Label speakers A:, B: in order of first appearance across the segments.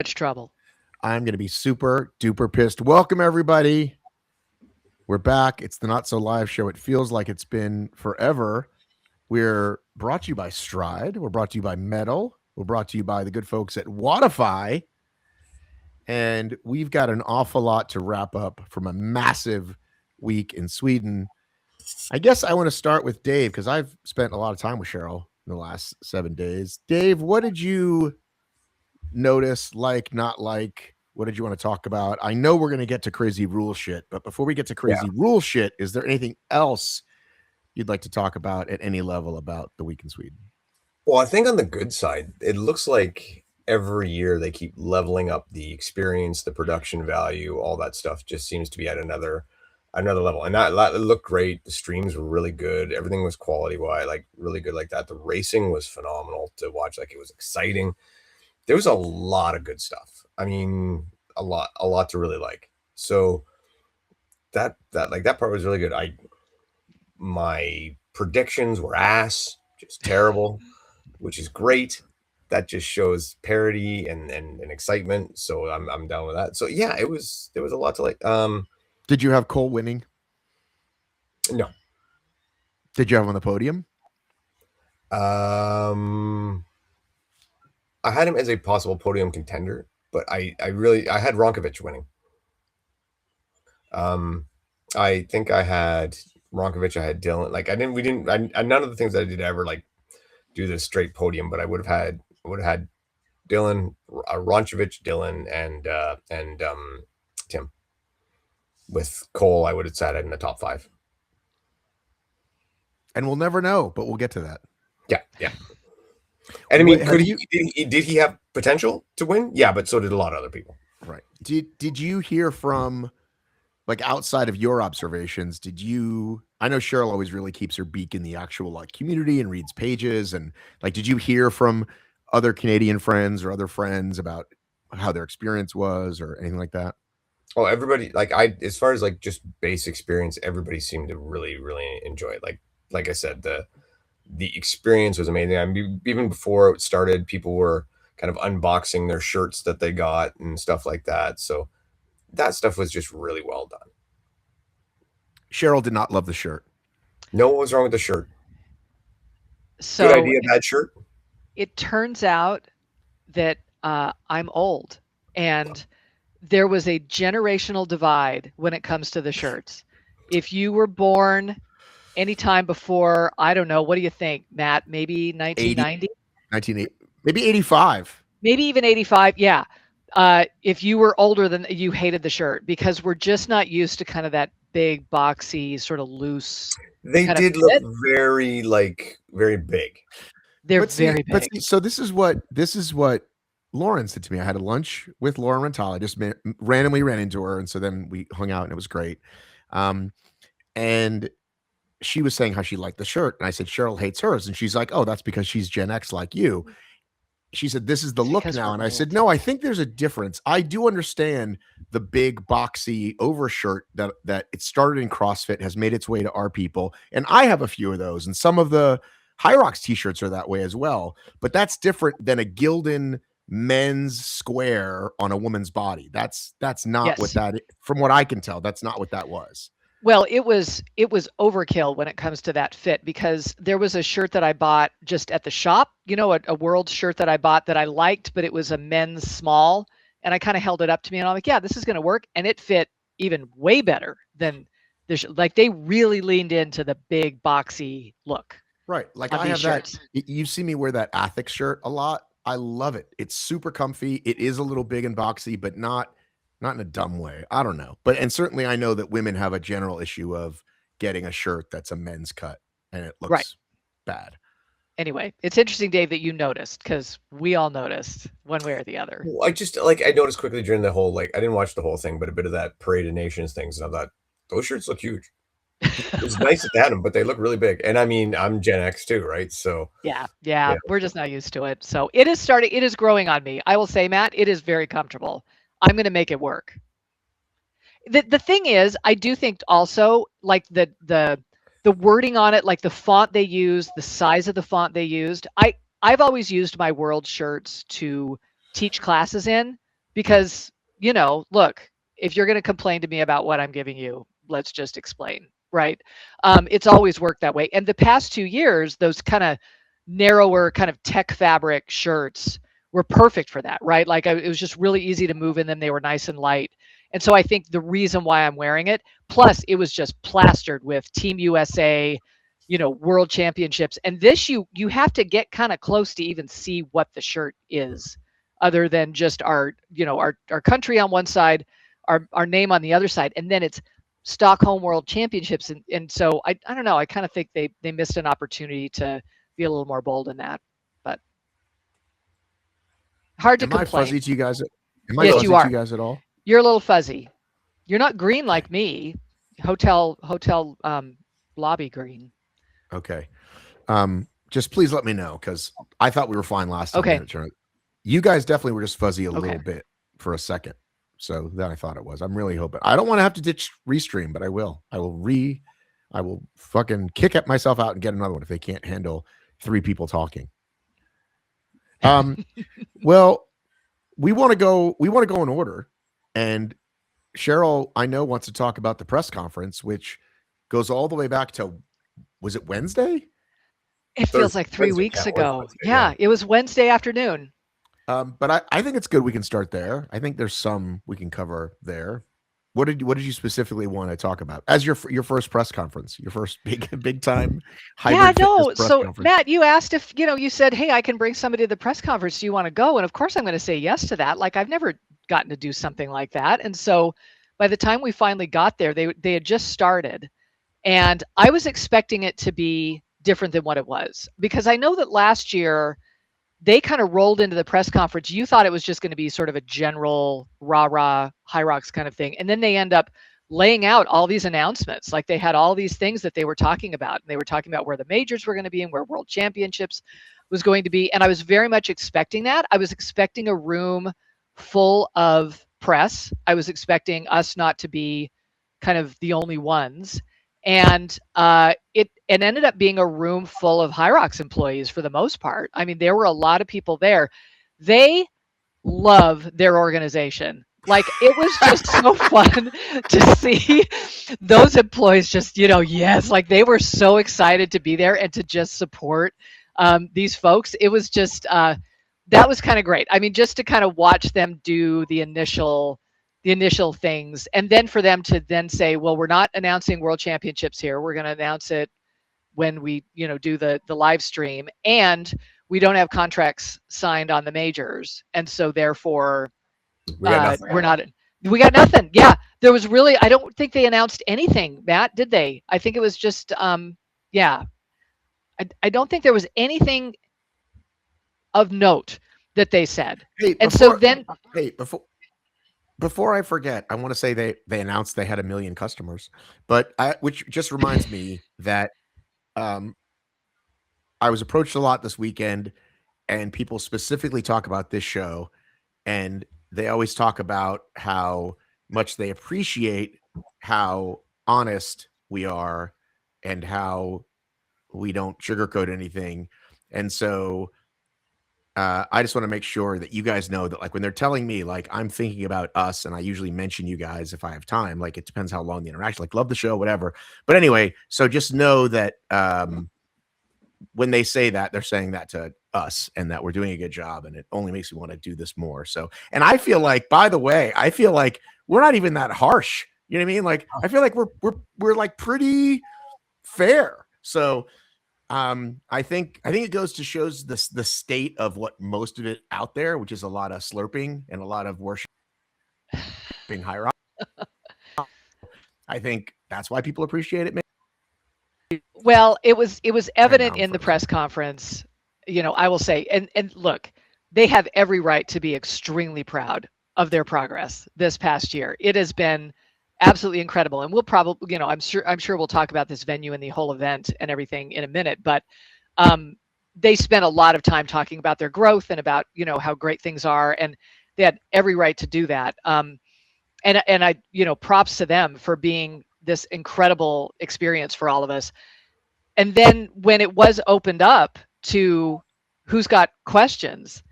A: much trouble.
B: I'm going to be super duper pissed. Welcome, everybody. We're back. It's the Not So Live show. It feels like it's been forever. We're brought to you by Stride. We're brought to you by Metal. We're brought to you by the good folks at Watify. And we've got an awful lot to wrap up from a massive week in Sweden. I guess I want to start with Dave because I've spent a lot of time with Cheryl in the last 7 days. Dave, what did you notice, like, not like? What did you want to talk about? I know we're going to get to crazy rule shit, but before we get to crazy rule shit, is there anything else you'd like to talk about at any level about the week in Sweden?
C: Well, I think on the good side, it looks like every year they keep leveling up the experience, the production value, all that stuff just seems to be at another level. And that looked great. The streams were really good. Everything was quality wise, like really good like that. The racing was phenomenal to watch. Like it was exciting. There was a lot of good stuff. I mean, a lot to really like. So that part was really good. My predictions were ass, just terrible, which is great. That just shows parity and excitement. So I'm down with that. So yeah, there was a lot to like.
B: Did you have Cole winning?
C: No.
B: Did you have him on the podium?
C: I had him as a possible podium contender, but I had Ronkovic winning. I think I had Ronkovic, I had Dylan. Like none of the things that I did ever like do the straight podium, but I would have had Dylan, Ronkovic, Dylan, and Tim. With Cole, I would have sat in the top 5.
B: And we'll never know, but we'll get to that.
C: Yeah. And I mean, did he have potential to win? Yeah, but so did a lot of other people.
B: Right. Did you hear from, like, outside of your observations, I know Cheryl always really keeps her beak in the actual like community and reads pages, and like, did you hear from other Canadian friends or other friends about how their experience was or anything like that?
C: Oh, everybody, as far as like just base experience, everybody seemed to really, really enjoy it. Like I said, the experience was amazing. I mean, even before it started, people were kind of unboxing their shirts that they got and stuff like that. So that stuff was just really well done.
B: Cheryl did not love the shirt.
C: No, what was wrong with the shirt?
A: So
C: good idea, bad shirt.
A: It turns out that I'm old, and there was a generational divide when it comes to the shirts. If you were born anytime before, I don't know, what do you think, Matt? Maybe 1990?
B: 1980, maybe 85.
A: Maybe even 85, yeah. If you were older than you hated the shirt because we're just not used to kind of that big, boxy, sort of loose.
C: They did look very big.
A: They're very big.
B: So this is what Lauren said to me. I had a lunch with Lauren Rental. I just randomly ran into her, and so then we hung out, and it was great. And she was saying how she liked the shirt, and I said Cheryl hates hers, and she's like, "Oh, that's because she's Gen X like you." She said, "This is the look now," and I said, "No, I think there's a difference. I do understand the big boxy overshirt that it started in CrossFit, has made its way to our people, and I have a few of those, and some of the HYROX t-shirts are that way as well. But that's different than a Gildan men's square on a woman's body. That's not what that, from what I can tell, that's not what that was."
A: Well, it was overkill when it comes to that fit, because there was a shirt that I bought just at the shop, a world shirt that I bought that I liked, but it was a men's small, and I kind of held it up to me and I'm like, yeah, this is going to work. And it fit even way better than like they really leaned into the big boxy look.
B: Right. Like I have shirts. You see me wear that Athic shirt a lot. I love it. It's super comfy. It is a little big and boxy, but not in a dumb way. I don't know. And certainly I know that women have a general issue of getting a shirt that's a men's cut and it looks bad.
A: Anyway, it's interesting, Dave, that you noticed, because we all noticed one way or the other.
C: Well, I noticed quickly during the whole, I didn't watch the whole thing, but a bit of that Parade of Nations things. And I thought, those shirts look huge. It's nice to have them, but they look really big. And I mean, I'm Gen X too, right? So
A: yeah, we're just not used to it. So it is growing on me. I will say, Matt, it is very comfortable. I'm going to make it work. The thing is, I do think also, like the wording on it, like the font they used, the size of the font they used. I've always used my world shirts to teach classes in, because, you know, look, if you're going to complain to me about what I'm giving you, let's just explain, right? It's always worked that way. And the past 2 years, those kind of narrower kind of tech fabric shirts were perfect for that, right? Like it was just really easy to move in them. They were nice and light. And so I think the reason why I'm wearing it, plus it was just plastered with Team USA, you know, World Championships. And this, you have to get kind of close to even see what the shirt is, other than just our, you know, our country on one side, our name on the other side, and then it's Stockholm World Championships. And so I don't know, I kind of think they missed an opportunity to be a little more bold in that, but hard to
B: Am I
A: complain.
B: fuzzy to you guys? Am I
A: Yes,
B: fuzzy
A: you are.
B: to you guys at all?
A: You're a little fuzzy. You're not green like me. Hotel lobby green.
B: Okay. Just please let me know, because I thought we were fine last time.
A: Okay.
B: You guys definitely were just fuzzy a
A: Okay.
B: little bit for a second. So then I thought it was. I'm really hoping. I don't want to have to ditch restream, but I will. I will fucking kick at myself out and get another one if they can't handle 3 people talking. Well, we want to go in order. And Cheryl, I know, wants to talk about the press conference, which goes all the way back to, was it Wednesday?
A: It feels like 3 weeks ago. Yeah, it was Wednesday afternoon.
B: But I think it's good we can start there. I think there's some we can cover there. What did you specifically want to talk about as your first press conference, your first big time hybrid fitness press conference?
A: Matt, you asked if, you know, you said, hey, I can bring somebody to the press conference. Do you want to go? And of course I'm going to say yes to that. Like, I've never gotten to do something like that. And so by the time we finally got there, they had just started, and I was expecting it to be different than what it was, because I know that last year they kind of rolled into the press conference. You thought it was just going to be sort of a general rah-rah HYROX kind of thing. And then they end up laying out all these announcements. Like, they had all these things that they were talking about. And they were talking about where the majors were going to be and where World Championships was going to be. And I was very much expecting that. I was expecting a room full of press. I was expecting us not to be kind of the only ones. And it ended up being a room full of HYROX employees for the most part. I mean, there were a lot of people there. They love their organization. Like, it was just so fun to see those employees just, you know, yes, like they were so excited to be there and to just support these folks. It was just, that was kind of great. I mean, just to kind of watch them do the initial things, and then for them to then say, well, we're not announcing World Championships here. We're going to announce it when we, you know, do the live stream, and we don't have contracts signed on the majors. And so therefore we got nothing. Yeah. There was really, I don't think they announced anything, Matt, did they? I think it was just, yeah. I don't think there was anything of note that they said.
B: Before I forget, I want to say they announced they had 1 million customers, but which just reminds me that I was approached a lot this weekend, and people specifically talk about this show, and they always talk about how much they appreciate how honest we are and how we don't sugarcoat anything. And so I just want to make sure that you guys know that, like, when they're telling me, like, I'm thinking about us, and I usually mention you guys if I have time, like, it depends how long the interaction, like, love the show, whatever. But anyway, so just know that when they say that, they're saying that to us, and that we're doing a good job, and it only makes me want to do this more. So, and I feel like, by the way, I feel like we're not even that harsh. You know what I mean? Like, I feel like we're like pretty fair. So I think it goes to shows the state of what most of it out there, which is a lot of slurping and a lot of worshiping HYROX. I think that's why people appreciate it.
A: Well, it was evident in the press conference, you know, I will say, and look, they have every right to be extremely proud of their progress this past year. It has been absolutely incredible. And we'll probably, you know, I'm sure we'll talk about this venue and the whole event and everything in a minute, but they spent a lot of time talking about their growth and about, you know, how great things are, and they had every right to do that. And I, you know, props to them for being this incredible experience for all of us. And then when it was opened up to who's got questions,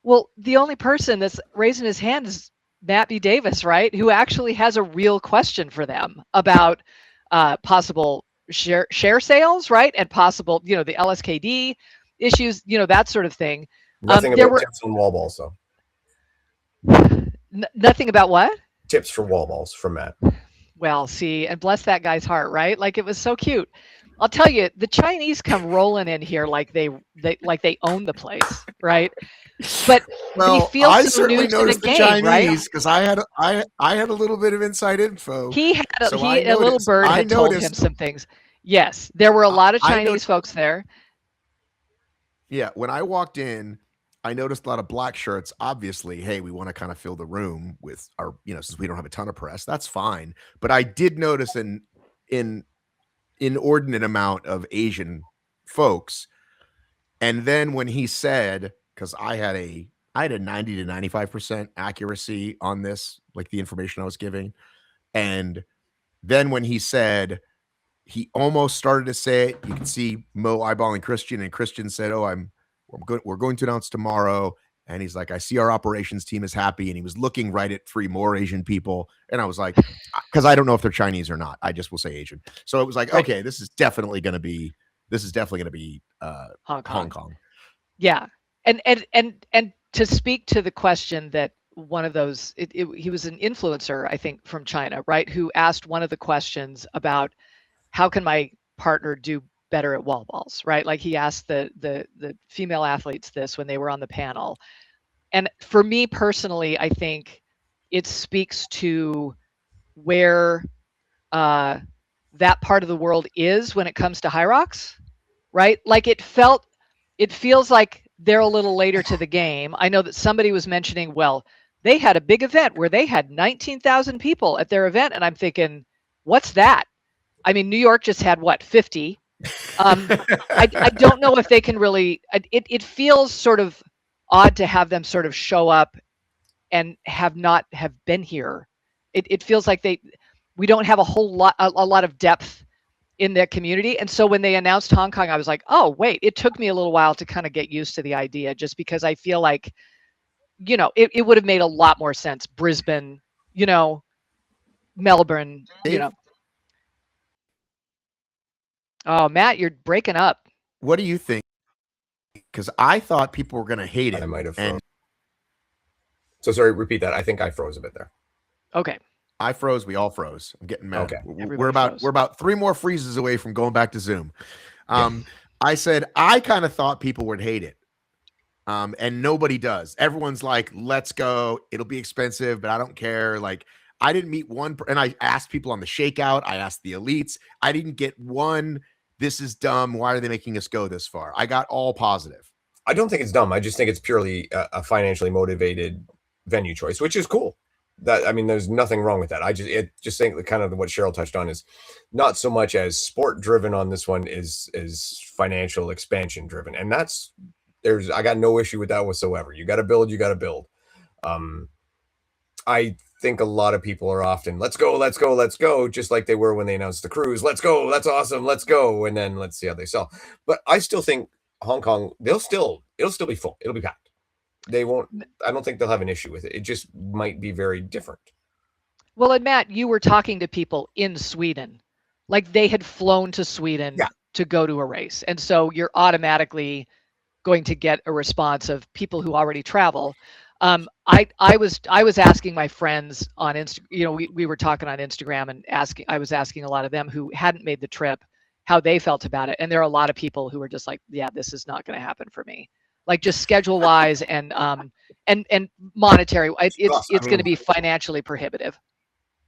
A: well, the only person that's raising his hand is Matt B. Davis, right? Who actually has a real question for them about possible share sales, right? And possible, the LSKD issues, that sort of thing.
C: Nothing
A: There
C: about
A: were
C: tips on wall balls, though.
A: nothing about what?
C: Tips for wall balls from Matt.
A: Well, see, and bless that guy's heart, right? Like it was so cute. I'll tell you, the Chinese come rolling in here like they own the place, right? But they feel
B: I
A: so new
B: certainly
A: to the
B: noticed the
A: game, right?
B: Chinese because I had a little bit of inside info.
A: He had
B: So I
A: a little
B: noticed.
A: bird
B: I
A: had told him
B: noticed.
A: some things. Yes, there were a lot of
B: I
A: Chinese folks there.
B: Yeah, when I walked in, I noticed a lot of black shirts. Obviously, hey, we want to kind of fill the room with our, since we don't have a ton of press, that's fine. But I did notice an inordinate amount of Asian folks. And then when he said, because I had a 90 to 95% accuracy on this, like the information I was giving. And then when he said, he almost started to say it, you can see Mo eyeballing Christian, and Christian said, we're going to announce tomorrow. And he's like, I see our operations team is happy. And he was looking right at 3 more Asian people. And I was like, because I don't know if they're Chinese or not. I just will say Asian. So it was like, okay, this is definitely going to be Hong Kong.
A: Yeah. And to speak to the question that one of those, he was an influencer, I think, from China, right? Who asked one of the questions about how can my partner do better at wall balls, right? Like he asked the female athletes this when they were on the panel. And for me personally, I think it speaks to where that part of the world is when it comes to HYROX, right? Like it feels like they're a little later to the game. I know that somebody was mentioning, well, they had a big event where they had 19,000 people at their event. And I'm thinking, what's that? I mean, New York just had what, 50? I don't know if they can really, it feels sort of odd to have them sort of show up and have been here. It feels like we don't have a lot of depth in their community. And so when they announced Hong Kong, I was like, oh, wait, it took me a little while to kind of get used to the idea, just because I feel like, it would have made a lot more sense. Brisbane, Melbourne, Oh, Matt, you're breaking up.
B: What do you think? Because I thought people were going to hate it.
C: I might have frozen. So sorry, repeat that. I think I froze a bit there.
A: Okay.
B: I froze. We all froze. I'm getting mad.
C: Okay.
B: We're about 3 more freezes away from going back to Zoom. I said I kind of thought people would hate it. And nobody does. Everyone's like, let's go. It'll be expensive, but I don't care. Like, I didn't meet one, and I asked people on the shakeout. I asked the elites. I didn't get one, this is dumb. Why are they making us go this far? I got all positive.
C: I don't think it's dumb. I just think it's purely a financially motivated venue choice, which is cool. There's nothing wrong with that. I just think kind of what Cheryl touched on is not so much as sport driven on this one is financial expansion driven. And I got no issue with that whatsoever. You got to build. I think a lot of people are often, let's go, just like they were when they announced the cruise. Let's go, that's awesome, let's go, and then let's see how they sell. But I still think Hong Kong, it'll still be full. It'll be packed. They won't. I don't think they'll have an issue with it. It just might be very different.
A: Well, and Matt, you were talking to people in Sweden, like they had flown to Sweden to go to a race, and so you're automatically going to get a response of people who already travel. I was asking my friends on Instagram, we were talking on Instagram and I was asking a lot of them who hadn't made the trip how they felt about it. And there are a lot of people who were just like, yeah, this is not going to happen for me. Like just schedule wise and monetary, it's going to be financially prohibitive.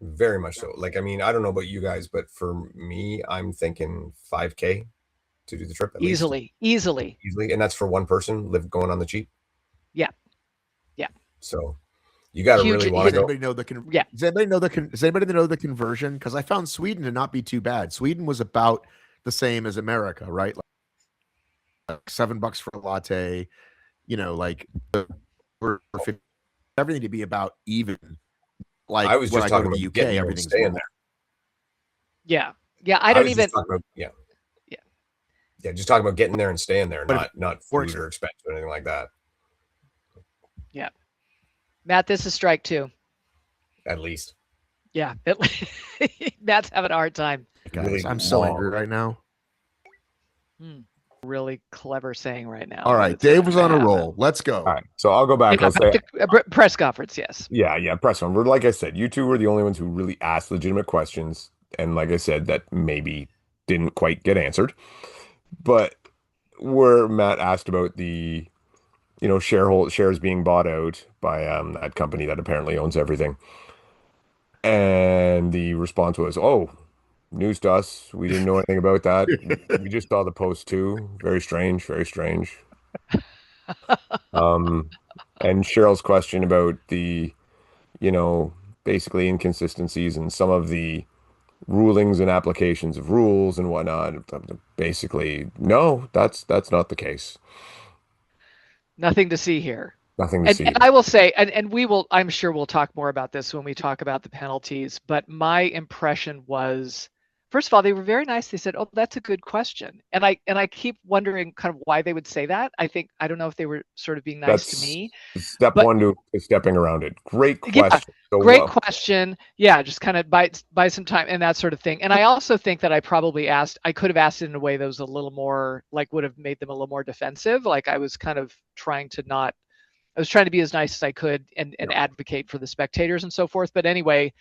C: Very much so. Like, I don't know about you guys, but for me, I'm thinking 5K to do the trip.
A: Easily.
C: And that's for one person going on the cheap.
A: Yeah.
C: So you got to really want to go.
B: Does anybody know the conversion? Because I found Sweden to not be too bad. Sweden was about the same as America, right? Like $7 for a latte, like everything to be about even. Like
C: I was just talking about
B: the UK, everything's
C: staying there.
A: Yeah. I don't even.
C: Just talking about getting there and staying there, not food or expense or anything like that.
A: Yeah. Matt, this is strike 2.
C: at least.
A: Yeah, Matt's having a hard time.
B: Guys,
C: Really
B: I'm so
C: long.
B: angry right now.
A: Really clever saying right now.
B: All
A: but
B: right,
A: it's
B: Dave
A: not
B: was
A: gonna
B: on a
A: happen.
B: roll. Let's go.
C: All right, so I'll go back.
A: Yeah,
C: I'll say,
A: press conference, yes.
C: yeah, press one. Like I said, you two were the only ones who really asked legitimate questions, and like I said, that maybe didn't quite get answered. But where Matt asked about the, shares being bought out by that company that apparently owns everything, and the response was, "Oh, news to us. We didn't know anything about that. We just saw the post too. Very strange, very strange." Um, and Cheryl's question about the, basically inconsistencies in some of the rulings and applications of rules and whatnot. Basically, no, that's not the case.
A: Nothing to see here.
C: Nothing to see.
A: And I will say, and we will, I'm sure we'll talk more about this when we talk about the penalties, but my impression was, first of all, they were very nice. They said, "Oh, that's a good question." And I keep wondering kind of why they would say that. I don't know if they were sort of being nice to me.
C: Step one to stepping around it. Great question.
A: Yeah,
C: So
A: great question. Yeah, just kind of buy some time and that sort of thing. And I also think that I could have asked it in a way that was a little more, like, would have made them a little more defensive. Like I was kind of trying to be as nice as I could and advocate for the spectators and so forth. But anyway,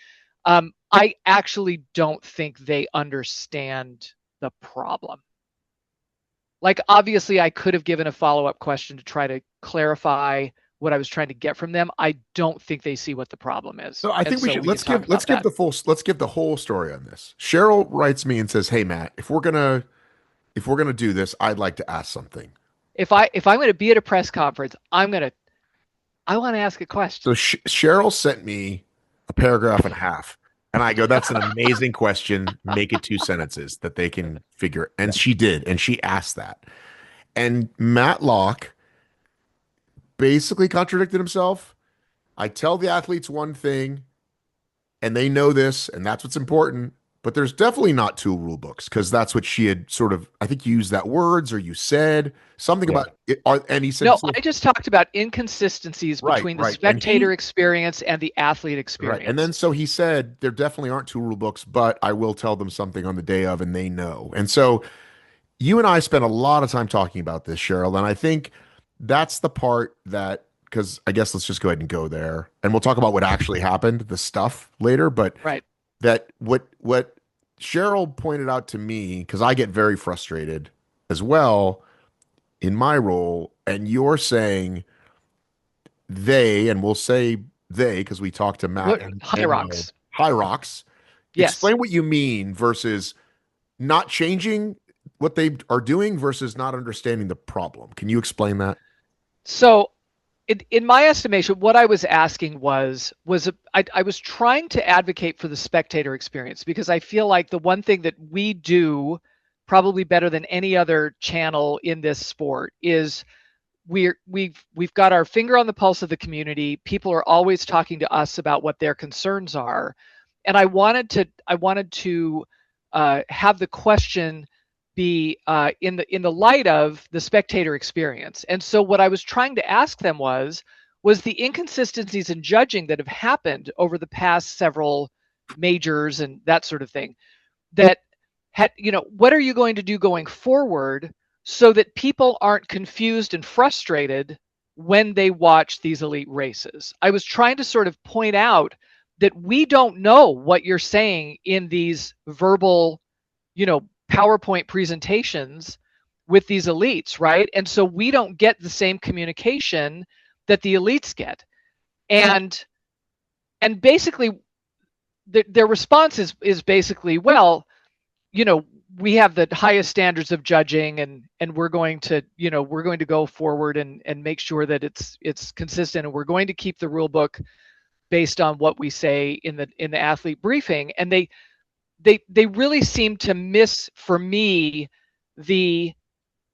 A: I actually don't think they understand the problem. Like, obviously, I could have given a follow-up question to try to clarify what I was trying to get from them. I don't think they see what the problem is.
B: So I think we should let's give the whole story on this. Cheryl writes me and says, "Hey Matt, if we're gonna do this, I'd like to ask something.
A: If I'm going to be at a press conference, I want to ask a question."
B: So Cheryl sent me a paragraph and a half, and I go, "That's an amazing question. Make it 2 sentences that they can figure." And she did, and she asked that. And Matt Locke basically contradicted himself. I tell the athletes one thing, and they know this, and that's what's important. But there's definitely not 2 rule books, because that's what she had sort of, I think you used that words, or you said something about it. And he said,
A: "No, I just talked about inconsistencies between the spectator experience and the athlete experience."
B: Right. And then so he said, there definitely aren't 2 rule books, but I will tell them something on the day of, and they know. And so you and I spent a lot of time talking about this, Cheryl, and I think that's the part that, because I guess let's just go ahead and go there, and we'll talk about what actually happened, the stuff later. But that what Cheryl pointed out to me, because I get very frustrated as well in my role, and you're saying they, and we'll say they because we talked to Matt and
A: HYROX.
B: HYROX.
A: Yes.
B: Explain what you mean versus not changing what they are doing versus not understanding the problem. Can you explain that?
A: So in my estimation, what I was asking was I was trying to advocate for the spectator experience, because I feel like the one thing that we do probably better than any other channel in this sport is we've got our finger on the pulse of the community. People are always talking to us about what their concerns are, and I wanted to have the question be in the light of the spectator experience. And so what I was trying to ask them was the inconsistencies in judging that have happened over the past several majors and that sort of thing, that what are you going to do going forward so that people aren't confused and frustrated when they watch these elite races? I was trying to sort of point out that we don't know what you're saying in these verbal, PowerPoint presentations with these elites, right? And so we don't get the same communication that the elites get. And basically their response is basically, well, we have the highest standards of judging, and we're going to go forward and make sure that it's consistent, and we're going to keep the rule book based on what we say in the athlete briefing. And they really seem to miss, for me, the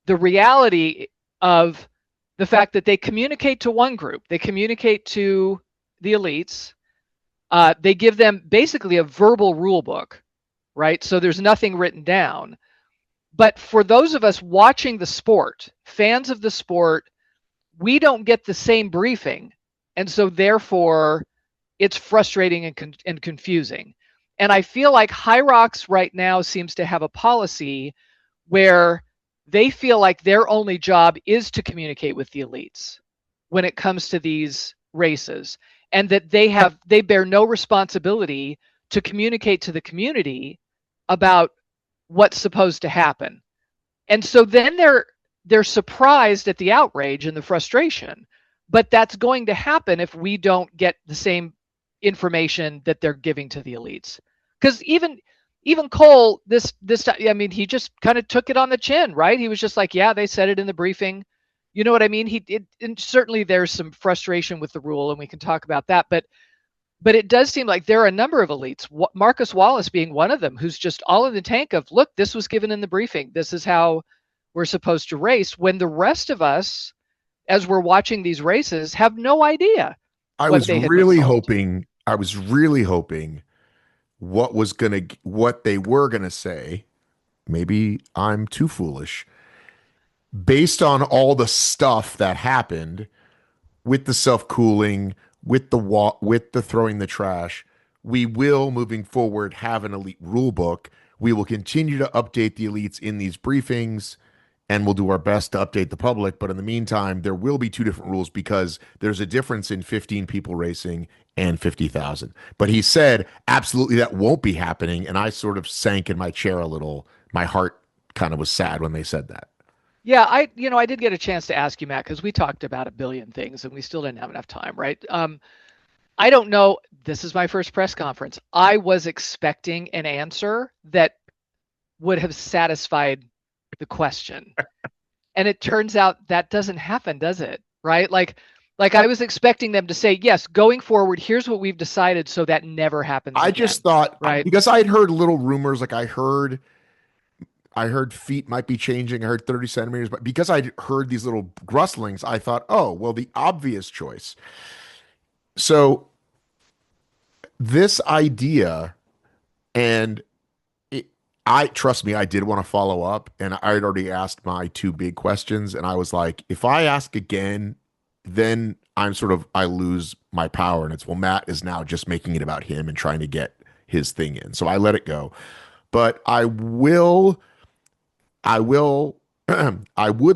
A: reality of the fact that they communicate to one group, they communicate to the elites, they give them basically a verbal rule book, right? So there's nothing written down. But for those of us watching the sport, fans of the sport, we don't get the same briefing. And so therefore, it's frustrating and confusing. And I feel like HYROX right now seems to have a policy where they feel like their only job is to communicate with the elites when it comes to these races, and that they bear no responsibility to communicate to the community about what's supposed to happen. And so then they're surprised at the outrage and the frustration. But that's going to happen if we don't get the same information that they're giving to the elites. Because even Cole, this time, I mean, he just kind of took it on the chin, right? He was just like, yeah, they said it in the briefing. You know what I mean? And certainly there's some frustration with the rule, and we can talk about that. But it does seem like there are a number of elites, Marcus Wallace being one of them, who's just all in the tank of, look, this was given in the briefing. This is how we're supposed to race, when the rest of us, as we're watching these races, have no idea.
B: I was really hoping what they were gonna say. Maybe I'm too foolish. Based on all the stuff that happened with the self-cooling, with the throwing the trash, we will, moving forward, have an elite rule book. We will continue to update the elites in these briefings, and we'll do our best to update the public. But in the meantime, there will be two different rules because there's a difference in 15 people racing and 50,000. But he said, absolutely, that won't be happening. And I sort of sank in my chair a little. My heart kind of was sad when they said that.
A: Yeah, I did get a chance to ask you, Matt, because we talked about a billion things and we still didn't have enough time, right? I don't know. This is my first press conference. I was expecting an answer that would have satisfied the question. And it turns out that doesn't happen, does it? Right? Like I was expecting them to say, yes, going forward, here's what we've decided, so that never happens
B: I
A: again,
B: just thought,
A: right?
B: Because I had heard little rumors, like I heard feet might be changing. I heard 30 centimeters, but because I heard these little rustlings, I thought, oh, well, the obvious choice. So this idea, and trust me, I did want to follow up, and I had already asked my two big questions, and I was like, if I ask again, then I lose my power, and it's, well, Matt is now just making it about him and trying to get his thing in. So I let it go. But I would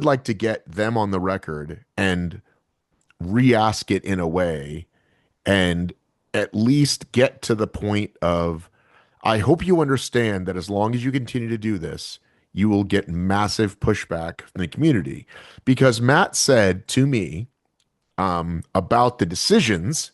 B: like to get them on the record and re-ask it in a way, and at least get to the point of, I hope you understand that as long as you continue to do this, you will get massive pushback from the community. Because Matt said to me about the decisions,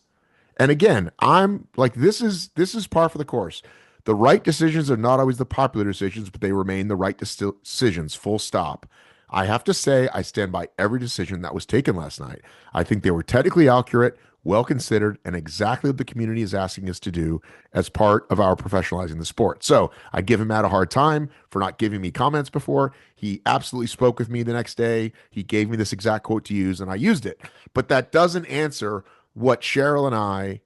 B: and again, I'm like, this is par for the course. The right decisions are not always the popular decisions, but they remain the right decisions, full stop. I have to say, I stand by every decision that was taken last night. I think they were technically accurate, well considered, and exactly what the community is asking us to do as part of our professionalizing the sport. So I give him Matt a hard time for not giving me comments before. He absolutely spoke with me the next day. He gave me this exact quote to use, and I used it. But that doesn't answer what Cheryl and I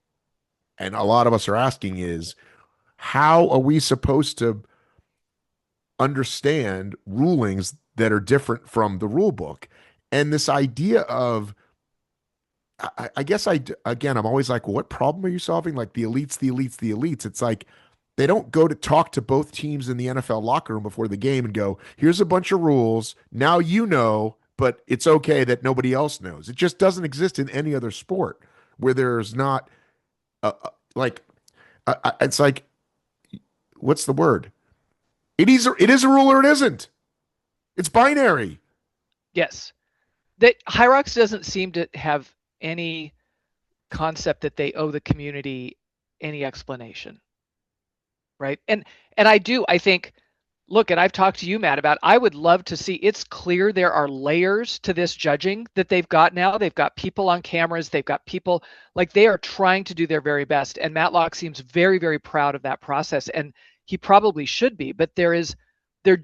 B: and a lot of us are asking is, how are we supposed to understand rulings that are different from the rule book? And this idea of, I guess I'm always like, well, what problem are you solving? Like the elites. It's like they don't go to talk to both teams in the NFL locker room before the game and go, here's a bunch of rules. Now you know, but it's okay that nobody else knows. It just doesn't exist in any other sport where there's not it's like, what's the word? It is a rule or it isn't. It's binary.
A: Yes. That HYROX doesn't seem to have any concept that they owe the community any explanation, right? And I think, look, and I've talked to you, Matt, about, I would love to see, it's clear there are layers to this judging that they've got now. They've got people on cameras. They've got people, like, they are trying to do their very best. And Matlock seems very, very proud of that process. And he probably should be, but there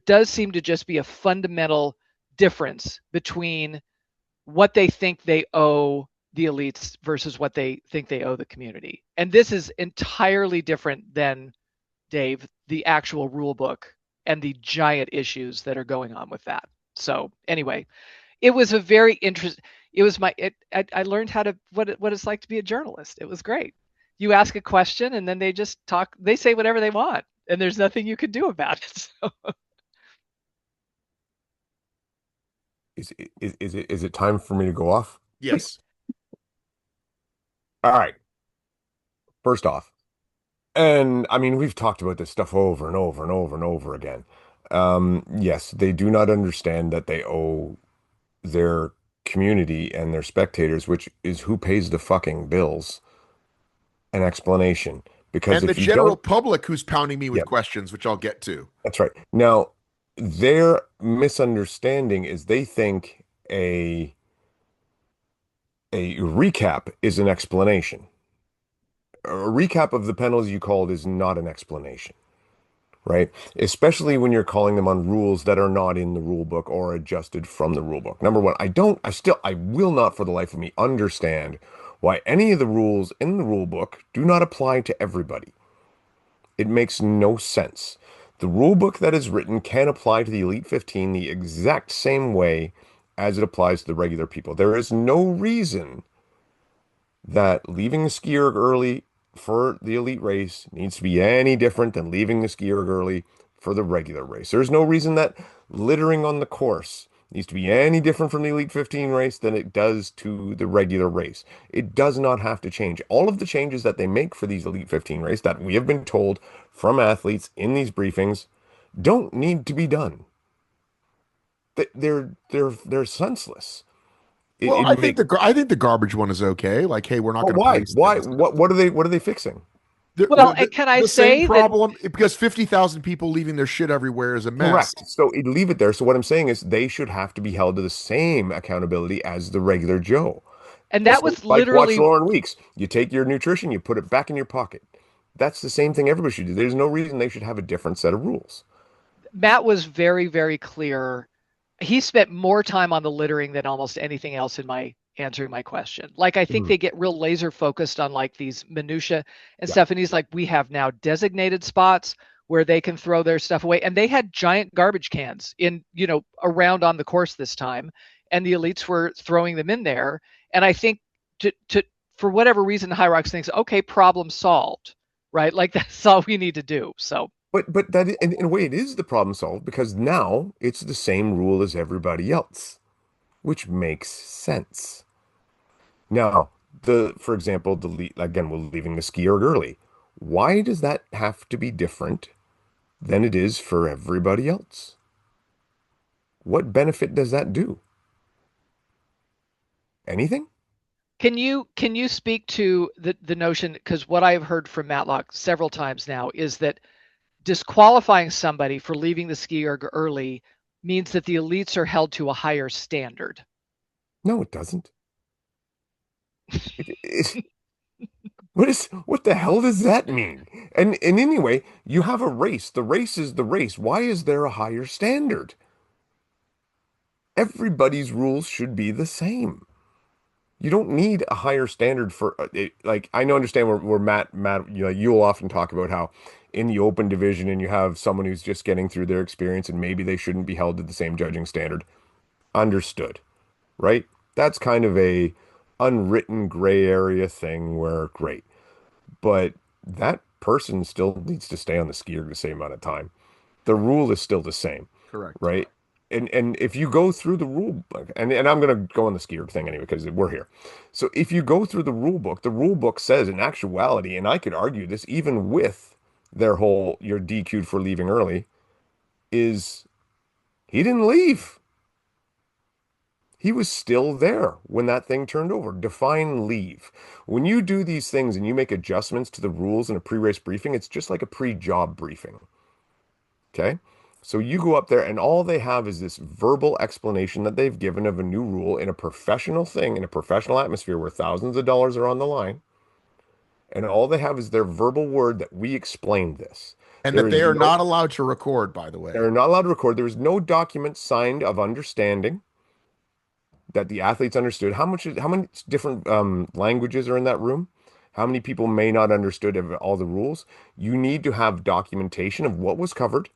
A: does seem to just be a fundamental difference between what they think they owe the elites versus what they think they owe the community. And this is entirely different than, Dave, the actual rule book and the giant issues that are going on with that. So anyway, it was a very interesting, I learned how to, what it's like to be a journalist. It was great. You ask a question and then they just talk, they say whatever they want, and there's nothing you can do about it. So.
C: Is it time for me to go off?
B: Yes.
C: All right. First off, and I mean, we've talked about this stuff over and over and over and over again. Yes, they do not understand that they owe their community and their spectators, which is who pays the fucking bills, an explanation. Because
B: And the
C: if you
B: general
C: don't,
B: public who's pounding me with
C: yeah,
B: questions, which I'll get to.
C: that's right. Now, their misunderstanding is they think a recap is an explanation. A recap of the penalties you called is not an explanation, right? Especially when you're calling them on rules that are not in the rule book or adjusted from the rule book. Number one, I will not for the life of me understand why any of the rules in the rule book do not apply to everybody. It makes no sense. The rule book that is written can apply to the Elite 15 the exact same way as it applies to the regular people. There is no reason that leaving the ski erg early for the elite race needs to be any different than leaving the ski erg early for the regular race. There's no reason that littering on the course needs to be any different from the Elite 15 race than it does to the regular race. It does not have to change. All of the changes that they make for these Elite 15 race that we have been told from athletes in these briefings don't need to be done. They're senseless.
B: Well, I think the garbage one is okay. Like, hey, we're not
C: But
B: going to
C: why?
B: police
C: Why?
B: this.
C: What are they fixing?
A: Well, and can I
B: The same
A: say that
B: problem because 50,000 people leaving their shit everywhere is a mess.
C: Correct. So leave it there. So what I'm saying is they should have to be held to the same accountability as the regular Joe.
A: and that
C: So
A: was
C: like watch
A: literally
C: Lauren Weeks. You take your nutrition, you put it back in your pocket. That's the same thing everybody should do. There's no reason they should have a different set of rules.
A: Matt was very, very clear. He spent more time on the littering than almost anything else in my answering my question. Like, I think
C: Mhm.
A: they get real laser focused on like these minutia and
C: Yeah.
A: stuff. And he's like, we have now designated spots where they can throw their stuff away. And they had giant garbage cans in, around on the course this time. And the elites were throwing them in there. And I think to for whatever reason, HYROX thinks, okay, problem solved, right? Like that's all we need to do. So
C: But that in a way it is the problem solved because now it's the same rule as everybody else, which makes sense. Now, for example, again, we're leaving the ski erg early. Why does that have to be different than it is for everybody else? What benefit does that do? Anything?
A: can you speak to the notion, because what I've heard from Matlock several times now is that disqualifying somebody for leaving the ski erg early means that the elites are held to a higher standard.
C: No, it doesn't. What the hell does that mean? And anyway, you have a race. The race is the race. Why is there a higher standard? Everybody's rules should be the same. You don't need a higher standard for it. Like I know, understand where Matt, you'll often talk about how in the open division and you have someone who's just getting through their experience and maybe they shouldn't be held to the same judging standard. Understood, right? That's kind of a unwritten gray area thing where great, but that person still needs to stay on the skier the same amount of time. The rule is still the same,
B: Correct.
C: right? And if you go through the rule book, and I'm going to go on the skier thing anyway because we're here. So if you go through the rule book says in actuality, and I could argue this even with their whole you're DQ'd for leaving early, is he didn't leave. He was still there when that thing turned over. Define leave. When you do these things and you make adjustments to the rules in a pre-race briefing, it's just like a pre-job briefing. Okay? So you go up there and all they have is this verbal explanation that they've given of a new rule in a professional thing, in a professional atmosphere where thousands of dollars are on the line. And all they have is their verbal word that we explained this.
B: And
C: There
B: that they
C: is
B: are
C: no,
B: not allowed to record, by the way.
C: they're not allowed to record. There is no document signed of understanding that the athletes understood. How many different languages are in that room? How many people may not understood of all the rules? You need to have documentation of what was covered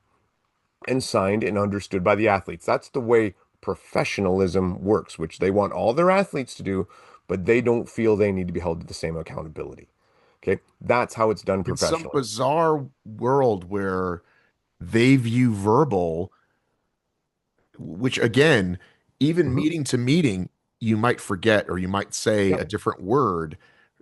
C: and signed and understood by the athletes. That's the way professionalism works, which they want all their athletes to do, but they don't feel they need to be held to the same accountability. Okay, that's how it's done
B: In some
C: professionally.
B: bizarre world where they view verbal, which again, even
C: Mhm.
B: meeting to meeting, you might forget or you might say a
C: Yep.
B: different word.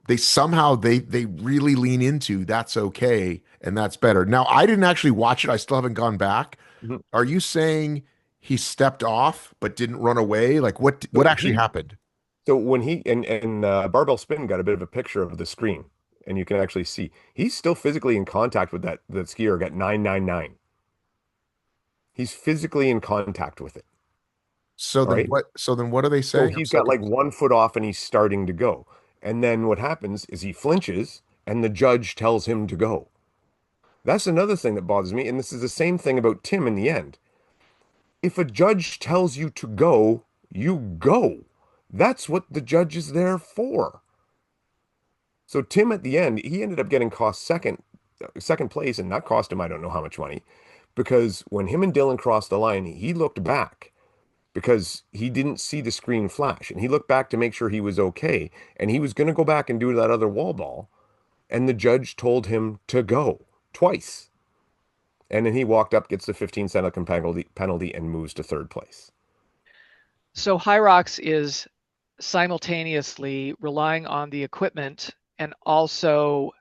B: They somehow they really lean into that's okay and that's better. Now, I didn't actually watch it. I still haven't gone back.
C: Mhm.
B: Are you saying he stepped off but didn't run away? Like what
C: So
B: actually
C: he,
B: happened?
C: so when he and barbell spin got a bit of a picture of the screen, and you can actually see he's still physically in contact with that skier at 999. He's physically in contact with it.
B: So
C: All
B: then
C: right.
B: what so then what are they
C: So
B: saying? I'm
C: he's
B: so
C: got like
B: confused.
C: 1 foot off and he's starting to go. And then what happens is he flinches and the judge tells him to go. That's another thing that bothers me. And this is the same thing about Tim in the end. If a judge tells you to go, you go. That's what the judge is there for. So Tim at the end, he ended up getting cost second place, and that cost him I don't know how much money, because when him and Dylan crossed the line, he looked back because he didn't see the screen flash, and he looked back to make sure he was okay, and he was going to go back and do that other wall ball, and the judge told him to go twice, and then he walked up, gets the 15-second penalty, and moves to third place.
A: So HYROX is simultaneously relying on the equipment and also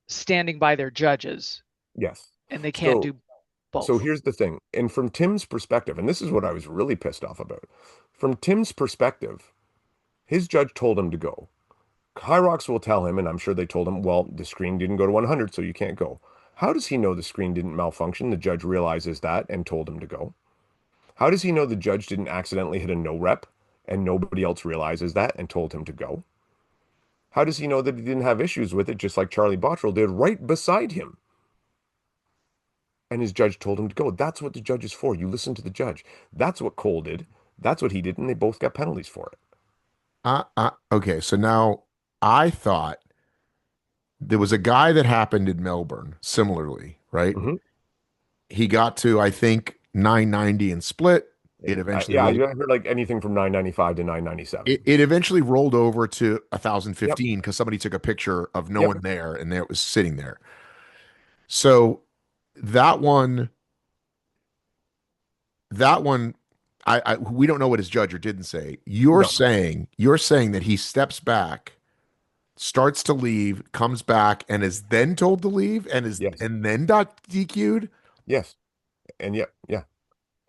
A: standing by their judges,
C: Yes.
A: and they can't
C: So
A: do
C: so
A: both.
C: here's the thing, and from Tim's perspective, and this is what I was really pissed off about. From Tim's perspective, his judge told him to go. HYROX will tell him, and I'm sure they told him, well, the screen didn't go to 100, so you can't go. How does he know the screen didn't malfunction? The judge realizes that and told him to go. How does he know the judge didn't accidentally hit a no rep and nobody else realizes that and told him to go? How does he know that he didn't have issues with it, just like Charlie Bottrell did right beside him? And his judge told him to go. That's what the judge is for. You listen to the judge. That's what Cole did. That's what he did, and they both got penalties for it.
B: Okay, so now I thought there was a guy that happened in Melbourne similarly, right?
C: Mm-hmm.
B: He got to, I think, 990 and split. It eventually
C: Yeah, I
B: rolled.
C: heard like anything from 995 to 997.
B: It eventually rolled over to
C: Yep.
B: 1015 because somebody took a picture of no
C: Yep.
B: one there and there it was sitting there. So that one, that one, we don't know what his judge or didn't say.
C: No.
B: You're saying that he steps back, starts to leave, comes back, and is then told to leave
C: Yes.
B: and then got DQ'd.
C: Yes. And yeah, yeah.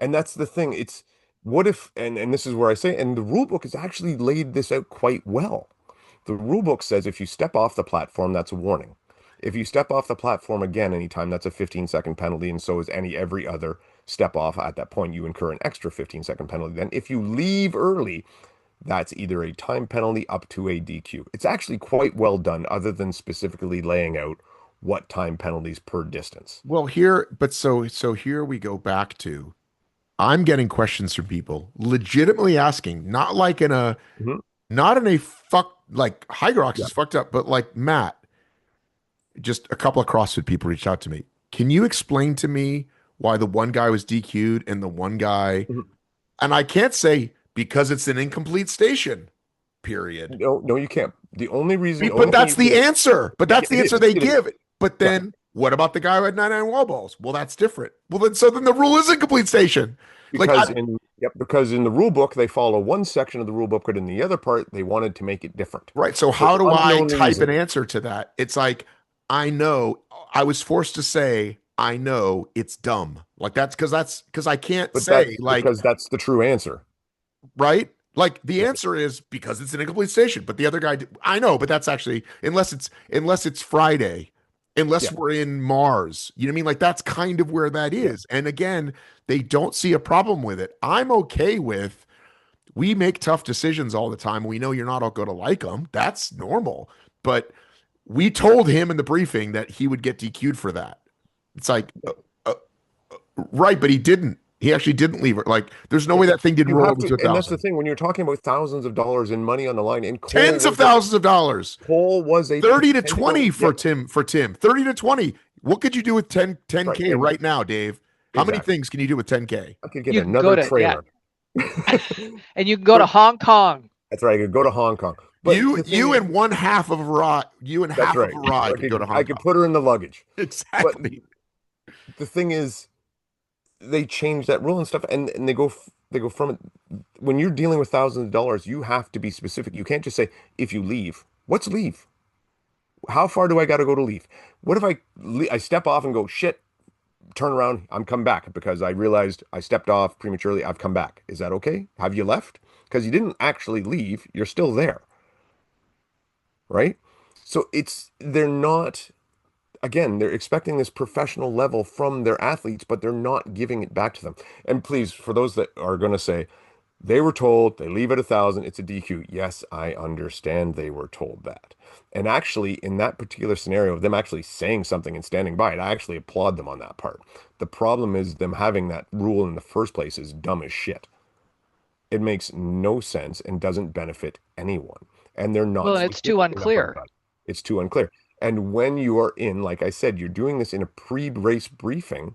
C: And that's the thing. It's what if and this is where I say, and the rule book has actually laid this out quite well. The rule book says if you step off the platform, that's a warning. If you step off the platform again anytime, that's a 15-second penalty, and so is every other step off at that point. You incur an extra 15-second penalty. Then if you leave early, that's either a time penalty up to a DQ. It's actually quite well done, other than specifically laying out what time penalties per distance.
B: Well, here, but so here we go back to I'm getting questions from people legitimately asking, not like in a
C: Mhm.
B: not in a fuck like Hygrox
C: Yeah.
B: is fucked up, but like Matt, just a couple of CrossFit people reached out to me. Can you explain to me why the one guy was DQ'd and the one guy,
C: Mhm.
B: and I can't say because it's an incomplete station, period.
C: No, no, you can't. The only reason, the
B: But
C: only thing
B: that's
C: you
B: the
C: can,
B: answer. But
C: yeah,
B: that's the
C: it
B: answer
C: is.
B: they
C: It is.
B: give. But
C: Yeah.
B: then what about the guy who had 99 wall balls? Well, that's different. Well, then so then the rule is incomplete station. Like
C: Because in the rule book they follow one section of the rule book, but in the other part they wanted to make it different
B: right. So
C: for
B: how do I
C: unknown
B: type an
C: reason.
B: answer to that? It's like I know I was forced to say I know it's dumb. Like that's because I can't
C: But
B: say
C: that's
B: like
C: because that's the true answer.
B: right? Like the
C: Yeah.
B: answer is because it's an incomplete station. But the other guy, I know, but that's actually unless it's Friday, unless
C: Yeah.
B: we're in Mars. You know what I mean? Like that's kind of where that
C: Yeah.
B: is. And again, they don't see a problem with it. I'm okay with. We make tough decisions all the time. We know you're not all going to like them. That's normal. But we told him in the briefing that he would get DQ'd for that. It's like, uh, right, but he didn't. He actually didn't leave it. Like, there's no
C: Yeah.
B: way that thing didn't
C: You
B: roll
C: have
B: over
C: to,
B: to a
C: and that's the
B: thousand.
C: thing when you're talking about thousands of dollars in money on the line. And
B: Tens of thousands of dollars.
C: Cole was a
B: 30 to
C: potential.
B: 20
C: Yep.
B: for Tim. 30 to 20. What could you do with 10
C: Right.
B: k
C: And
B: right now, Dave? How many
C: exactly,
B: things can you do with 10K?
C: I could get
A: You can go
C: another
A: to, yeah,
C: trailer.
A: and you can go to
C: For
A: Hong Kong.
C: That's right. I could go to Hong Kong. But
B: you and one half of a ride, you and
C: that's
B: half of
C: right.
B: a ride could go to Hong
C: I
B: Kong.
C: could put her in the luggage.
B: Exactly.
C: But the thing is, they change that rule and stuff, and they go from it. When you're dealing with thousands of dollars, you have to be specific. You can't just say if you leave. What's leave? How far do I got to go to leave? What if I step off and go shit? Turn around, I'm come back because I realized I stepped off prematurely. I've come back. Is that okay? Have you left? Because you didn't actually leave. You're still there, right? So they're not, again, they're expecting this professional level from their athletes, but they're not giving it back to them. And please, for those that are going to say, they were told they leave at 1,000, it's a DQ. Yes, I understand they were told that. And actually, in that particular scenario of them actually saying something and standing by it, I actually applaud them on that part. The problem is them having that rule in the first place is dumb as shit. It makes no sense and doesn't benefit anyone. And they're not.
A: Well, and it's too unclear.
C: It's too unclear. And when you are in, like I said, you're doing this in a pre-race briefing,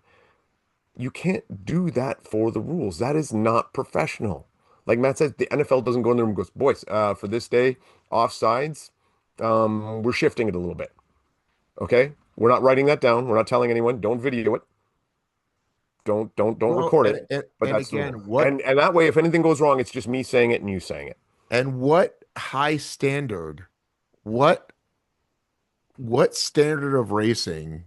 C: you can't do that for the rules. That is not professional. Like Matt says, the NFL doesn't go in there and goes, boys, for this day, offsides, we're shifting it a little bit. Okay? We're not writing that down. We're not telling anyone. Don't video it. Don't record it. But
B: and
C: that's
B: again, what
C: and that way, if anything goes wrong, it's just me saying it and you saying it.
B: and what high standard, what standard of racing?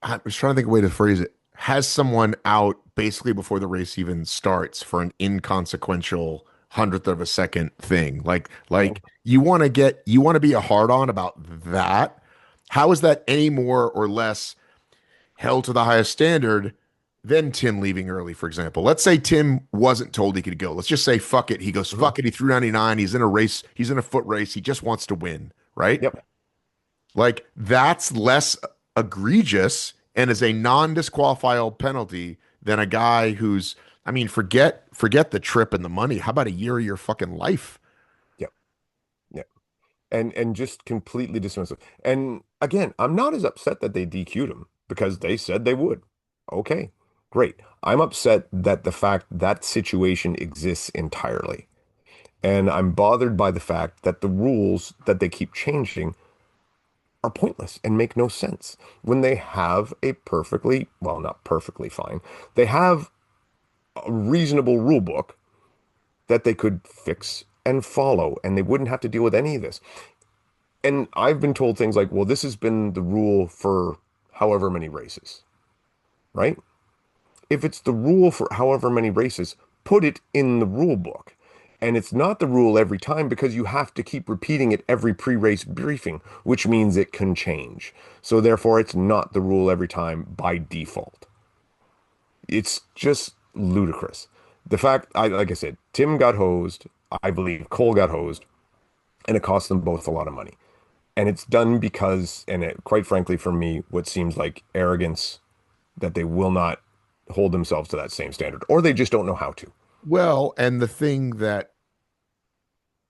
B: I was trying to think of a way to phrase it. Has someone out basically before the race even starts for an inconsequential hundredth of a second thing? Like you want to be a hard on about that. How is that any more or less held to the highest standard than Tim leaving early, for example? Let's say Tim wasn't told he could go. Let's just say fuck it. He goes, fuck it. He threw 99. He's in a race. He's in a foot race. He just wants to win, right?
C: Yep.
B: Like that's less egregious and is a non-disqualifiable penalty than a guy who's, I mean, forget the trip and the money. How about a year of your fucking life?
C: Yep. Yep. And just completely dismissive. And again, I'm not as upset that they DQ'd him because they said they would. Okay, great. I'm upset that the fact that situation exists entirely. And I'm bothered by the fact that the rules that they keep changing are pointless and make no sense when they have a perfectly, well, not perfectly fine, they have a reasonable rule book that they could fix and follow, and they wouldn't have to deal with any of this. And I've been told things like, well, this has been the rule for however many races, right? If it's the rule for however many races, put it in the rule book. And it's not the rule every time because you have to keep repeating it every pre-race briefing, which means it can change. So therefore, it's not the rule every time by default. It's just ludicrous. The fact, like I said, Tim got hosed. I believe Cole got hosed, and it cost them both a lot of money. And it's done because, and it, quite frankly, for me, what seems like arrogance that they will not hold themselves to that same standard, or they just don't know how to.
B: Well, and the thing that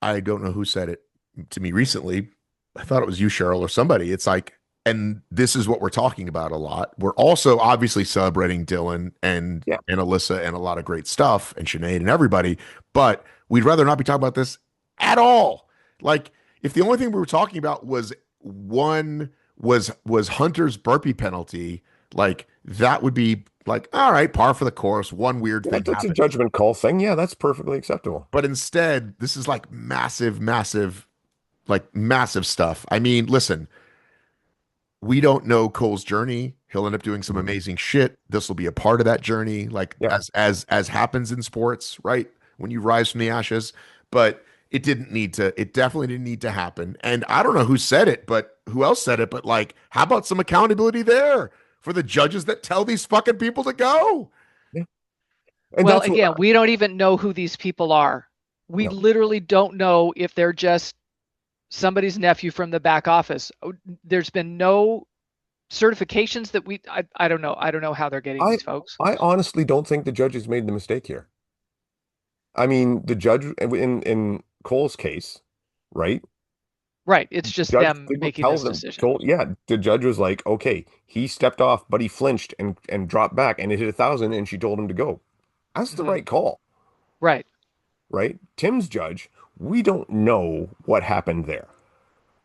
B: I don't know who said it to me recently, I thought it was you, Cheryl, or somebody. It's like, and this is what we're talking about a lot. We're also obviously celebrating Dylan and Alyssa and a lot of great stuff and Sinead and everybody, but we'd rather not be talking about this at all. Like, if the only thing we were talking about was Hunter's burpee penalty, like that would be like, all right, par for the course. One weird thing
C: That's
B: happened.
C: a judgment call thing. Yeah, that's perfectly acceptable.
B: But instead, this is like massive, like massive stuff. I mean, listen, we don't know Cole's journey. He'll end up doing some amazing shit. This will be a part of that journey, like as happens in sports, right? When you rise from the ashes. But it definitely didn't need to happen. And I don't know who said it, but who else said it? But like, how about some accountability there for the judges that tell these fucking people to go?
C: Yeah. And
A: well, again, we don't even know who these people are. We literally don't know if they're just somebody's nephew from the back office. There's been no certifications that I don't know. I don't know how they're getting these folks.
C: I honestly don't think the judges made the mistake here. I mean, the judge in Cole's case, right?
A: Right. It's just them making this decision.
C: The judge was like, okay, he stepped off, but he flinched and dropped back and it hit 1,000 and she told him to go. That's the right call.
A: Right.
C: Right. Tim's judge
D: we don't know what happened there.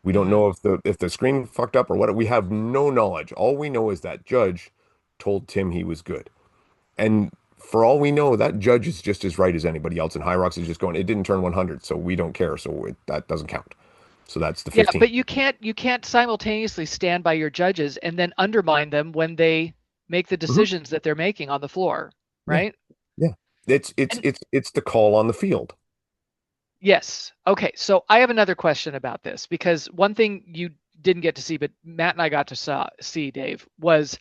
D: We don't know if the screen fucked up or what. We have no knowledge. All we know is that judge told Tim he was good. And for all we know, that judge is just as right as anybody else. And HYROX is just going, it didn't turn 100, so we don't care. So that doesn't count. So that's the 15.
A: Yeah, but you can't simultaneously stand by your judges and then undermine them when they make the decisions that they're making on the floor, right?
D: Yeah. It's the call on the field.
A: Yes. Okay. So I have another question about this, because one thing you didn't get to see, but Matt and I got to see, Dave, was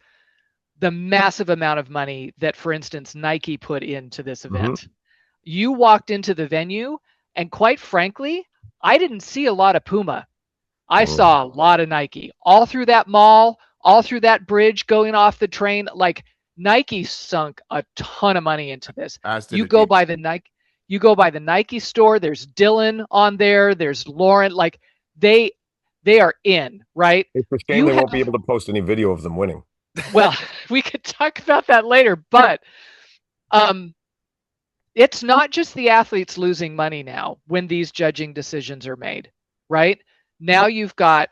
A: the massive amount of money that, for instance, Nike put into this event. You walked into the venue, and quite frankly, I didn't see a lot of Puma. I saw a lot of Nike all through that mall, all through that bridge going off the train. Like, Nike sunk a ton of money into this. You go by the Nike store, there's Dylan on there, there's Lauren, like they are in, right?
D: It's a shame they won't be able to post any video of them winning.
A: Well, we could talk about that later, but it's not just the athletes losing money now when these judging decisions are made, right? Now you've got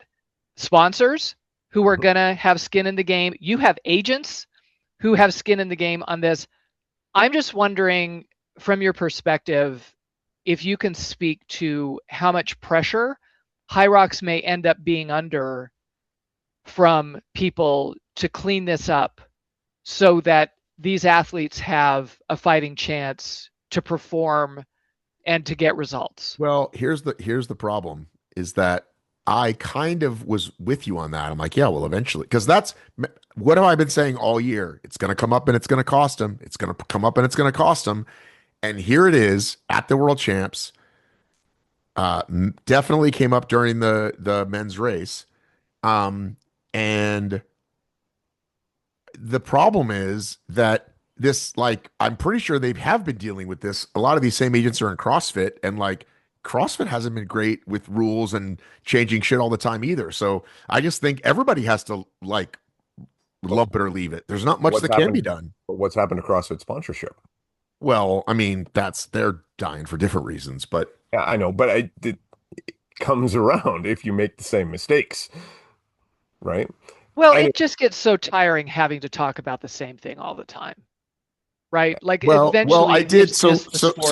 A: sponsors who are going to have skin in the game. You have agents who have skin in the game on this. I'm just wondering, from your perspective, if you can speak to how much pressure HYROX may end up being under from people to clean this up so that these athletes have a fighting chance to perform and to get results.
B: Well, here's the problem, is that I kind of was with you on that. I'm like, yeah, well, eventually, because that's what have I been saying all year? It's going to come up and it's going to cost them. It's going to come up and it's going to cost them. And here it is at the World Champs. Definitely came up during the men's race. And the problem is that this, like, I'm pretty sure they have been dealing with this. A lot of these same agents are in CrossFit, and like CrossFit hasn't been great with rules and changing shit all the time either. So I just think everybody has to like lump it or leave it. There's not much that can be done.
D: But what's happened to CrossFit sponsorship?
B: Well, I mean, they're dying for different reasons, but
D: yeah, I know, but it comes around if you make the same mistakes, right?
A: Well, it just gets so tiring having to talk about the same thing all the time, right? Like, eventually,
B: I did. So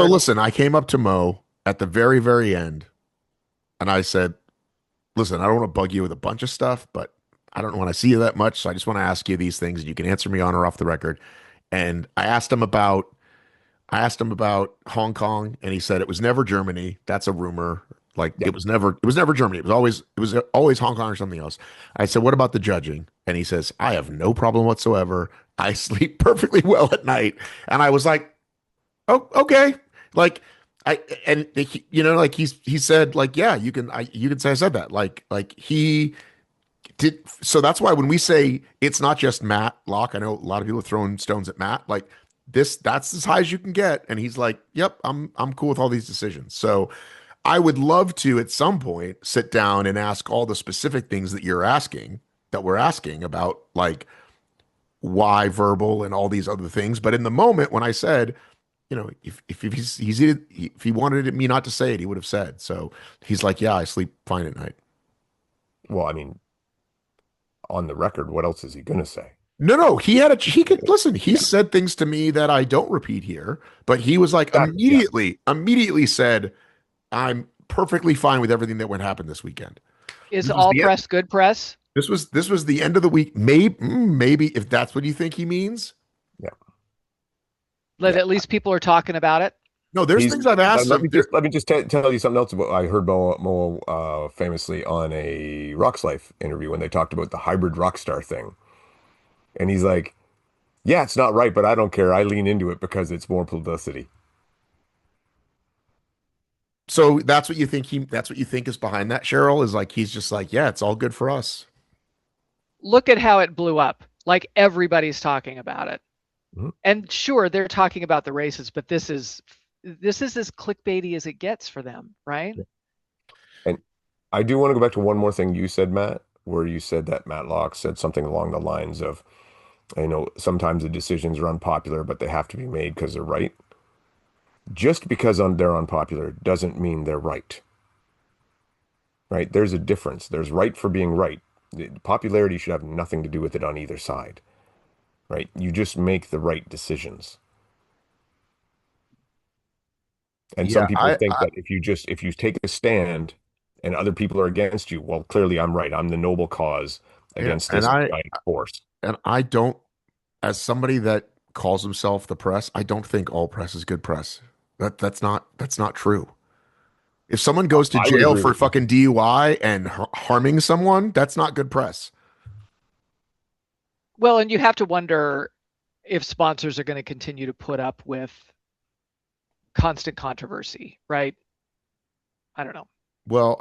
B: listen, I came up to Mo at the very, very end, and I said, "Listen, I don't want to bug you with a bunch of stuff, but I don't want to see you that much, so I just want to ask you these things, and you can answer me on or off the record." And I asked him about Hong Kong, and he said it was never Germany. That's a rumor. Like, it was never Germany. It was always Hong Kong or something else. I said, "What about the judging?" And he says, "I have no problem whatsoever. I sleep perfectly well at night." And I was like, "Oh, okay." Like, he said, like, "Yeah, you can say I said that." Like he did. So that's why when we say it's not just Matt Locke, I know a lot of people are throwing stones at Matt. Like, that's as high as you can get. And he's like, "Yep, I'm cool with all these decisions." So I would love to at some point sit down and ask all the specific things that we're asking about, like why verbal and all these other things. But in the moment when I said, if he wanted me not to say it, he would have said. So he's like, "Yeah, I sleep fine at night."
D: Well, I mean, on the record, what else is he going to say?
B: No, he could listen. He said things to me that I don't repeat here, but he was like immediately said, "I'm perfectly fine with everything that went happen this weekend."
A: Is all press good press?
B: This was the end of the week. Maybe if that's what you think he means.
D: Yeah.
A: At least people are talking about it.
B: No, there's things I've asked him.
D: Let me just tell you something else about. I heard Mo famously on a Rocks Life interview when they talked about the hybrid rock star thing, and he's like, "Yeah, it's not right, but I don't care. I lean into it because it's more publicity."
B: So that's what you think is behind that, Cheryl, is like, he's just like, "Yeah, it's all good for us."
A: Look at how it blew up. Like, everybody's talking about it. Mm-hmm. And sure, they're talking about the races, but this is as clickbaity as it gets for them, right?
D: And I do want to go back to one more thing you said, Matt, where you said that Matt Locke said something along the lines of, sometimes the decisions are unpopular, but they have to be made because they're right. Just because they're unpopular doesn't mean they're right. Right? There's a difference. There's right for being right. Popularity should have nothing to do with it on either side. Right? You just make the right decisions. And
B: Yeah,
D: some people think that if you take a stand and other people are against you, well, clearly I'm right. I'm the noble cause
B: yeah,
D: against this giant force.
B: and I don't, as somebody that calls himself the press, I don't think all press is good press. That's not true. If someone goes to
D: I would
B: jail
D: agree
B: for
D: with you.
B: fucking DUI and harming someone, that's not good press.
A: Well, and you have to wonder if sponsors are going to continue to put up with constant controversy, right? I don't know.
B: Well,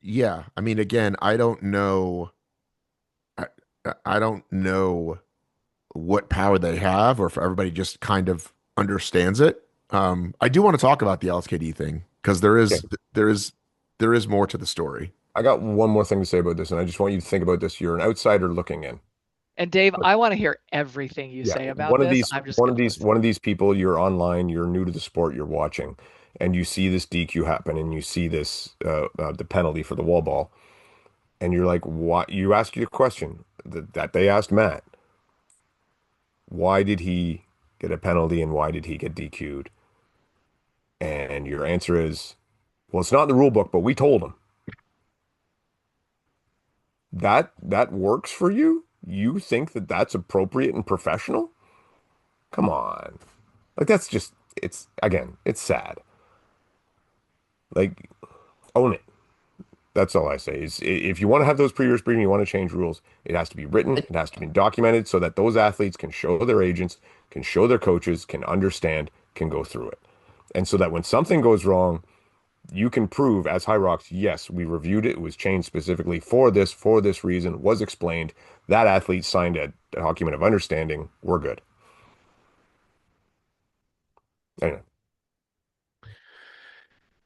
B: yeah, I mean, again, I don't know. I, I don't know what power they have, or if everybody just kind of understands it. I do want to talk about the LSKD thing because
D: Okay.
B: there is more to the story.
D: I got one more thing to say about this, and I just want you to think about this. You're an outsider looking in.
A: And Dave, I want to hear everything you
D: Yeah,
A: say about this. I'm just going to listen.
D: one of these people, you're online, you're new to the sport, you're watching, and you see this DQ happen, and you see this the penalty for the wall ball, and you're like, "What?" You ask your question that they asked Matt. Why did he get a penalty, and why did he get DQ'd? And your answer is, "Well, it's not in the rule book, but we told him." That works for you? You think that that's appropriate and professional? Come on. Like that's just it's again, it's sad. Like own it. That's all I say. Is if you want to have those pre-race briefings, you want to change rules, it has to be written, it has to be documented so that those athletes can show their agents, can show their coaches, can understand, can go through it. And so that when something goes wrong, you can prove as HYROX, yes, we reviewed it. It was changed specifically for this reason, was explained. That athlete signed a document of understanding. We're good. Anyway.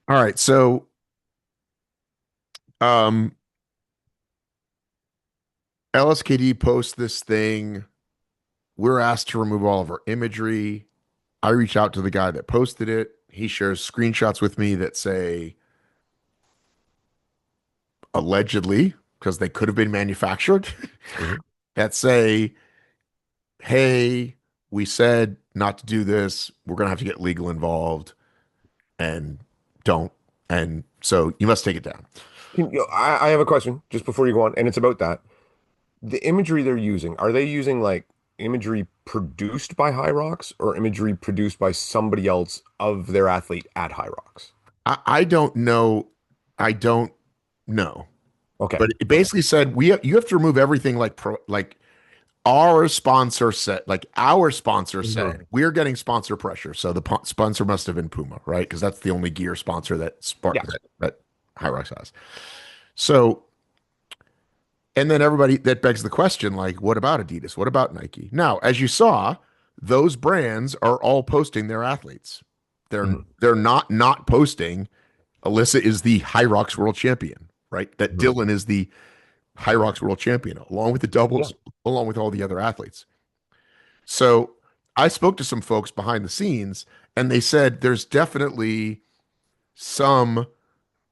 B: All right, so um, LSKD posts this thing. We're asked to remove all of our imagery. I reach out to the guy that posted it. He shares screenshots with me that say allegedly, because they could have been manufactured, that say, hey, we said not to do this. We're going to have to get legal involved and don't. And so you must take it down.
D: I have a question just before you go on, and it's about that. The imagery they're using, are they using like imagery produced by HYROX or imagery produced by somebody else of their athlete at HYROX?
B: I don't know. I don't know.
D: Okay.
B: But it
D: Okay.
B: basically said you have to remove everything like our sponsor said, like our sponsor said,
D: Mhm.
B: we're getting sponsor pressure. So the sponsor must have been Puma, right? Because that's the only gear sponsor
D: Yeah.
B: that HYROX has. So, and then everybody that begs the question, like, what about Adidas? What about Nike? Now, as you saw, those brands are all posting their athletes.
D: Mhm.
B: They're not posting. Alyssa is the HYROX World Champion, right? That
D: Mhm.
B: Dylan is the HYROX World Champion, along with the
D: Yeah.
B: doubles, along with all the other athletes. So I spoke to some folks behind the scenes, and they said there's definitely some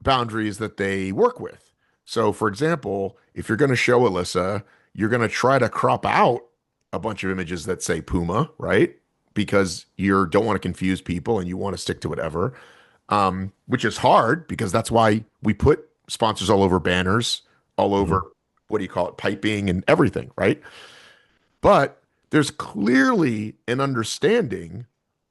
B: boundaries that they work with. So, for example, if you're going to show Alyssa, you're going to try to crop out a bunch of images that say Puma, right? Because you don't want to confuse people and you want to stick to whatever, which is hard because that's why we put sponsors all over banners, all over
D: Mhm.
B: what do you call it, piping and everything, right? But there's clearly an understanding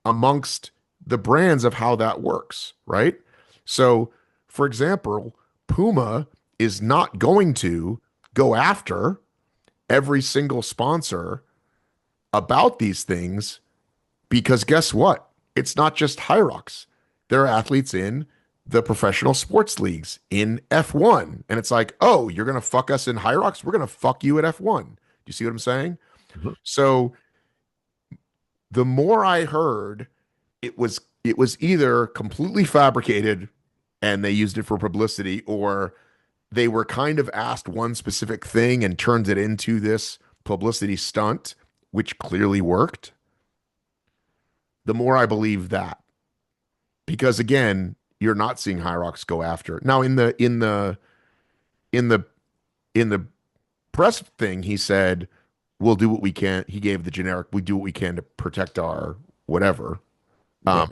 B: amongst the brands of how that works, right? So, for example, Puma is not going to go after every single sponsor about these things because guess what? It's not just HYROX. There are athletes in the professional sports leagues in F1. And it's like, oh, you're going to fuck us in HYROX? We're going to fuck you at F1. Do you see what I'm saying?
D: Mhm.
B: So the more I heard, it was either completely fabricated and they used it for publicity, or they were kind of asked one specific thing and turned it into this publicity stunt, which clearly worked. The more I believe that. because again, you're not seeing HYROX go after now in the press thing. He said, "We'll do what we can." He gave the generic, "We do what we can to protect our whatever."
D: Yeah.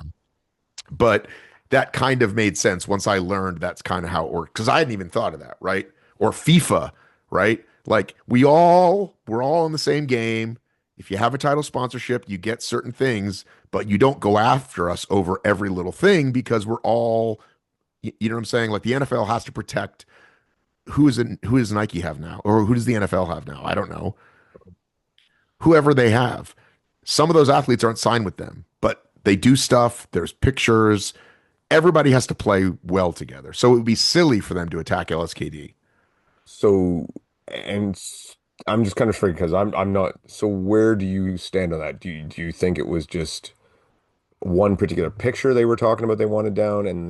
B: But that kind of made sense once I learned that's kind of how it worked, because I hadn't even thought of that, right? Or FIFA, right? Like we're all in the same game. If you have a title sponsorship, you get certain things, but you don't go after us over every little thing because we're all, you know what I'm saying? Like the NFL has to protect who does Nike have now? Or who does the NFL have now? I don't know. Whoever they have. Some of those athletes aren't signed with them, but they do stuff. There's pictures. Everybody has to play well together. So it would be silly for them to attack LSKD.
D: So, and I'm just kind of freaked because I'm not. So where do you stand on that? Do you think it was just one particular picture they were talking about they wanted down, and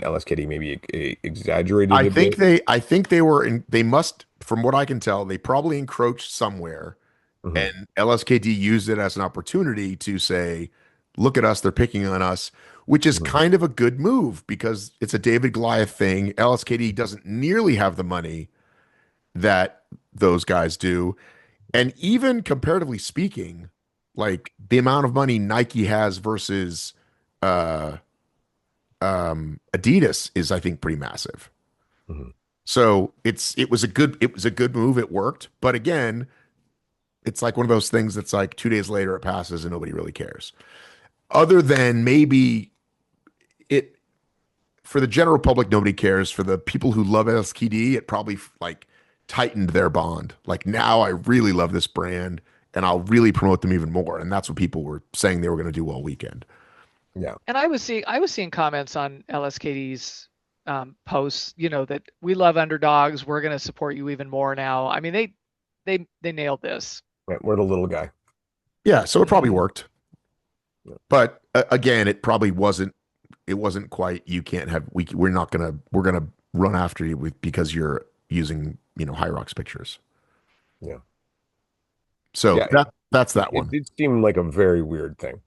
D: LSKD maybe exaggerated a bit?
B: I think they must, from what I can tell, they probably encroached somewhere, and LSKD used it as an opportunity to say, look at us, they're picking on us, which is kind of a good move because it's a David Goliath thing. LSKD doesn't nearly have the money that those guys do. And even comparatively speaking, like the amount of money Nike has versus Adidas is, I think, pretty massive. So it was a good move. It worked. But again, it's like one of those things that's like 2 days later it passes and nobody really cares. Other than maybe it, for the general public, nobody cares. For the people who love LSKD, it probably like tightened their bond. Like now I really love this brand and I'll really promote them even more. And that's what people were saying they were going to do all weekend.
D: Yeah.
A: And I was seeing comments on LSKD's posts, that we love underdogs. We're going to support you even more now. I mean, they nailed this.
D: Right, we're the little guy.
B: Yeah. So it probably worked. But again, it probably wasn't quite, we're going to run after you because you're using, HYROX pictures.
D: Yeah.
B: So
D: yeah,
B: that's that one.
D: It did seem like a very weird thing.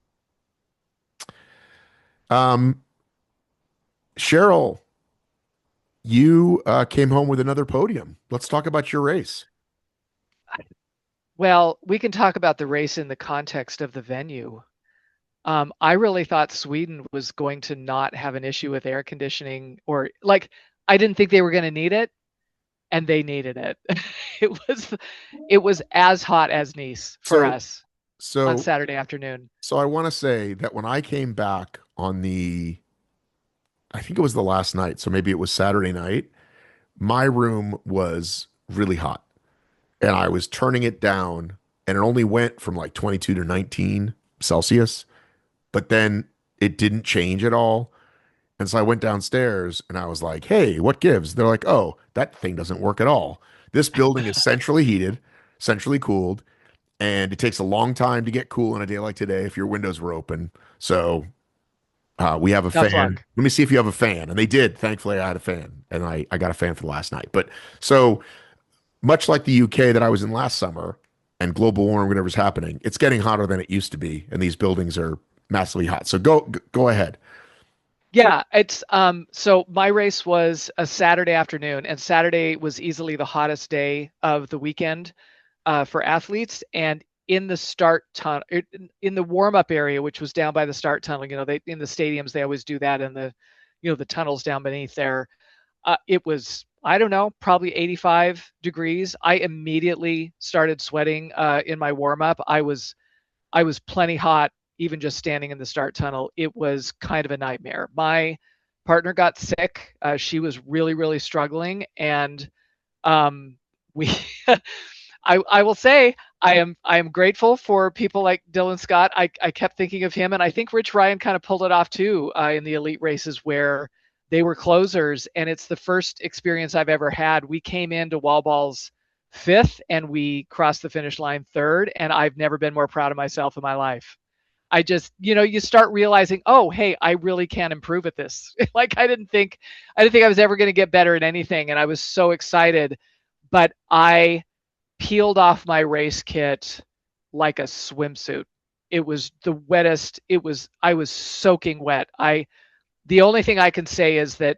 B: Cheryl, you came home with another podium. Let's talk about your race.
A: Well, we can talk about the race in the context of the venue. I really thought Sweden was going to not have an issue with air conditioning, or like, I didn't think they were going to need it, and they needed it. It was as hot as Nice for us on Saturday afternoon.
B: So I want to say that when I came back I think it was the last night, so maybe it was Saturday night, my room was really hot and I was turning it down and it only went from like 22 to 19 Celsius, but then it didn't change at all. And so I went downstairs and I was like, hey, what gives? They're like, oh, that thing doesn't work at all. This building is centrally heated, centrally cooled, and it takes a long time to get cool on a day like today if your windows were open. So we have a
A: Tough
B: fan.
A: luck.
B: Let me see if you have a fan. And they did. Thankfully, I had a fan. And I got a fan for the last night. But so much like the UK that I was in last summer and global warming, whatever's happening, it's getting hotter than it used to be. And these buildings are massively hot. So go ahead.
A: Yeah, it's so my race was a Saturday afternoon, and Saturday was easily the hottest day of the weekend for athletes. And in the start tunnel, in the warm-up area, which was down by the start tunnel, they in the stadiums they always do that, in the the tunnels down beneath there. It was, I don't know, probably 85 degrees. I immediately started sweating in my warm-up. I was plenty hot even just standing in the start tunnel. It was kind of a nightmare. My partner got sick. She was really, really struggling. And we, I will say, I am grateful for people like Dylan Scott. I kept thinking of him, and I think Rich Ryan kind of pulled it off too in the elite races where they were closers. And it's the first experience I've ever had. We came into wall balls 5th and we crossed the finish line 3rd. And I've never been more proud of myself in my life. I just, you start realizing, oh, hey, I really can improve at this. Like I didn't think I was ever going to get better at anything. And I was so excited, but I peeled off my race kit like a swimsuit. It was the wettest. I was soaking wet. The only thing I can say is that,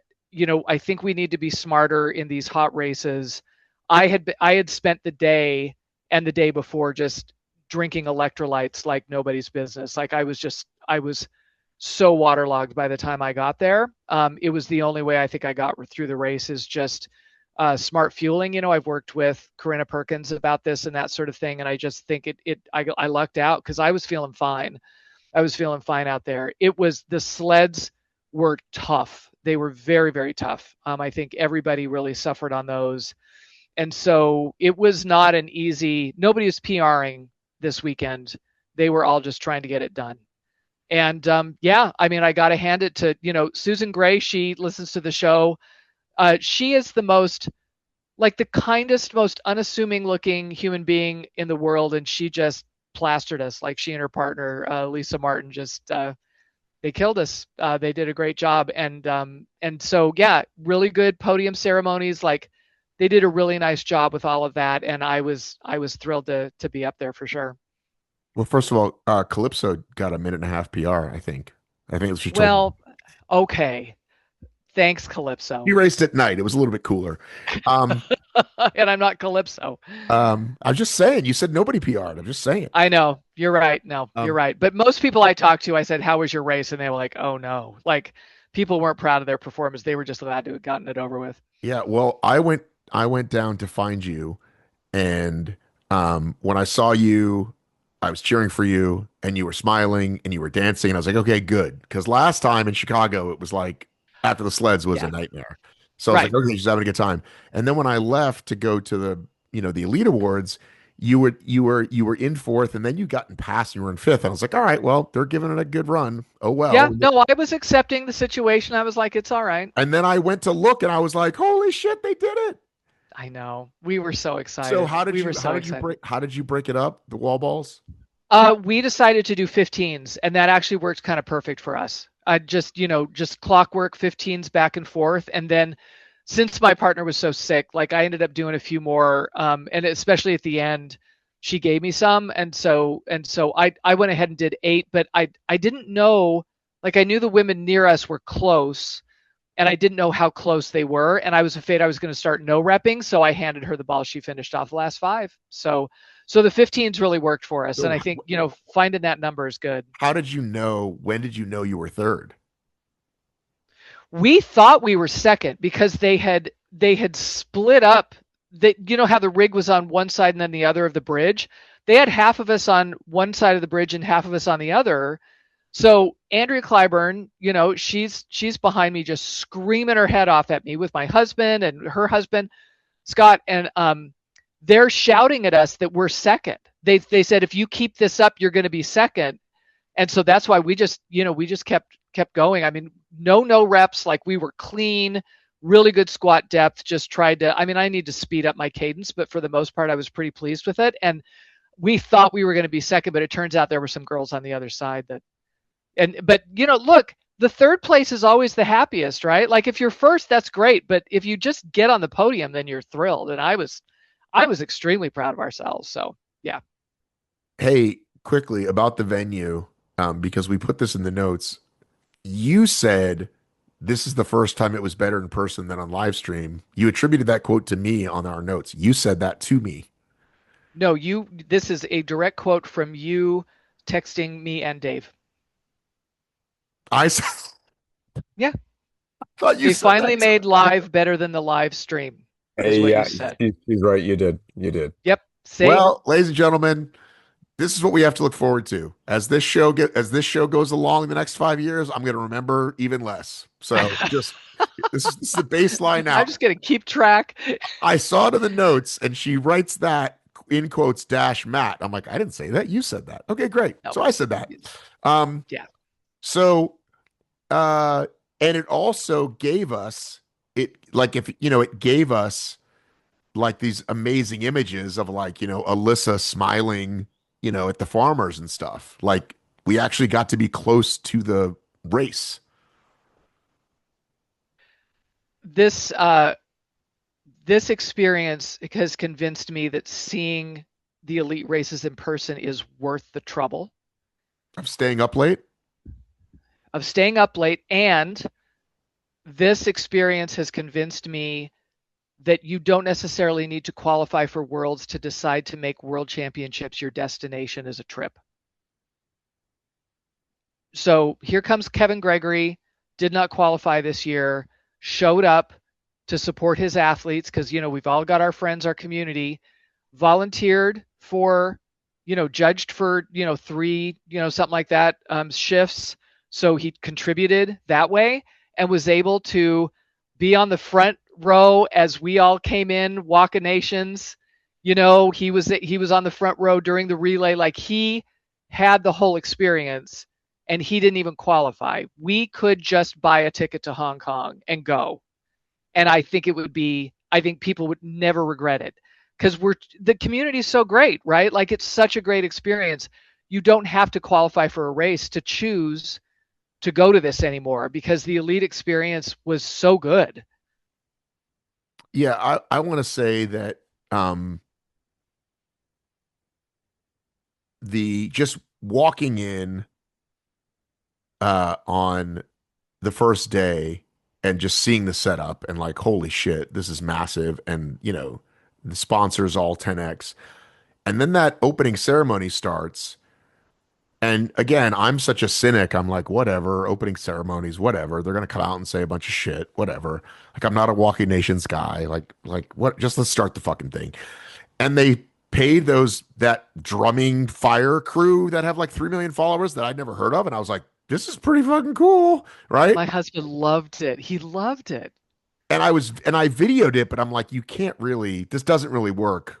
A: I think we need to be smarter in these hot races. I had spent the day and the day before just drinking electrolytes like nobody's business. Like I was so waterlogged by the time I got there. It was the only way I think I got through the race is just smart fueling. I've worked with Corinna Perkins about this and that sort of thing, and I just think I lucked out because I was feeling fine. I was feeling fine out there. The sleds were tough. They were very, very tough. I think everybody really suffered on those. And so it was not an easy, nobody was PRing this weekend. They were all just trying to get it done. And I got to hand it to, Susan Gray. She listens to the show. She is the kindest, most unassuming looking human being in the world. And she just plastered us. Like she and her partner, Lisa Martin, just, they killed us. They did a great job. And so, really good podium ceremonies. Like they did a really nice job with all of that. And I was thrilled to be up there for sure.
B: Well, first of all, Calypso got a 1.5 PR, I think. She told
A: Well, okay. Thanks, Calypso.
B: me. He raced at night. It was a little bit cooler.
A: And I'm not Calypso.
B: I'm just saying, you said nobody PR'd. I'm just saying.
A: I know. You're right. No, you're right. But most people I talked to, I said, how was your race? And they were like, oh no. Like people weren't proud of their performance. They were just glad to have gotten it over with.
B: Yeah. Well, I went down to find you, and when I saw you, I was cheering for you, and you were smiling and you were dancing, and I was like, okay, good. Because last time in Chicago, it was like after the sleds was a nightmare. So I was like, okay, she's having a good time. And then when I left to go to the Elite Awards, you were in fourth, and then you got in past and you were in fifth. And I was like, all right, well, they're giving it a good run. Oh well.
A: Yeah, no, I was accepting the situation. I was like, it's all right.
B: And then I went to look, and I was like, holy shit, they did it.
A: I know. We were so excited.
B: So how did you break it up, the wall balls?
A: We decided to do 15s, and that actually worked kind of perfect for us. Just clockwork 15s back and forth. And then since my partner was so sick, like I ended up doing a few more, and especially at the end, she gave me some. And so I went ahead and did 8, but I didn't know, like I knew the women near us were close, and I didn't know how close they were. And I was afraid I was going to start no repping. So I handed her the ball. She finished off the last 5. So the 15s really worked for us. And I think, finding that number is good.
B: How did you know? When did you know you were third?
A: We thought we were second because they had split up. How the rig was on one side and then the other of the bridge. They had half of us on one side of the bridge and half of us on the other. So Andrea Clyburn, she's behind me just screaming her head off at me with my husband and her husband, Scott, and they're shouting at us that we're second. They said, if you keep this up, you're going to be second. And so that's why we just kept going. I mean, no reps, like we were clean, really good squat depth, just tried to, I need to speed up my cadence, but for the most part, I was pretty pleased with it. And we thought we were going to be second, but it turns out there were some girls on the other side but look, the third place is always the happiest, right? Like if you're first, that's great. But if you just get on the podium, then you're thrilled. And I was extremely proud of ourselves. So yeah.
B: Hey, quickly about the venue, because we put this in the notes. You said this is the first time it was better in person than on live stream. You attributed that quote to me on our notes. You said that to me.
A: No, this is a direct quote from you texting me and Dave.
B: I said,
A: yeah.
B: I thought you
A: they finally made live better than the live stream.
D: Yeah, she's right. You did.
A: Yep. See?
B: Well, ladies and gentlemen, this is what we have to look forward to as this show goes along in the next 5 years. I'm going to remember even less. So this is the baseline now.
A: I'm just going to keep track.
B: I saw it in the notes, and she writes that in quotes -Matt. I'm like, I didn't say that. You said that. Okay, great. No. So I said that.
A: Yeah.
B: So, and it also gave us it gave us like these amazing images of Alyssa smiling, at the farmers and stuff. Like we actually got to be close to the race.
A: This experience has convinced me that seeing the elite races in person is worth the trouble.
B: Of staying up late?
A: And this experience has convinced me that you don't necessarily need to qualify for worlds to decide to make world championships your destination as a trip. So here comes Kevin Gregory, did not qualify this year, showed up to support his athletes because, we've all got our friends, our community, volunteered for, judged for, 3, something like that, shifts. So he contributed that way and was able to be on the front row as we all came in, Waka Nations. He was on the front row during the relay. Like, he had the whole experience and he didn't even qualify. We could just buy a ticket to Hong Kong and go. And I think people would never regret it because the community is so great, right? Like, it's such a great experience. You don't have to qualify for a race to choose to go to this anymore because the elite experience was so good.
B: Yeah, I want to say that the just walking in on the first day and just seeing the setup and like, holy shit, this is massive. And, the sponsors all 10x. And then that opening ceremony starts. And again, I'm such a cynic. I'm like, whatever, opening ceremonies, whatever. They're gonna come out and say a bunch of shit, whatever. Like, I'm not a Walking Nations guy. Like what? Just let's start the fucking thing. And they paid that drumming fire crew that have like 3 million followers that I'd never heard of, and I was like, this is pretty fucking cool, right?
A: My husband loved it. He loved it.
B: And I videoed it, but I'm like, this doesn't really work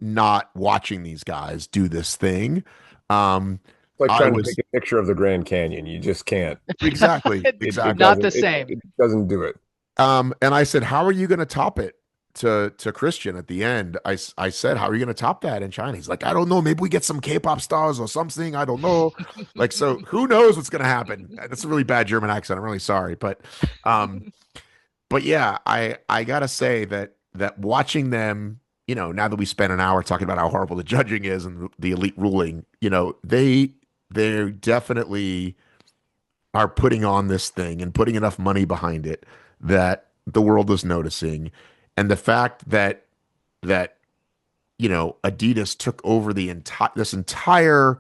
B: not watching these guys do this thing.
D: Like trying to take a picture of the Grand Canyon. You just can't.
B: Exactly.
A: Not the same.
D: It doesn't do it.
B: And I said, how are you going to top it? To Christian at the end, I said, how are you going to top that in China? He's like, I don't know. Maybe we get some K-pop stars or something. I don't know. Like, so who knows what's going to happen? That's a really bad German accent. I'm really sorry. But yeah, I got to say that watching them, now that we spent an hour talking about how horrible the judging is and the elite ruling, they definitely are putting on this thing and putting enough money behind it that the world is noticing. And the fact that Adidas took over this entire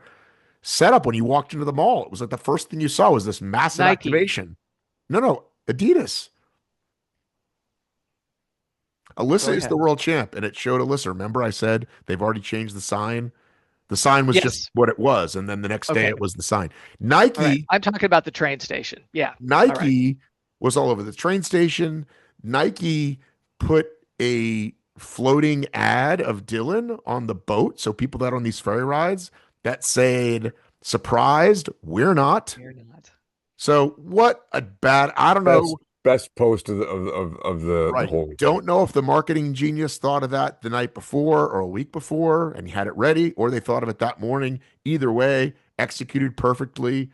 B: setup when you walked into the mall, it was like the first thing you saw was this massive
A: Nike.
B: activation. No, Adidas. Alyssa is the world champ, and it showed Alyssa. Remember, I said they've already changed the sign. The sign was just what it was, and then the next day it was the sign. Nike.
A: Right. I'm talking about the train station. Yeah.
B: Nike was all over the train station. Nike put a floating ad of Dylan on the boat. So people that are on these ferry rides that said, surprised, we're not.
A: We're not.
B: So what a bad, I don't know.
D: Best post of the whole.
B: Don't know if the marketing genius thought of that the night before or a week before and he had it ready, or they thought of it that morning. Either way, executed perfectly.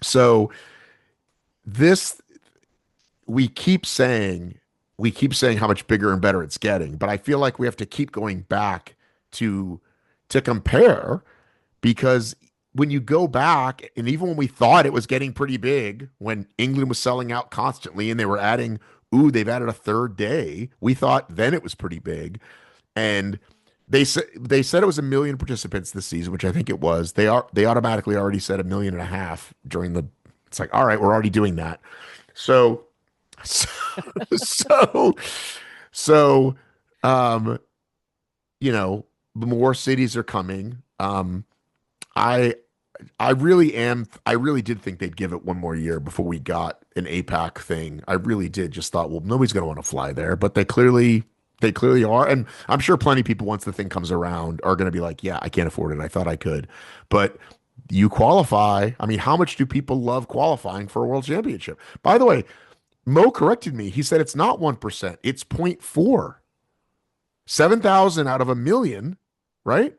B: So this, we keep saying how much bigger and better it's getting, but I feel like we have to keep going back to compare, because when you go back, and even when we thought it was getting pretty big, when England was selling out constantly and they were adding, they've added a third day, we thought then it was pretty big. And they said it was 1 million participants this season, which I think it was. They automatically already said 1.5 million during the, it's like, all right, we're already doing that. So more cities are coming. I really did think they'd give it one more year before we got an APAC thing. I really did. Just thought, well, nobody's going to want to fly there, but they clearly are. And I'm sure plenty of people, once the thing comes around, are going to be like, yeah, I can't afford it. I thought I could, but you qualify. I mean, how much do people love qualifying for a world championship? By the way, Mo corrected me. He said it's not 1%. It's 0.4. 7,000 out of 1 million, right?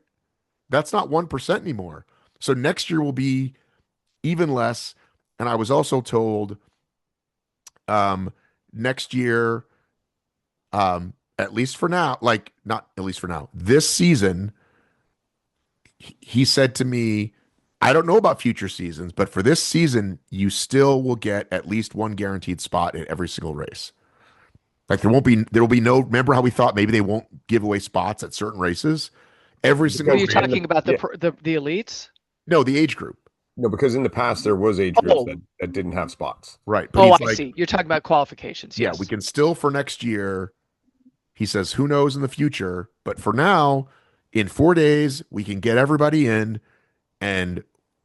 B: That's not 1% anymore. So next year will be even less. And I was also told next year, at least for now, like not at least for now, this season, he said to me, I don't know about future seasons, but for this season, you still will get at least one guaranteed spot in every single race. Like there will be no, remember how we thought maybe they won't give away spots at certain races? Every
A: Are
B: single
A: you
B: race.
A: talking about
D: Yeah.
A: the elites?
B: No, the age group.
D: No, because in the past there was age groups
A: Oh,
D: that didn't have spots.
B: Right. But
A: oh,
B: he's
A: I
B: like,
A: see. You're talking about qualifications.
B: yeah,
A: Yes.
B: we can still for next year. He says, who knows in the future? But for now, in 4 days, we can get everybody in and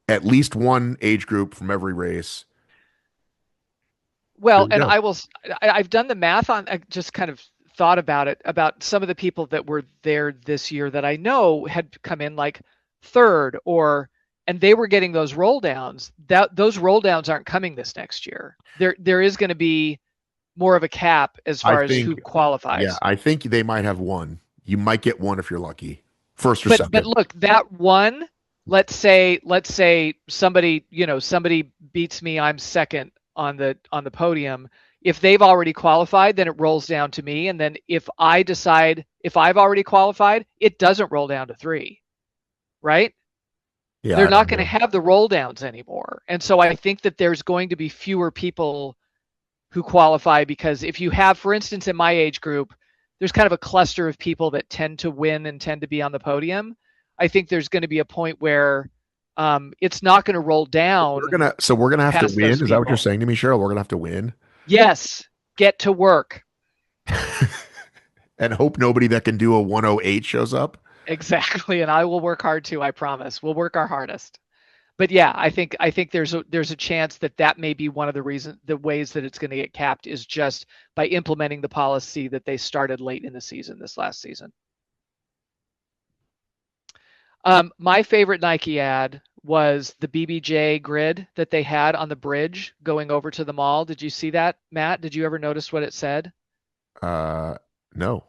B: at least one age group from every race. There
A: Well,
B: we
A: and
B: go.
A: I've done the math on, I just kind of thought about it, about some of the people that were there this year that I know had come in like third and they were getting those roll downs. Those roll downs aren't coming this next year. There is going to be more of a cap as
B: I
A: far as who
B: think,
A: qualifies.
B: yeah, I think they might have one. You might get one if you're lucky. First or
A: But
B: second.
A: look, that one, let's say somebody, somebody beats me, I'm second on the podium. If they've already qualified, then it rolls down to me. And then if I decide if I've already qualified, it doesn't roll down to 3. Right?
B: Yeah,
A: They're
B: I
A: not
B: don't
A: going to
B: know.
A: have the roll downs anymore. And so I think that there's going to be fewer people who qualify, because if you have, for instance, in my age group, there's kind of a cluster of people that tend to win and tend to be on the podium. I think there's going to be a point where it's not going to roll down
B: We're gonna have to
A: past those
B: win. Is that what you're
A: people.
B: saying to me, Cheryl? We're gonna have to win
A: Yes, get to work.
B: and hope nobody that can do a 108 shows up.
A: Exactly, and I will work hard too. I promise. We'll work our hardest. But yeah, I think there's a chance that may be one of the ways that it's going to get capped, is just by implementing the policy that they started late in the season, this last season. My favorite Nike ad was the BBJ grid that they had on the bridge going over to the mall. Did you see that, Matt? Did you ever notice what it said?
B: No.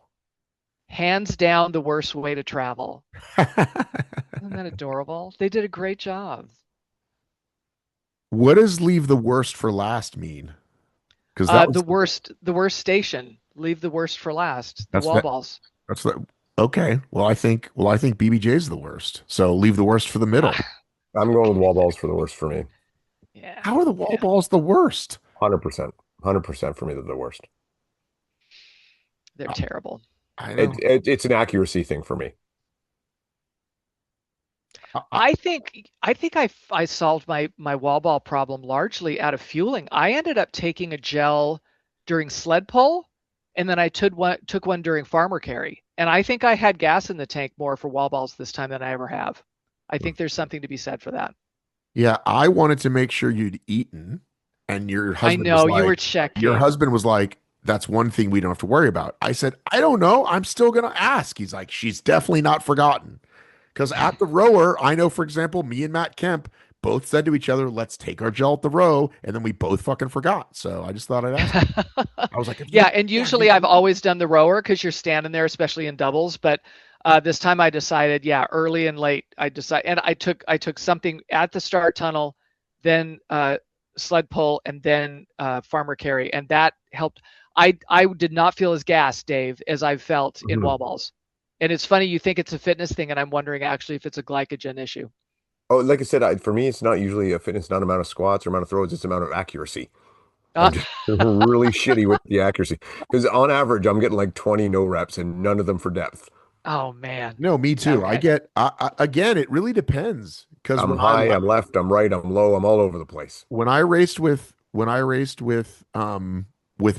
A: Hands down the worst way to travel. Isn't that adorable? They did a great job.
B: What does leave the worst for last mean? Because that was
A: the worst station. Leave the worst for last. The
B: that's
A: wall
B: that
A: balls.
B: that's the okay. Well, I think BBJ is the worst. So leave the worst for the middle.
D: I'm going with wall balls for the worst for me.
A: Yeah.
B: How are the wall balls the worst?
D: 100%. 100% for me, they're the worst.
A: They're terrible.
B: I know.
D: It's an accuracy thing for me.
A: I think I solved my wall ball problem largely out of fueling. I ended up taking a gel during sled pull, and then I took one during farmer carry. And I think I had gas in the tank more for wall balls this time than I ever have. I think there's something to be said for that.
B: Yeah, I wanted to make sure you'd eaten, and your
A: I
B: husband
A: know
B: was
A: you were
B: like,
A: checking.
B: your husband was like, that's one thing we don't have to worry about. I said, I don't know. I'm still gonna ask. He's like, she's definitely not forgotten. Because at the rower, I know, for example, me and Matt Kemp both said to each other, let's take our gel at the row, and then we both fucking forgot. So I just thought I'd ask. I was like,
A: Yeah, and usually I've always done the rower because you're standing there, especially in doubles. But this time I decided, yeah, early and late, and I took something at the start tunnel, then sled pull, and then farmer carry, and that helped. I did not feel as gassed, Dave, as I've felt in wall balls. And it's funny, you think it's a fitness thing, and I'm wondering actually if it's a glycogen issue.
D: Oh, like I said, for me, it's not usually a fitness, not amount of squats or amount of throws, it's amount of accuracy. I'm just really shitty with the accuracy. Because on average, I'm getting like 20 no reps and none of them for depth.
A: Oh man.
B: No, me too.
A: Okay.
B: Again, it really depends. Because
D: I'm high, I'm left, I'm right, I'm low, I'm all over the place.
B: When I raced with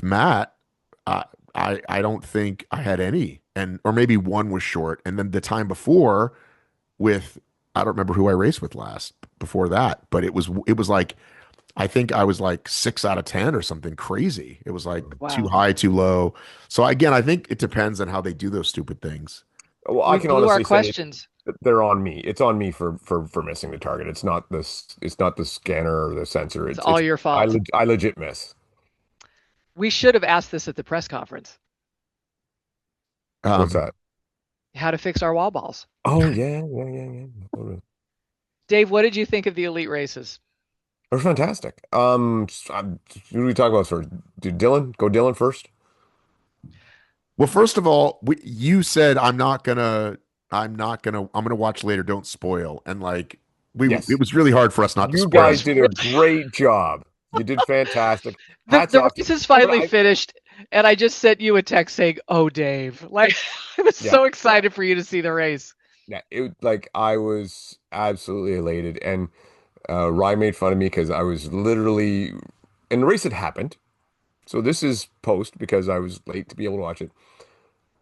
B: Matt, I don't think I had any, or maybe one was short, and then the time before with I don't remember who I raced with last before that, but it was like I think I was like 6 out of 10 or something crazy. It was like too high, too low. So again, I think it depends on how they do those stupid things.
D: Well,
A: We
D: I can
A: blew our
D: honestly say
A: questions.
D: they're on me. It's on me for missing the target. It's not the scanner or the sensor.
A: It's all your
D: I,
A: fault.
D: I legit miss.
A: We should have asked this at the press conference.
D: What's that?
A: How to fix our wall balls.
D: Oh yeah.
A: Dave, what did you think of the elite races?
D: They're fantastic. Who do we talk about first? Do Dylan? Go Dylan first.
B: Well, first of all, you said I'm gonna watch later. Don't spoil. And like It was really hard for us not to
D: You
B: swear.
D: guys did a great job. You did fantastic. Hats
A: The
D: off
A: race
D: to
A: is finally finished, and I just sent you a text saying, "Oh, Dave!" Like I was
D: Yeah.
A: so excited for you to see the race.
D: Yeah, I was absolutely elated, and Rye made fun of me because I was literally, and the race had happened. So this is post because I was late to be able to watch it.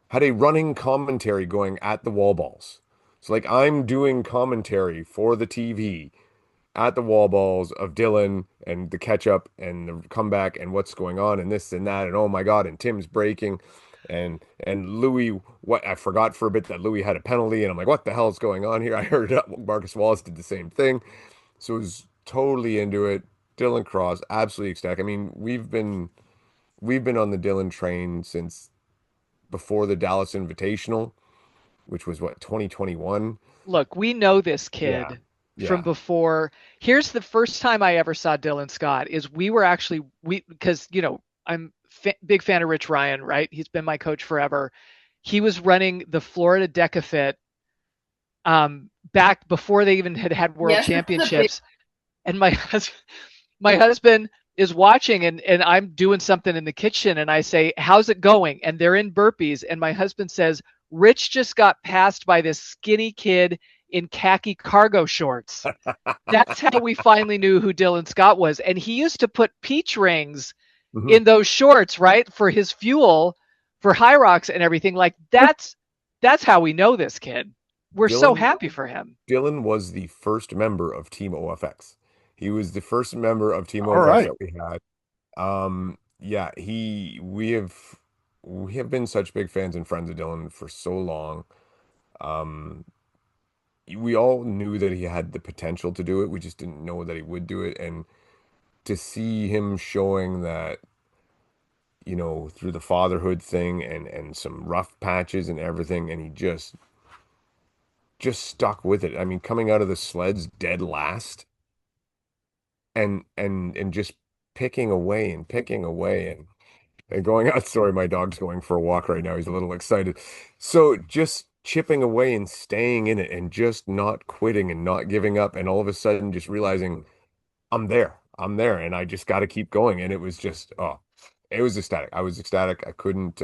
D: Had a running commentary going at the wall balls. So like I'm doing commentary for the TV at the wall balls of Dylan and the catch up and the comeback and what's going on and this and that and oh my God and Tim's breaking and Louis, what I forgot for a bit that Louis had a penalty and I'm like what the hell is going on here? I heard Marcus Wallace did the same thing, so I was totally into it. Dylan Cross absolutely ecstatic. I mean we've been on the Dylan train since before the Dallas Invitational, which was what 2021.
A: Look, we know this
D: Yeah,
A: kid from
D: yeah,
A: before. Here's the first time I ever saw Dylan Scott is we were actually because I'm big fan of Rich Ryan, right? He's been my coach forever. He was running the Florida Decafit back before they even had World Championships, and my husband is watching and I'm doing something in the kitchen and I say, "How's it going?" And they're in burpees and my husband says, "Rich just got passed by this skinny kid in khaki cargo shorts." That's how we finally knew who Dylan Scott was. And he used to put peach rings in those shorts, right? For his fuel, for HYROX and everything. Like that's how we know this kid. We're so happy for him.
D: Dylan was the first member of Team OFX. He was the first member of Team
B: All
D: OFX
B: right.
D: that we had. Yeah, we have been such big fans and friends of Dylan for so long. Um, we all knew that he had the potential to do it. We just didn't know that he would do it. And to see him showing that, through the fatherhood thing and some rough patches and everything, and he just stuck with it. I mean, coming out of the sleds dead last and just picking away and going out. Sorry, my dog's going for a walk right now. He's a little excited. So just chipping away and staying in it and just not quitting and not giving up. And all of a sudden just realizing I'm there and I just got to keep going. And it was just, it was ecstatic. I was ecstatic. I couldn't,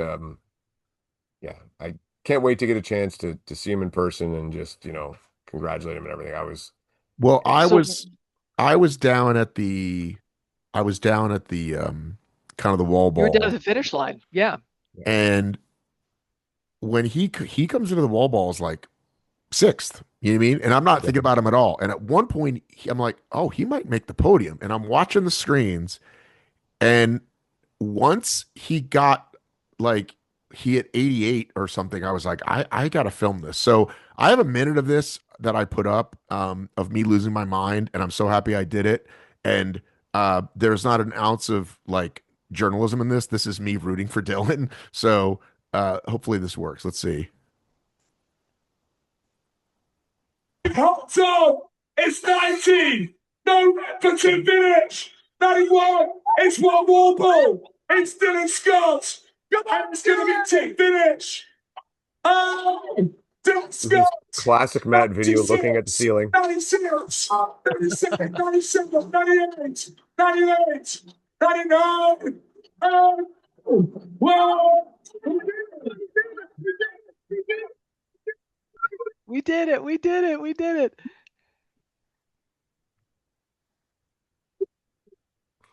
D: yeah, I can't wait to get a chance to see him in person and just, congratulate him and everything.
B: Well,
A: So
B: I was down at the kind of the wall
A: you were down at
B: ball,
A: the finish line. Yeah.
B: and when he comes into the wall balls like sixth, you know what I mean? And I'm not thinking about him at all. And at one point, I'm like, oh, he might make the podium. And I'm watching the screens, and once he got like he hit 88 or something, I was like, I gotta film this. So I have a minute of this that I put up of me losing my mind, and I'm so happy I did it. And there's not an ounce of like journalism in this. This is me rooting for Dylan. So hopefully this works. Let's see.
E: So it's 19. No for to finish. 91. It's one more ball. It's Dylan Scott. It's gonna be to finish. Oh, Dylan
D: This is
E: Scott.
D: classic Matt video looking at the
E: 96,
D: ceiling.
E: 96, 97, 97, 98, 98, 99. Oh, wow.
A: We did it. We did it. We did it.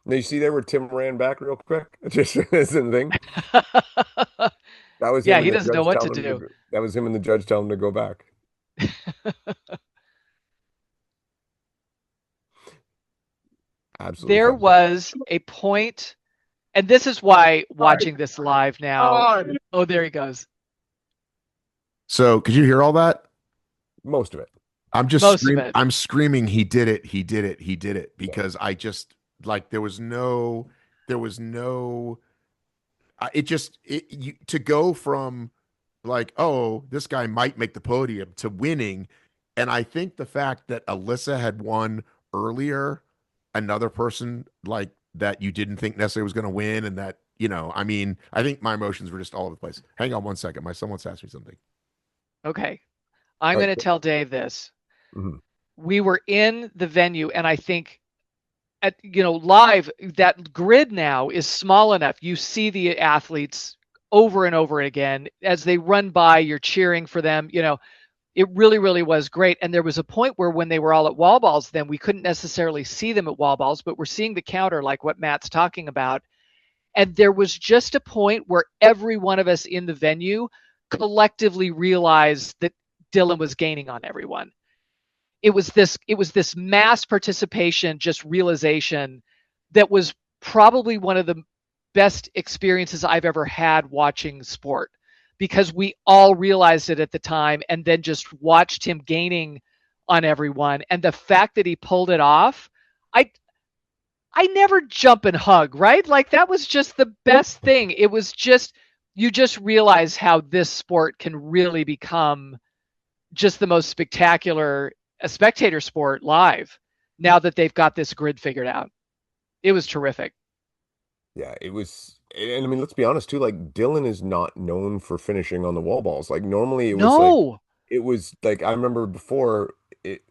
D: Now you see there where Tim ran back real quick? Just as a thing. That was him
A: Yeah,
D: and
A: he
D: the
A: doesn't know
D: judge
A: what to
D: telling him
A: do.
D: that was him and the judge telling him to go back. Absolutely
A: There
D: fantastic.
A: was a point, and this is why watching this live now. Oh, there he goes.
B: So could you hear all that?
D: Most of it.
B: I'm just
A: Most of it.
B: I'm screaming, he did it, he did it, he did it, because I just like there was no to go from like, oh, this guy might make the podium to winning. And I think the fact that Alyssa had won earlier, another person like that you didn't think necessarily was going to win, and that, I mean, I think my emotions were just all over the place. Hang on one second. My son wants to ask me something.
A: Okay. I'm
D: All
A: going
D: right.
A: to tell Dave this.
D: Mhm.
A: we were in the venue, and I think at, live, that grid now is small enough. You see the athletes over and over again as they run by, you're cheering for them. It really, really was great. And there was a point where when they were all at wall balls, then we couldn't necessarily see them at wall balls, but we're seeing the counter, like what Matt's talking about. And there was just a point where every one of us in the venue collectively realized that Dylan was gaining on everyone. It was this mass participation, just realization, that was probably one of the best experiences I've ever had watching sport, because we all realized it at the time and then just watched him gaining on everyone. And the fact that he pulled it off, I never jump and hug, right? Like, that was just the best thing. It was just, you just realize how this sport can really become just the most spectacular a spectator sport live now that they've got this grid figured out. It was terrific.
D: Yeah, it was. And I mean, let's be honest too, like Dylan is not known for finishing on the wall balls. Like normally it was like I remember before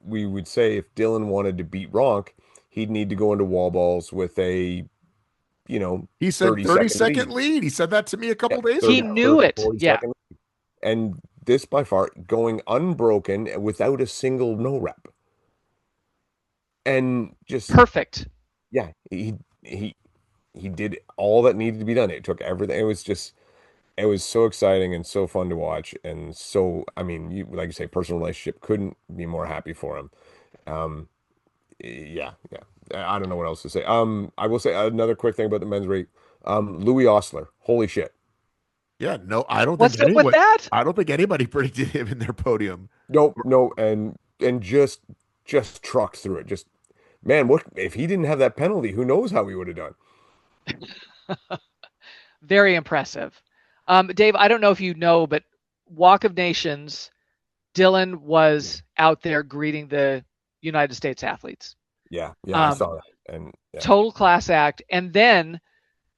D: we would say if Dylan wanted to beat Ronk, he'd need to go into wall balls with a,
B: he said 30-second lead. He said that to me a couple days ago.
A: He knew it. Yeah.
D: And this by far going unbroken without a single no rep. And just
A: perfect.
D: Yeah, he did all that needed to be done. It took everything. It was so exciting and so fun to watch. And so, I mean, like you say, personal relationship, couldn't be more happy for him. Yeah. I don't know what else to say. I will say another quick thing about the men's rate. Louis Osler, holy shit.
B: Yeah, no, I don't
A: What's
B: think
A: up with that?
B: I don't think anybody predicted him in their podium.
D: No, and just trucked through it. Just, man, what if he didn't have that penalty? Who knows how he would have done?
A: Very impressive. Dave, I don't know if you know, but Walk of Nations, Dylan was out there greeting the United States athletes.
D: Yeah, I saw that. And
A: total class act. And then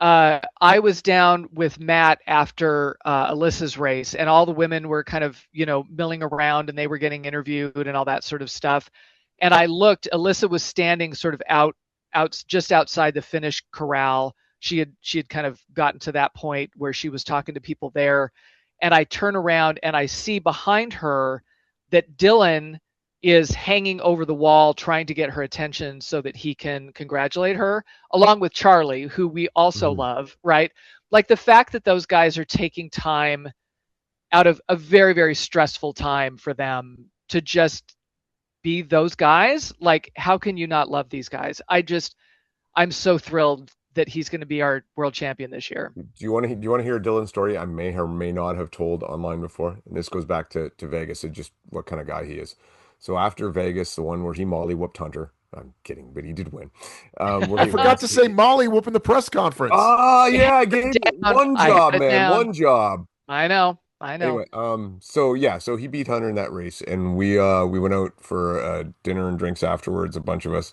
A: I was down with Matt after Alyssa's race, and all the women were kind of, milling around, and they were getting interviewed and all that sort of stuff. And I looked, Alyssa was standing sort of out just outside the finish corral. She had kind of gotten to that point where she was talking to people there. And I turn around and I see behind her that Dylan is hanging over the wall trying to get her attention so that he can congratulate her, along with Charlie, who we also love, right? Like, the fact that those guys are taking time out of a very, very stressful time for them to just be those guys. Like, how can you not love these guys? I'm so thrilled that he's going to be our world champion this year.
D: Do you want to hear a Dylan story I may or may not have told online before? And this goes back to Vegas and just what kind of guy he is. So after Vegas, the one where he molly whooped Hunter. I'm kidding, but he did win.
B: I forgot to say molly whoop in the press conference.
D: Oh, yeah, I gave one job, man. One job.
A: I know.
D: Anyway, so he beat Hunter in that race, and we went out for dinner and drinks afterwards, a bunch of us,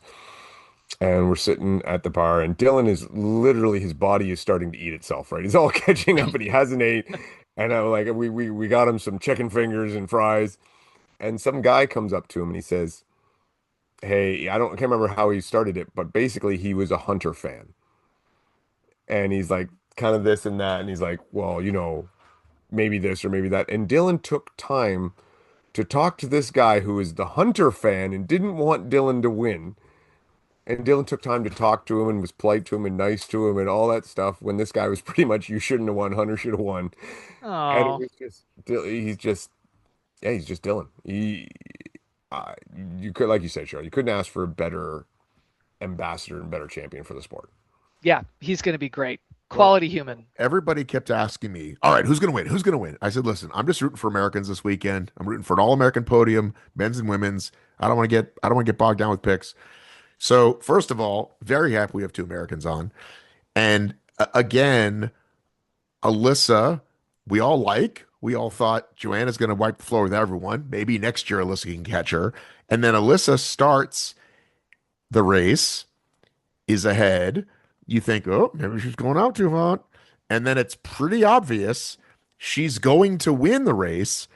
D: and we're sitting at the bar, and Dylan is literally, his body is starting to eat itself, right? He's all catching up, and he hasn't ate, and we got him some chicken fingers and fries. And some guy comes up to him and he says, hey, I can't remember how he started it, but basically he was a Hunter fan. And he's like, kind of this and that. And he's like, well, maybe this or maybe that. And Dylan took time to talk to this guy who is the Hunter fan and didn't want Dylan to win. And Dylan took time to talk to him and was polite to him and nice to him and all that stuff, when this guy was pretty much, you shouldn't have won, Hunter should have won.
A: Oh.
D: And it was just, he's just Dylan. You could, like you said, Cheryl, you couldn't ask for a better ambassador and better champion for the sport.
A: Yeah, he's going to be great. Quality human.
B: Everybody kept asking me, all right, who's going to win? Who's going to win? I said, listen, I'm just rooting for Americans this weekend. I'm rooting for an all-American podium, men's and women's. I don't want to get bogged down with picks. So first of all, very happy we have two Americans on. And again, Alyssa, we all thought Joanna's going to wipe the floor with everyone. Maybe next year Alyssa can catch her. And then Alyssa starts the race, is ahead. You think, oh, maybe she's going out too hot. And then it's pretty obvious she's going to win the race.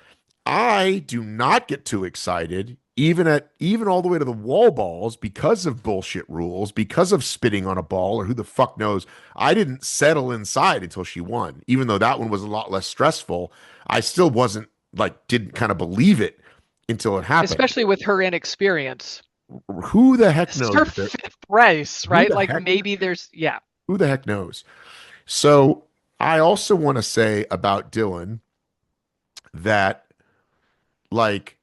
B: I do not get too excited. even all the way to the wall balls, because of bullshit rules, because of spitting on a ball or who the fuck knows. I didn't settle inside until she won. Even though that one was a lot less stressful, I still wasn't like didn't kind of believe it until it happened.
A: Especially with her inexperience.
B: Who the heck
A: It's
B: knows?
A: her fifth race, right?
B: the
A: Like
B: heck-
A: maybe there's
B: Who the heck knows? So I also want to say about Dylan that like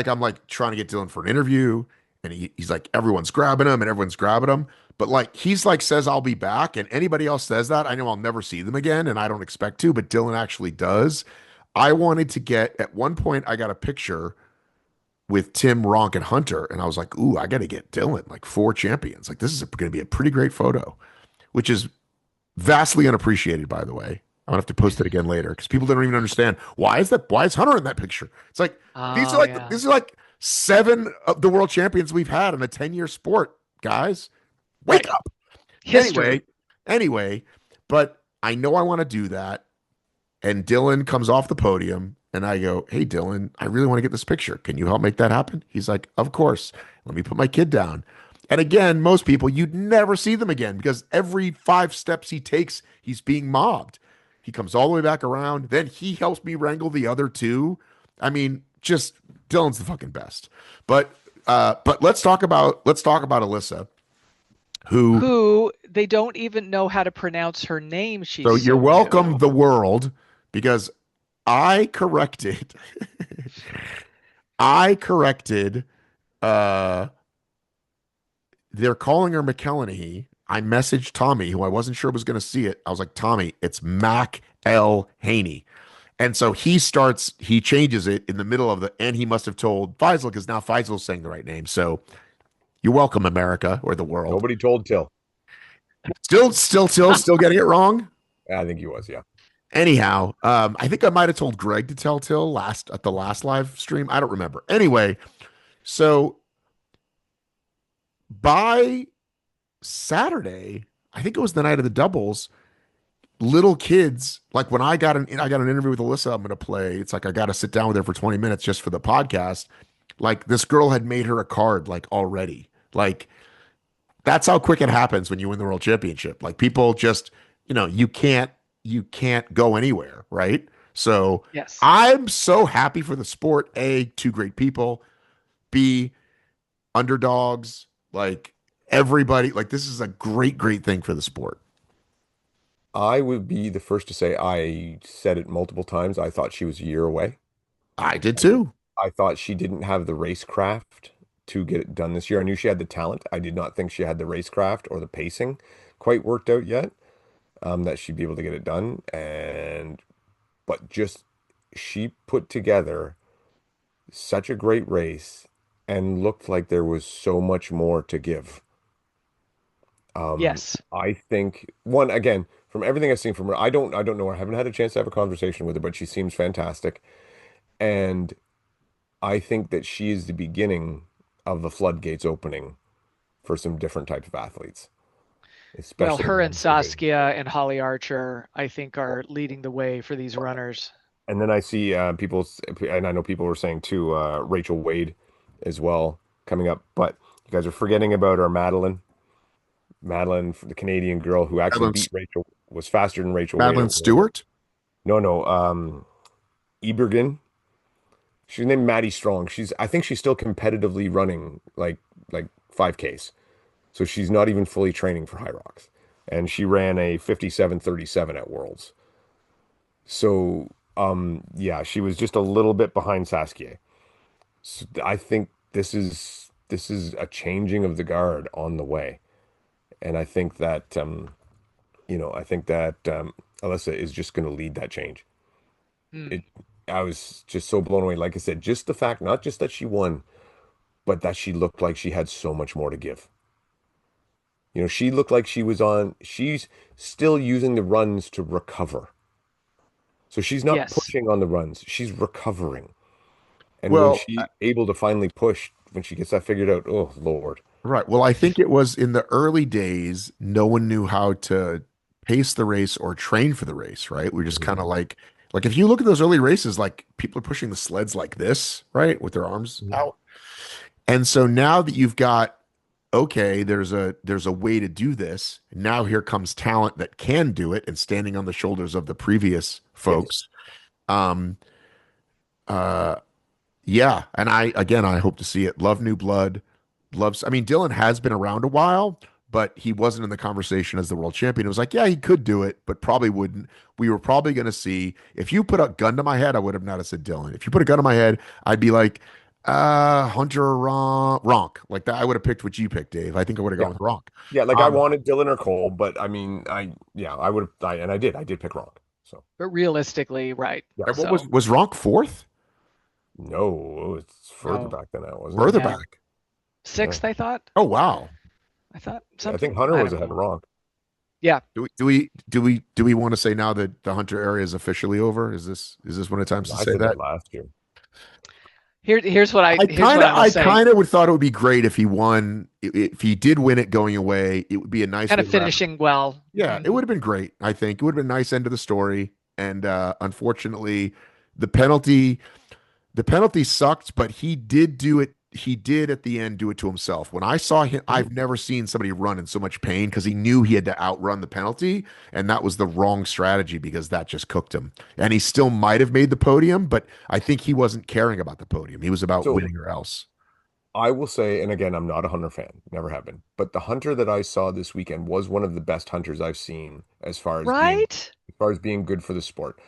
B: I'm like trying to get Dylan for an interview, and he's like everyone's grabbing him and everyone's grabbing him, but like he's like says I'll be back, and anybody else says that, I know I'll never see them again, and I don't expect to, but Dylan actually does. I wanted to get at one point I got a picture with Tim, Ronk, and Hunter, and I was like, ooh, I got to get Dylan, like 4 champions. Like this is going to be a pretty great photo, which is vastly unappreciated, by the way. I'm gonna have to post it again later because people don't even understand why is Hunter in that picture. It's like these are like 7 of the world champions we've had in a 10-year sport, guys. Wake up.
A: history.
B: Anyway, but I know I want to do that. And Dylan comes off the podium and I go, hey, Dylan, I really want to get this picture. Can you help make that happen? He's like, of course. Let me put my kid down. And again, most people, you'd never see them again because every 5 steps he takes, he's being mobbed. He comes all the way back around. Then he helps me wrangle the other 2. I mean, just Dylan's the fucking best. But let's talk about Alyssa, who
A: they don't even know how to pronounce her name.
B: So you're welcome, the world, because I corrected they're calling her McElheny. I messaged Tommy, who I wasn't sure was going to see it. I was like, Tommy, it's McElheny. And so he changes it in the middle of and he must have told Faisal because now Faisal's saying the right name. So you're welcome, America, or the world.
D: Nobody told Till.
B: Still getting it wrong?
D: I think he was, yeah.
B: Anyhow, I think I might have told Greg to tell Till at the last live stream. I don't remember. Anyway, so by Saturday, I think it was the night of the doubles, little kids, like when I got an interview with Alyssa, I'm going to play. It's like I got to sit down with her for 20 minutes just for the podcast. Like this girl had made her a card like already. Like that's how quick it happens when you win the world championship. Like people just, you can't go anywhere, right? So
A: yes,
B: I'm so happy for the sport. A, 2 great people. B, underdogs. Like everybody, like this is a great thing for the sport.
D: I would be the first to say I said it multiple times. I thought she was a year away.
B: I did too.
D: I thought she didn't have the racecraft to get it done this year. I knew she had the talent. I did not think she had the racecraft or the pacing quite worked out yet, that she'd be able to get it done. But just she put together such a great race and looked like there was so much more to give.
A: yes,
D: I think again, from everything I've seen from her, I don't know her. I haven't had a chance to have a conversation with her, but she seems fantastic. And I think that she is the beginning of the floodgates opening for some different types of athletes.
A: Well, her and Saskia and Holly Archer, I think, are leading the way for these runners.
D: And then I see people, and I know people were saying too, Rachel Wade as well coming up. But you guys are forgetting about our Madeline, the Canadian girl who actually beat Rachel, was faster than Rachel Wade.
B: Madeline Stewart?
D: No. Ebergen. She's named Maddie Strong. I think she's still competitively running like 5Ks. So she's not even fully training for HYROX. And she ran a 57:37 at Worlds. So, she was just a little bit behind Saskia. So I think this is a changing of the guard on the way. And I think that, Alyssa is just going to lead that change. I was just so blown away. Like I said, just the fact, not just that she won, but that she looked like she had so much more to give. She looked like she's still using the runs to recover. So she's not pushing on the runs. She's recovering. And when she's able to finally push, when she gets that figured out, oh, Lord.
B: Right. Well, I think it was in the early days, no one knew how to pace the race or train for the race, right? We're just kind of like, Like if you look at those early races, like people are pushing the sleds like this, right, with their arms out. And so now that you've got, okay, there's a way to do this. Now here comes talent that can do it and standing on the shoulders of the previous folks.
C: Yes.
B: Um, uh, yeah, and I hope to see it. Love new blood. Loves. I mean, Dylan has been around a while, but he wasn't in the conversation as the world champion. It was like, yeah, he could do it, but probably wouldn't. We were probably going to see if you put a gun to my head, I would have not have said Dylan. If you put a gun to my head, I'd be like, Hunter Ronk. Like that, I would have picked what you picked, Dave. I think I would have gone with Ronk.
D: Yeah, like I
B: Um,
D: wanted Dylan or Cole, but I mean, I would have, and I did pick wrong. So
A: But realistically, right.
D: Yeah.
B: and what
A: So,
B: was Ronk fourth?
D: no, it's further
A: No.
D: back than that, wasn't
B: Further
D: it?
A: Yeah.
B: back.
A: 6th, I thought.
B: Oh wow.
A: I thought
D: I
A: something.
D: think Hunter
A: I
D: was
A: don't
D: ahead of
A: know.
D: Ronk.
A: Yeah.
B: Do we want to say now that the Hunter area is officially over? Is this one of the times to
D: I
B: say
D: said
B: that?
D: that last year.
A: Here's what
B: I
A: here's what
B: kind of
A: I'm gonna
B: I
A: say.
B: kind of would thought it would be great if he won. If he did win it going away, it would be a nice
A: Kind
B: way
A: of
B: to wrap.
A: finishing well.
B: Yeah, it would have been great. I think it would have been a nice end to the story. And unfortunately, the penalty the penalty sucked, but he did do it. He did at the end do it to himself. When I saw him, I've never seen somebody run in so much pain because he knew he had to outrun the penalty, and that was the wrong strategy because that just cooked him. And he still might have made the podium, but I think he wasn't caring about the podium. He was about
D: So
B: winning or else.
D: I will say, and again, I'm not a Hunter fan, never have been, but the Hunter that I saw this weekend was one of the best Hunters I've seen as far
A: Right?
D: as being good for the sport.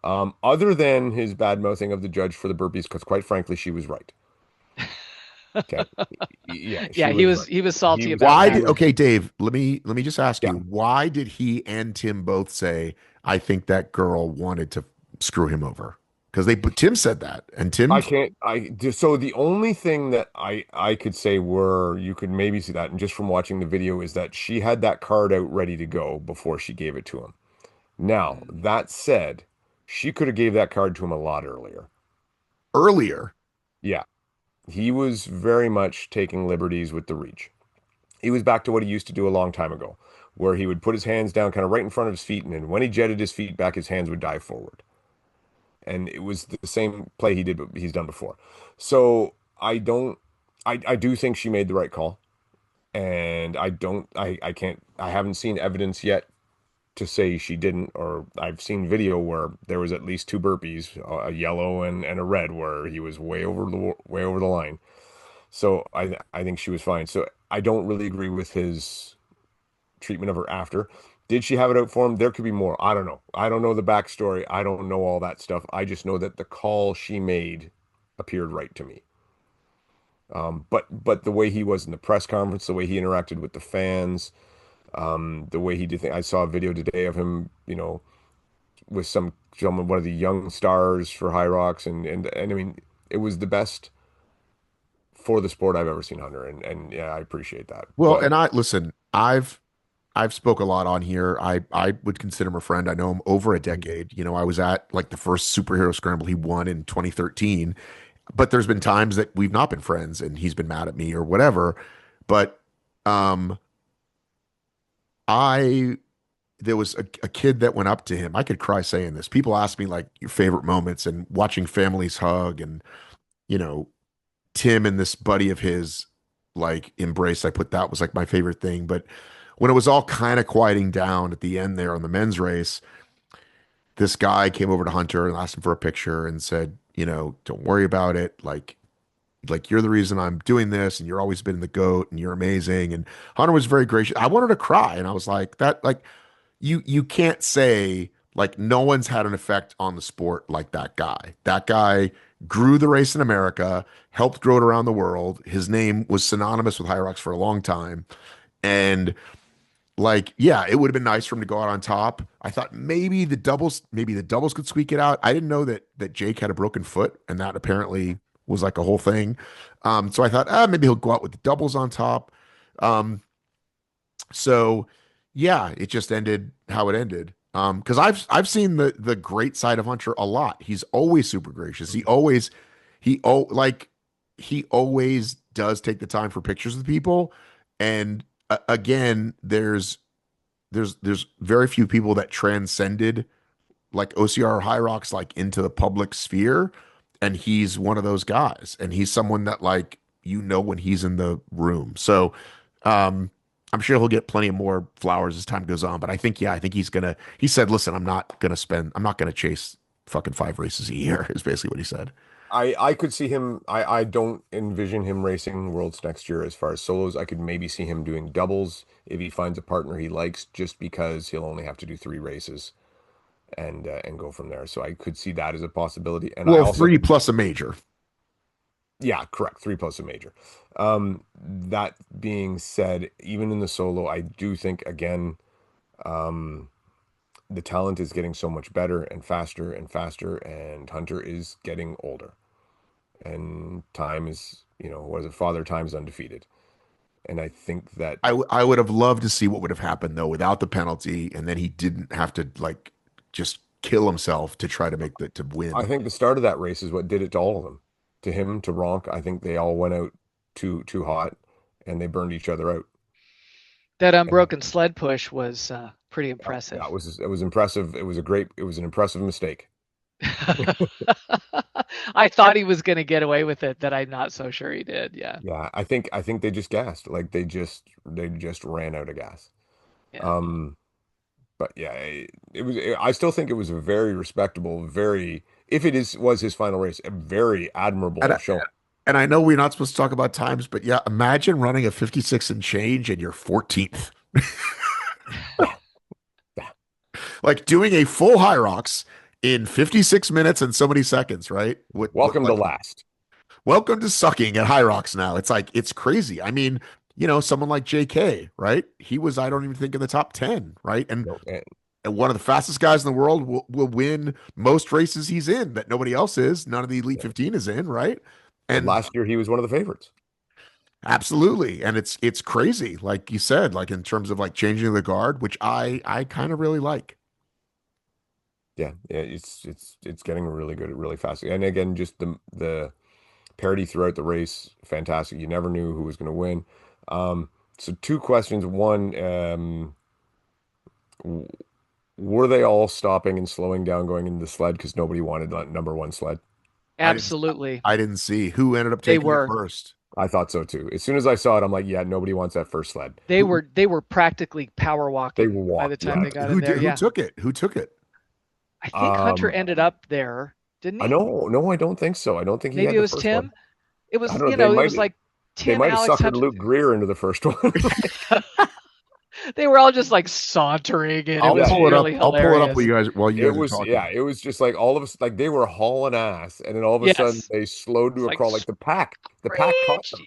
D: Other than his bad mouthing of the judge for the burpees, because quite frankly, she was right. Okay. Yeah,
A: Yeah,
D: she
A: he
D: was
A: was
D: right.
A: he was salty
D: He was-
A: about
B: Why
A: that.
B: did okay, Dave? Let me just ask
D: Yeah.
B: you. Why did he and Tim both say, "I think that girl wanted to screw him over"? Because Tim said that, and Tim.
D: So the only thing that I could say where you could maybe see that, and just from watching the video, is that she had that card out ready to go before she gave it to him. Now, that said, she could have gave that card to him a lot earlier.
B: Earlier.
D: Yeah. He was very much taking liberties with the reach. He was back to what he used to do a long time ago, where he would put his hands down kind of right in front of his feet, and then when he jetted his feet back, his hands would dive forward. And it was the same play he's done before. So I do think she made the right call. And I haven't seen evidence yet to say she didn't, or I've seen video where there was at least two burpees, a yellow and a red, where he was way over the line. So I think she was fine. So I don't really agree with his treatment of her after. Did she have it out for him? There could be more. I don't know. I don't know the backstory. I don't know all that stuff. I just know that the call she made appeared right to me. But the way he was in the press conference, the way he interacted with the fans, the way he did things. I saw a video today of him, with some one of the young stars for HYROX, and I mean, it was the best for the sport I've ever seen, Hunter, and yeah, I appreciate that.
B: Well,
D: But
B: and I listen. I've spoke a lot on here. I would consider him a friend. I know him over a decade. I was at like the first superhero scramble he won in 2013. But there's been times that we've not been friends, and he's been mad at me or whatever. But um, I there was a kid that went up to him. I could cry saying this. People ask me like your favorite moments and watching families hug and you know Tim and this buddy of his like embrace. I put that was like my favorite thing. But when it was all kind of quieting down at the end there on the men's race, this guy came over to Hunter and asked him for a picture and said, don't worry about it. Like you're the reason I'm doing this, and you're always been the GOAT, and you're amazing. And Hunter was very gracious. I wanted to cry, and I was like, that like you can't say like no one's had an effect on the sport like that guy. That guy grew the race in America, helped grow it around the world. His name was synonymous with HYROX for a long time. And like, yeah, it would have been nice for him to go out on top. I thought maybe the doubles could squeak it out. I didn't know that Jake had a broken foot, and that apparently was like a whole thing. So I thought, maybe he'll go out with the doubles on top. Um, so yeah, it just ended how it ended. Because I've seen the great side of Hunter a lot. He's always super gracious. He always does take the time for pictures with people. And again, there's very few people that transcended like OCR HYROX like into the public sphere, and he's one of those guys, and he's someone that like when he's in the room. So I'm sure he'll get plenty of more flowers as time goes on. But I think he said, listen, I'm not gonna chase fucking 5 races a year, is basically what he said.
D: I could see him. I don't envision him racing worlds next year as far as solos. I could maybe see him doing doubles if he finds a partner he likes, just because he'll only have to do 3 races and go from there. So I could see that as a possibility. And
B: Well,
D: I also,
B: 3 plus a major.
D: yeah, correct. 3 plus a major. That being said, even in the solo, I do think again, the talent is getting so much better and faster, and Hunter is getting older. And time is, what is it? Father Time's undefeated. And I think that
B: I would have loved to see what would have happened though without the penalty, and then he didn't have to like just kill himself to try to to win.
D: I think the start of that race is what did it to all of them. To him, to Ronk, I think they all went out too hot, and they burned each other out.
A: That unbroken sled push was pretty impressive.
D: Yeah, it was impressive. It was an impressive mistake.
A: I thought he was going to get away with it, that I'm not so sure he did. Yeah.
D: Yeah, I think they just gassed. Like they just ran out of gas.
A: Yeah.
D: But yeah, I still think it was a very respectable, if it was his final race, a very admirable show.
B: And I know we're not supposed to talk about times, but yeah, imagine running a 56 and change and you're 14th. Like doing a full HYROX in 56 minutes and so many seconds, right?
D: Welcome to last.
B: Welcome to sucking at HYROX now. It's like, it's crazy. I mean, someone like JK, right? He was, I don't even think, in the top 10, right? And one of the fastest guys in the world will win most races he's in that nobody else is. None of the Elite 15 is in, right?
D: And last year he was one of the favorites.
B: Absolutely. And it's crazy, like you said, like in terms of like changing the guard, which I kind of really like.
D: Yeah, it's getting really good, really fast. And again, just the parity throughout the race, fantastic. You never knew who was going to win. So 2 questions. One, were they all stopping and slowing down going into the sled because nobody wanted that number 1 sled?
A: Absolutely.
B: I didn't see who ended up taking it first.
D: I thought so too. As soon as I saw it, I'm like, yeah, nobody wants that first sled.
A: They were practically power walking.
D: They were
A: by the time they got in there.
B: Who took it? Who took it?
A: I think Hunter ended up there, didn't he?
D: No, I don't think so. I don't think
A: maybe it was Tim. One. It was, it was like Tim.
D: They might have
A: Alex,
D: suckered Luke Greer into the first one.
A: They were all just like sauntering, and
B: I'll pull it up.
A: Hilarious.
B: I'll pull it up with you guys while you guys are talking.
D: Yeah, it was just like all of us, like they were hauling ass, and then all of a sudden they slowed to a crawl. Like the pack caught them.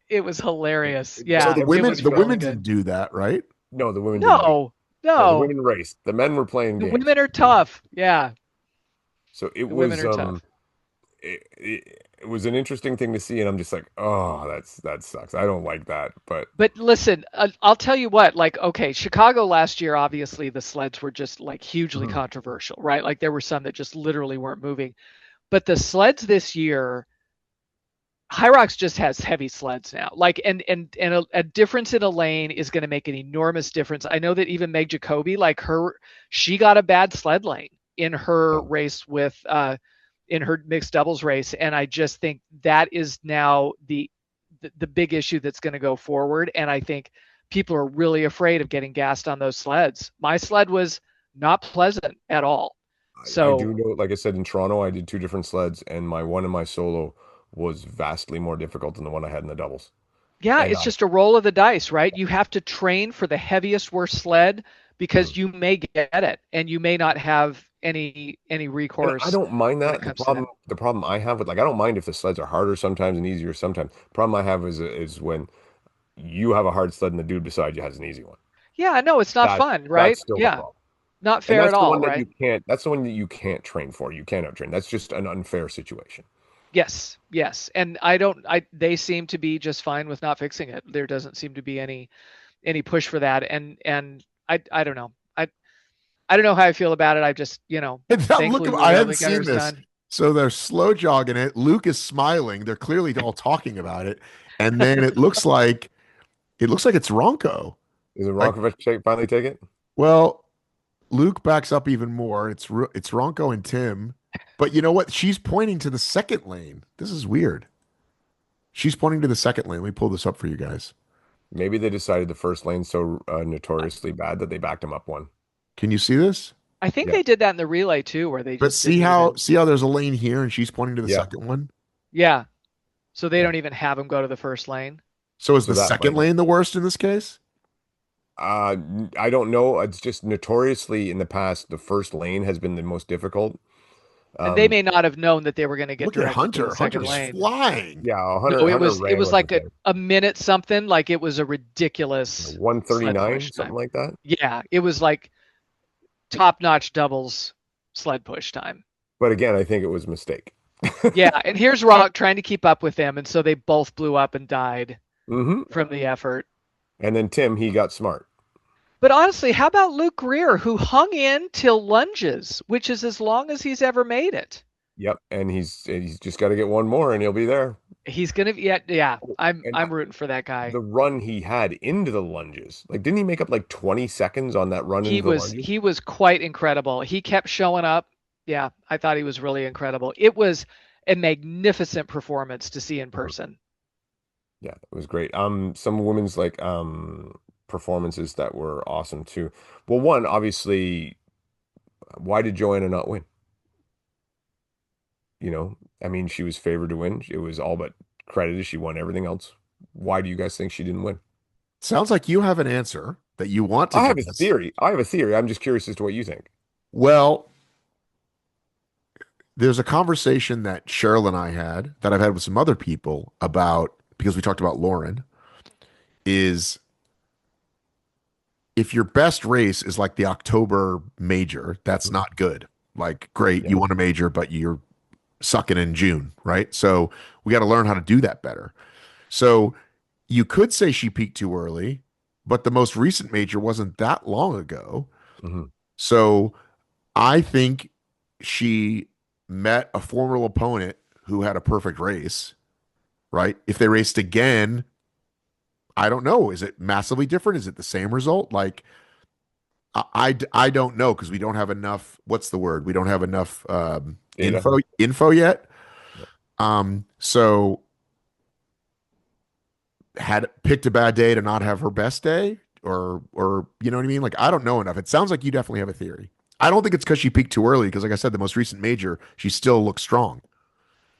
A: It was hilarious. Yeah.
B: So the women didn't do that, right?
D: No, the women.
A: No.
D: The women raced. The men were playing games.
A: The women are tough. Yeah.
D: So it was it was an interesting thing to see, and I'm just like, oh, that sucks. I don't like that. But
A: listen, I'll tell you what. Like, okay, Chicago last year, obviously the sleds were just like hugely controversial, right? Like there were some that just literally weren't moving. But the sleds this year, HYROX just has heavy sleds now. Like, and a difference in a lane is going to make an enormous difference. I know that even Meg Jacoby, like she got a bad sled lane in her race with in her mixed doubles race, and I just think that is now the big issue that's going to go forward. And I think people are really afraid of getting gassed on those sleds. My sled was not pleasant at all. So
D: I do know, like I said, in Toronto, I did 2 different sleds, and my one in my solo was vastly more difficult than the one I had in the doubles.
A: Yeah, and it's just a roll of the dice, right? You have to train for the heaviest, worst sled because you may get it and you may not have any recourse.
D: And I don't mind that. The problem I have with, like, I don't mind if the sleds are harder sometimes and easier sometimes. The problem I have is when you have a hard sled and the dude beside you has an easy one.
A: Yeah, no, it's not fun, right? Yeah, not fair at all, right?
D: That's the one that you can't train for. You can't out-train. That's just an unfair situation.
A: Yes. And they seem to be just fine with not fixing it. There doesn't seem to be any push for that. And I don't know. I don't know how I feel about it. I just,
B: I haven't seen this. Done. So they're slow jogging it. Luke is smiling. They're clearly all talking about it. And then it looks like it's Ronco.
D: Is it Ronco finally take it?
B: Well, Luke backs up even more. It's Ronco and Tim. But you know what? She's pointing to the second lane. This is weird. She's pointing to the second lane. Let me pull this up for you guys.
D: Maybe they decided the first lane's so notoriously bad that they backed him up one.
B: Can you see this?
A: I think
D: Yeah.
A: they did that in the relay too, where they
B: But
A: just
B: see
A: didn't
B: how
A: even,
B: there's a lane here and she's pointing to the
D: Yeah.
B: second one?
A: yeah. So they
D: Yeah.
A: don't even have him go to the first lane.
B: So is
D: So
B: the
D: that
B: second
D: might-
B: lane the worst in this case?
D: I don't know. It's just notoriously in the past, the first lane has been the most difficult.
A: And they may not have known that they were going to get
B: Look at
A: directed to
B: Hunter.
A: the second
B: Hunter's
A: lane.
B: flying.
D: Yeah,
A: No,
D: Hunter.
A: it
D: Hunter
A: was
D: ran with
A: like
D: the
A: a minute something. Like it was a ridiculous
D: 139,
A: push
D: something
A: time.
D: like that.
A: Yeah, it was like top-notch doubles sled push time.
D: But again, I think it was a mistake.
A: Yeah, and here's Rock trying to keep up with them, and so they both blew up and died
D: hmm
A: from the effort.
D: And then Tim, he got smart.
A: But honestly, how about Luke Greer, who hung in till lunges, which is as long as he's ever made it?
D: Yep, and he's just got to get one more, and he'll be there.
A: He's gonna, yeah. I'm
D: And
A: rooting for that guy.
D: the run he had into the lunges, like, didn't he make up like 20 seconds on that run into the lunges?
A: He was quite incredible. He kept showing up. Yeah, I thought he was really incredible. It was a magnificent performance to see in person.
D: Yeah, it was great. Some women's like performances that were awesome too. Well, one, obviously, why did Joanna not win? You know, I mean, she was favored to win. It was all but credited. She won everything else. Why do you guys think she didn't win?
B: Sounds like you have an answer that you want to
D: I have
B: give
D: a
B: us.
D: theory. I'm just curious as to what you think.
B: Well, there's a conversation that Cheryl and I had that I've had with some other people about, because we talked about Lauren, is if your best race is like the October major, that's not good. Like, great,
D: Yeah.
B: you won a major, but you're sucking in June, right? So we got to learn how to do that better. So you could say she peaked too early, but the most recent major wasn't that long ago.
D: Mhm.
B: So I think she met a formidable opponent who had a perfect race, right? If they raced again, I don't know. Is it massively different? Is it the same result? Like, I don't know because we don't have enough. What's the word? We don't have enough
D: Data.
B: info yet. So had picked a bad day to not have her best day, or you know what I mean? Like, I don't know enough. It sounds like you definitely have a theory. I don't think it's because she peaked too early, because like I said, the most recent major, she still looks strong.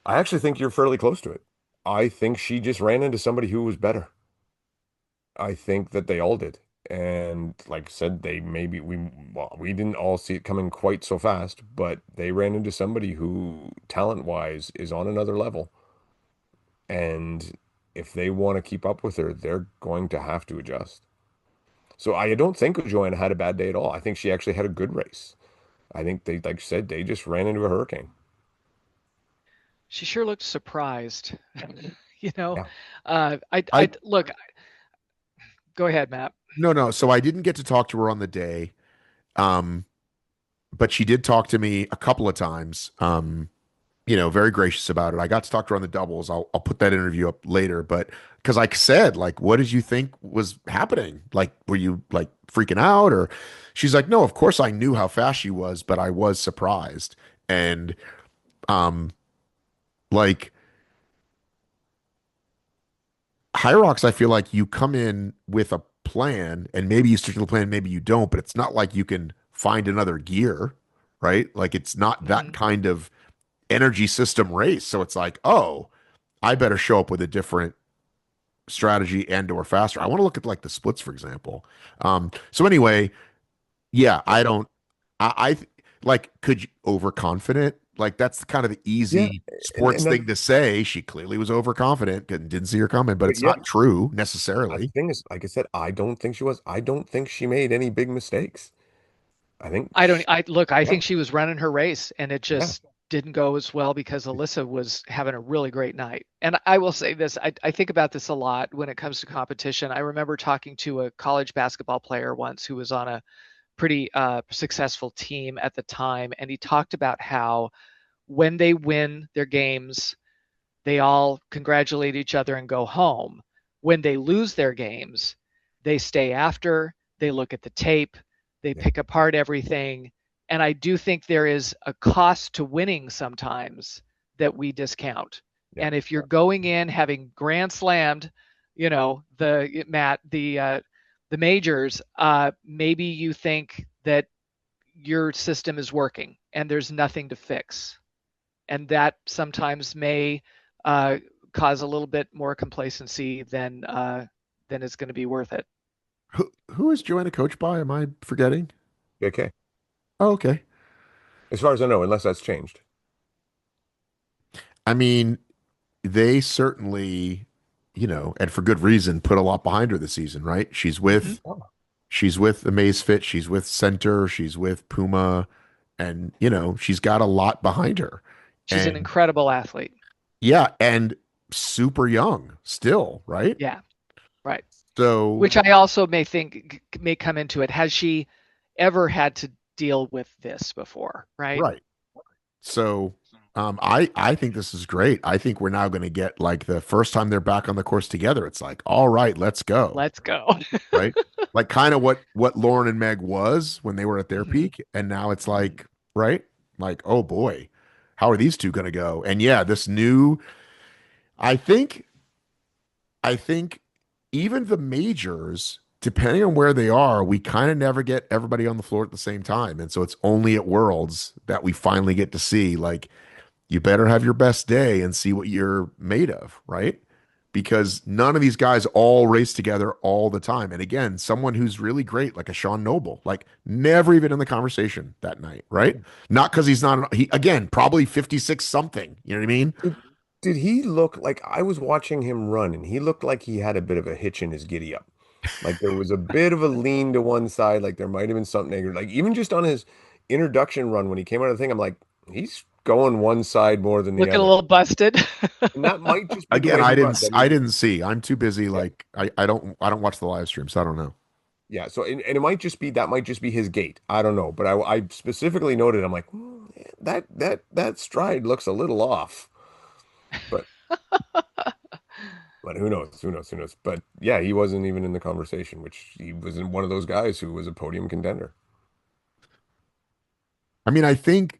D: I actually think you're fairly close to it. I think she just ran into somebody who was better. I think that they all did. And like I said, we didn't all see it coming quite so fast, but they ran into somebody who talent-wise is on another level. And if they want to keep up with her, they're going to have to adjust. So I don't think Joanna had a bad day at all. I think she actually had a good race. I think they, like you said, they just ran into a hurricane.
A: She sure looked surprised. You know,
D: Yeah.
A: I look. Go ahead, Matt.
B: No. So I didn't get to talk to her on the day, but she did talk to me a couple of times. Very gracious about it. I got to talk to her on the doubles. I'll put that interview up later. But because I said, like, what did you think was happening? Like, were you like freaking out? Or she's like, no, of course I knew how fast she was, but I was surprised. And like HYROX, I feel like you come in with a plan and maybe you stick to the plan, maybe you don't, but it's not like you can find another gear, right? Like, it's not that kind of energy system race. So it's like, oh, I better show up with a different strategy and or faster. I want to look at like the splits, for example. So anyway, yeah, I like, could you overconfident? Like, that's kind of the easy sports
D: and
B: thing to say. She clearly was overconfident and didn't see her coming, but it's not true
D: The
B: necessarily.
D: thing is, like I said, I don't think she was. I don't think she made any big mistakes. I think
A: I think she was running her race and it just didn't go as well because Alyssa was having a really great night. And I will say this, I think about this a lot when it comes to competition. I remember talking to a college basketball player once who was on a pretty successful team at the time. And he talked about how when they win their games, they all congratulate each other and go home. When they lose their games, they stay after, they look at the tape, They pick apart everything. And I do think there is a cost to winning sometimes that we discount.
D: Yeah.
A: And if you're going in having grand slammed, the majors, maybe you think that your system is working and there's nothing to fix. And that sometimes may cause a little bit more complacency than is going to be worth it.
B: Who is Joanna coached by? Am I forgetting?
D: Okay.
B: Oh, okay.
D: As far as I know, unless that's changed.
B: I mean, they certainly, and for good reason, put a lot behind her this season, right? She's with Amazfit, she's with Center, she's with Puma, and she's got a lot behind her.
A: She's an incredible athlete.
B: Yeah, and super young still, right?
A: Yeah, right.
B: So,
A: which I also may think may come into it. Has she ever had to deal with this before? Right.
B: Right. So, I think this is great. I think we're now going to get like the first time they're back on the course together. It's like, all right, let's go.
A: Let's go.
B: Right. Like kind of what Lauren and Meg was when they were at their peak. And now it's like, right. Like, oh boy, how are these two going to go? And yeah, this new, I think even the majors, depending on where they are, we kind of never get everybody on the floor at the same time. And so it's only at Worlds that we finally get to see, like, you better have your best day and see what you're made of, right? Because none of these guys all race together all the time. And again, someone who's really great, like a Sean Noble, like never even in the conversation that night, right? Not because he's not, again, probably 56 something. You know what I mean?
D: Did he look like, I was watching him run and he looked like he had a bit of a hitch in his giddy up. Like there was a bit of a lean to one side. Like there might've been something negative. Like even just on his introduction run, when he came out of the thing, I'm like, he's going one side more than the other.
A: Looking a little busted.
D: And that might just be
B: again, I didn't see. I'm too busy. Yeah. Like I don't watch the live stream, so I don't know.
D: Yeah. So and it might just be his gait. I don't know. But I specifically noted, I'm like, that stride looks a little off. But who knows? But yeah, he wasn't even in the conversation, which he was one of those guys who was a podium contender.
B: I mean, I think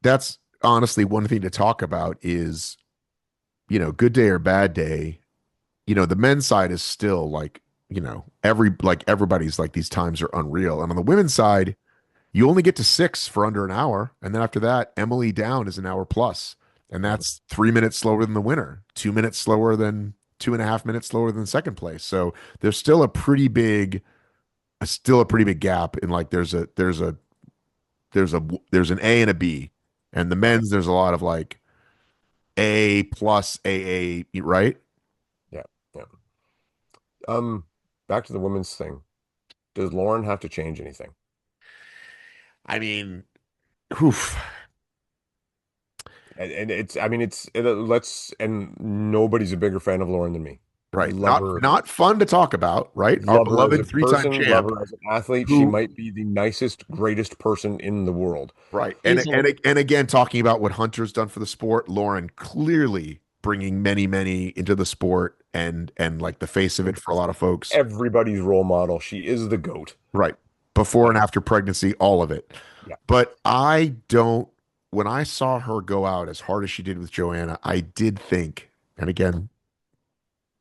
B: that's honestly one thing to talk about is, good day or bad day, the men's side is still like, everybody's like, these times are unreal. And on the women's side, you only get to 6 for under an hour. And then after that, Emily Down is an hour plus. And that's 3 minutes slower than the winner, 2 minutes slower than 2.5 minutes slower than second place. So there's still a pretty big gap in like, there's an A and a B. And the men's, there's a lot of like A plus AA, right?
D: Yeah. Back to the women's thing. Does Lauren have to change anything?
B: I mean, oof.
D: And nobody's a bigger fan of Lauren than me.
B: Right. Not fun to talk about, right?
D: Our
B: beloved 3-time champ.
D: Love her as an athlete. She might be the nicest, greatest person in the world.
B: Right. And again, talking about what Hunter's done for the sport, Lauren clearly bringing many, many into the sport and like the face of it for a lot of folks.
D: Everybody's role model. She is the GOAT.
B: Right. Before and after pregnancy, all of it.
D: Yeah.
B: But when I saw her go out as hard as she did with Joanna, I did think, and again,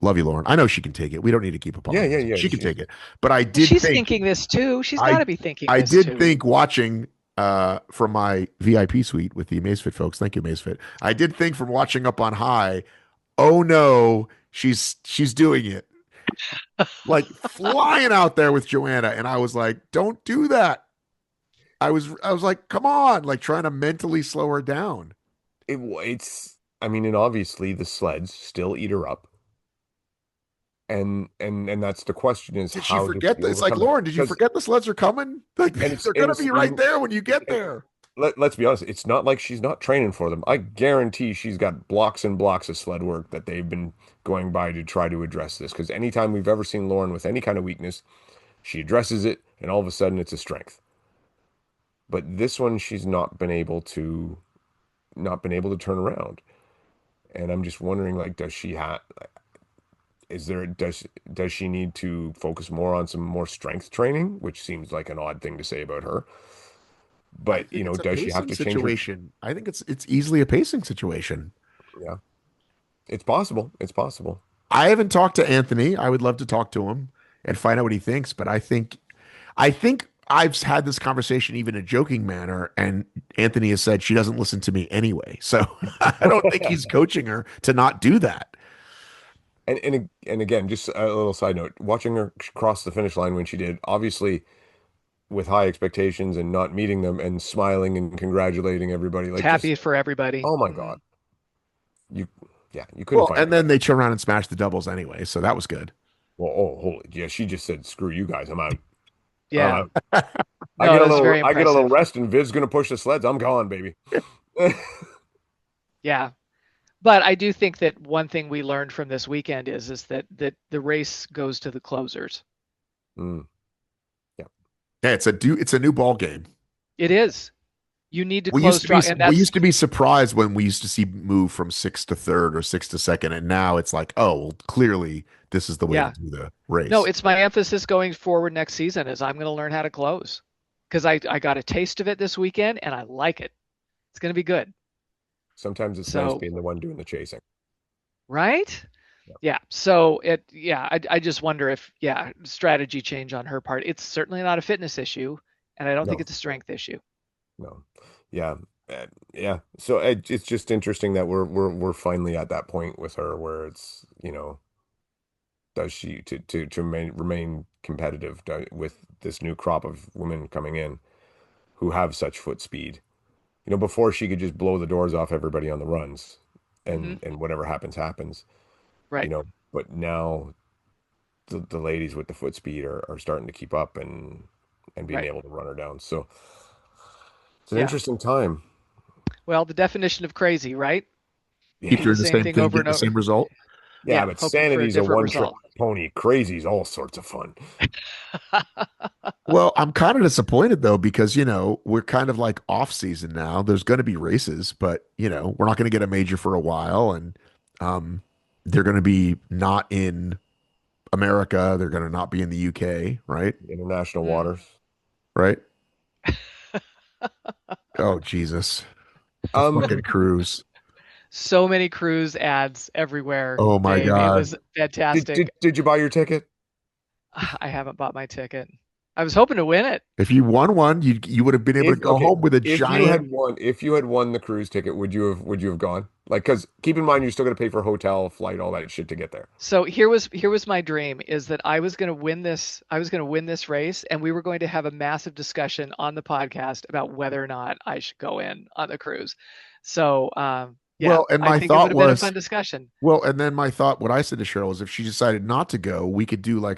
B: love you, Lauren. I know she can take it. We don't need to keep up on it. Yeah. She can take it. But I did
A: She's thinking this too. She's got to be thinking this
B: too. I
A: too.
B: did think watching from my VIP suite with the Amazfit folks. Thank you, Amazfit. I did think from watching up on high, oh no, she's doing it. Like flying out there with Joanna. And I was like, don't do that. I was like, come on, like trying to mentally slow her down.
D: And obviously the sleds still eat her up. And that's the question is,
B: did she forget this? It's like, Lauren, did you forget the sleds are coming? Like they're going to be right there when you get there.
D: Let's be honest. It's not like she's not training for them. I guarantee she's got blocks and blocks of sled work that they've been going by to try to address this. Because anytime we've ever seen Lauren with any kind of weakness, she addresses it and all of a sudden it's a strength. But this one, she's not been able to turn around. And I'm just wondering, like, does she have, does she need to focus more on some more strength training, which seems like an odd thing to say about her?
B: I
D: But
B: think it's a
D: does she have
B: pacing
D: to change her?
B: situation. I think it's easily a pacing situation.
D: Yeah, it's possible. It's possible.
B: I haven't talked to Anthony. I would love to talk to him and find out what he thinks, but I think I've had this conversation even in a joking manner, and Anthony has said she doesn't listen to me anyway. So I don't think he's coaching her to not do that.
D: And again, just a little side note, watching her cross the finish line when she did, obviously with high expectations and not meeting them and smiling and congratulating everybody, like
A: Happy for everybody.
D: oh my
A: Mhm.
D: God. You you couldn't
B: Well,
D: find
B: and then they turn around and smash the doubles anyway, so that was good.
D: well, oh holy yeah, she just said, screw you guys, I'm out.
A: Yeah.
D: I
A: No,
D: get
A: it
D: a
A: was
D: little
A: very
D: I get a little
A: impressive.
D: rest and Viv's gonna push the sleds. I'm gone, baby.
A: Yeah. But I do think that one thing we learned from this weekend is that the race goes to the closers.
D: Mm,
B: Yeah, it's a new ball game.
A: It is. You need to
B: We
A: close
B: used to be
A: strong, and
B: we
A: that's
B: used to be surprised when we used to see move from sixth to third or sixth to second, and now it's like, oh, well, clearly this is the way to
A: yeah.
B: do the race.
A: No, it's my emphasis going forward next season is I'm going to learn how to close because I got a taste of it this weekend and I like it. It's going to be good.
D: sometimes it's nice
A: So,
D: being the one doing the chasing.
A: right?
D: Yeah.
A: Yeah. So I just wonder if, strategy change on her part. It's certainly not a fitness issue, and I don't think
D: No,
A: it's a strength issue.
D: no. Yeah. Yeah. So it's just interesting that we're finally at that point with her where it's, does she to remain competitive with this new crop of women coming in who have such foot speed. Before she could just blow the doors off everybody on the runs
A: Hmm.
D: and whatever happens happens,
A: Right.
D: but now the ladies with the foot speed are starting to keep up and being
A: Right.
D: able to run her down. So it's an
A: Yeah.
D: interesting time.
A: Well, the definition of crazy, right?
B: Keep
A: Do
D: Yeah.
A: the
B: doing the
A: same
B: same
A: thing
B: thing,
A: over
B: get
A: and
B: the
A: over.
B: same result.
D: Yeah,
A: Yeah.
D: but
A: Hoping for a
D: sanity's a
A: different
D: one-trick
A: result.
D: pony. Crazy's all sorts of fun.
B: Well, I'm kind of disappointed though because we're kind of like off season now. There's going to be races, but we're not going to get a major for a while, and um, they're going to be not in America. They're going to not be in the UK, right?
D: International
A: Mm.
D: waters.
B: Right? Oh Jesus, the fucking
D: Um,
B: cruise.
A: So many cruise ads everywhere,
B: Oh my
A: Dave. It
B: God.
A: was
D: did
A: fantastic.
D: did did you buy your ticket?
A: I haven't bought my ticket. I was hoping to win it.
B: If you won one, you would have been able to
D: If
B: go
D: okay,
B: home with a giant.
D: if you had won the cruise ticket, would you have gone? Like, because keep in mind you're still gonna pay for hotel, flight, all that shit to get there.
A: So here was my dream is that I was going to win this. I was going to win this race, and we were going to have a massive discussion on the podcast about whether or not I should go in on the cruise. So yeah,
B: Well, and
A: I
B: my
A: think it would
B: thought
A: have been a
B: was,
A: fun discussion.
B: well, and then my thought, what I said to Cheryl was, if she decided not to go, we could do a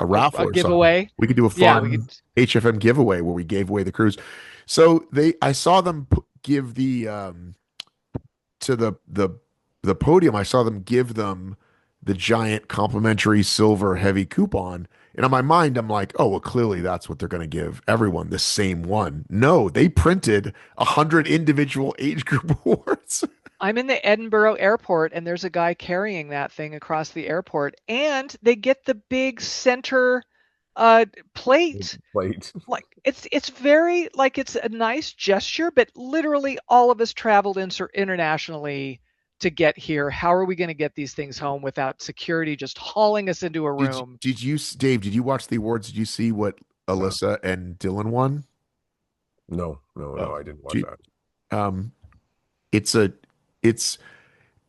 B: raffle
A: A
B: or something.
A: giveaway.
B: We could do a
A: Yeah, we
B: fun
A: could.
B: HFM giveaway where we gave away the cruise. So I saw them give to the podium. I saw them give them the giant complimentary silver heavy coupon. And in my mind, I'm like, oh, well, clearly that's what they're going to give everyone, the same one. No, they printed 100 individual age group awards.
A: I'm in the Edinburgh airport, and there's a guy carrying that thing across the airport, and they get the big center plate.
D: Plate.
A: Like it's very like it's a nice gesture, but literally all of us traveled internationally to get here. How are we going to get these things home without security just hauling us into a room?
B: Dave, did you watch the awards? Did you see what
D: No,
B: Alyssa and Dylan won?
D: no, I didn't watch
B: Do
D: that.
B: um, it's a, it's,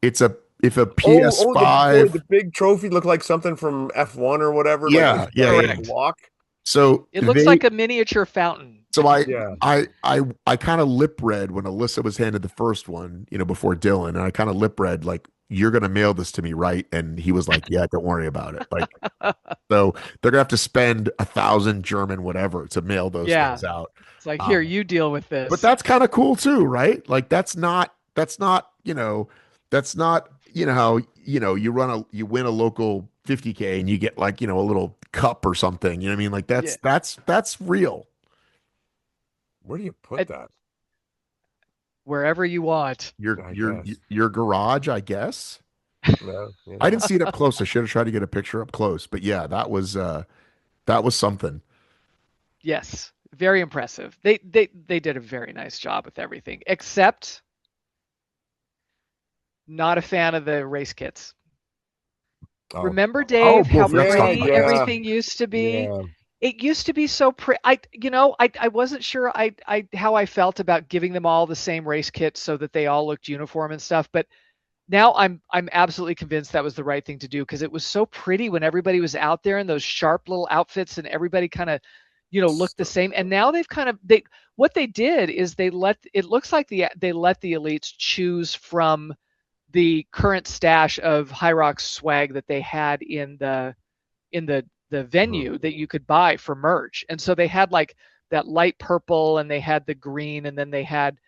B: it's a, if a
D: Oh, the
B: PS5,
D: big trophy looked like something from F1 or whatever, like
B: yeah,
D: this
B: yeah,
D: giant
B: yeah.
A: Correct.
D: block.
B: So
A: It looks like a miniature fountain.
B: so
D: Yeah.
B: I kind of lip read when Alyssa was handed the first one, before Dylan, and I kind of lip read like, you're gonna mail this to me, right? And he was like, yeah, don't worry about it. Like, so they're gonna have to spend 1,000 German whatever to mail those
A: Yeah.
B: things out.
A: It's like, here,
B: Um,
A: you deal with
B: but
A: this.
B: that's kind of cool too, right? Like that's not how you win a local 50K and you get like a little cup or something. You know what I mean? Like
A: Yeah.
B: that's real.
D: Where do you put
A: I-
D: that?
A: Wherever you want.
B: Your
D: I
B: your
D: guess.
B: your garage, I guess.
D: No, you
B: I
D: know.
B: didn't see it up close. I should have tried to get a picture up close. But yeah, that was something.
A: Yes, very impressive. They did a very nice job with everything, except not a fan of the race kits.
D: Oh,
A: Remember,
B: Oh,
A: Dave, how
B: boy, let's talk
A: pretty
B: about that.
D: yeah,
A: everything used to be?
D: yeah.
A: It used to be so pretty. I wasn't sure I how I felt about giving them all the same race kit so that they all looked uniform and stuff, but now I'm absolutely convinced that was the right thing to do because it was so pretty when everybody was out there in those sharp little outfits and everybody kind of, looked the same. And now they've kind of what they did is they let it looks like they let the elites choose from the current stash of HYROX swag that they had in the
D: Mhm.
A: venue that you could buy for merch. And so they had like that light purple and they had the green and then they had,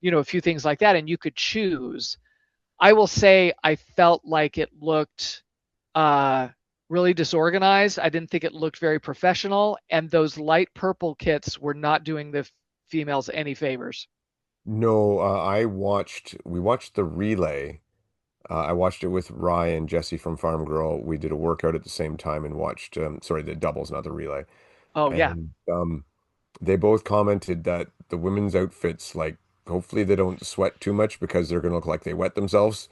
A: a few things like that and you could choose. I will say I felt like it looked uh, really disorganized. I didn't think it looked very professional, and those light purple kits were not doing the females any favors.
D: No, we watched the relay. I watched it with Rye and Jesse from Farm Girl. We did a workout at the same time and watched, sorry, the doubles, not the relay.
A: Oh yeah,
D: And they both commented that the women's outfits, like, hopefully they don't sweat too much because they're going to look like they wet themselves.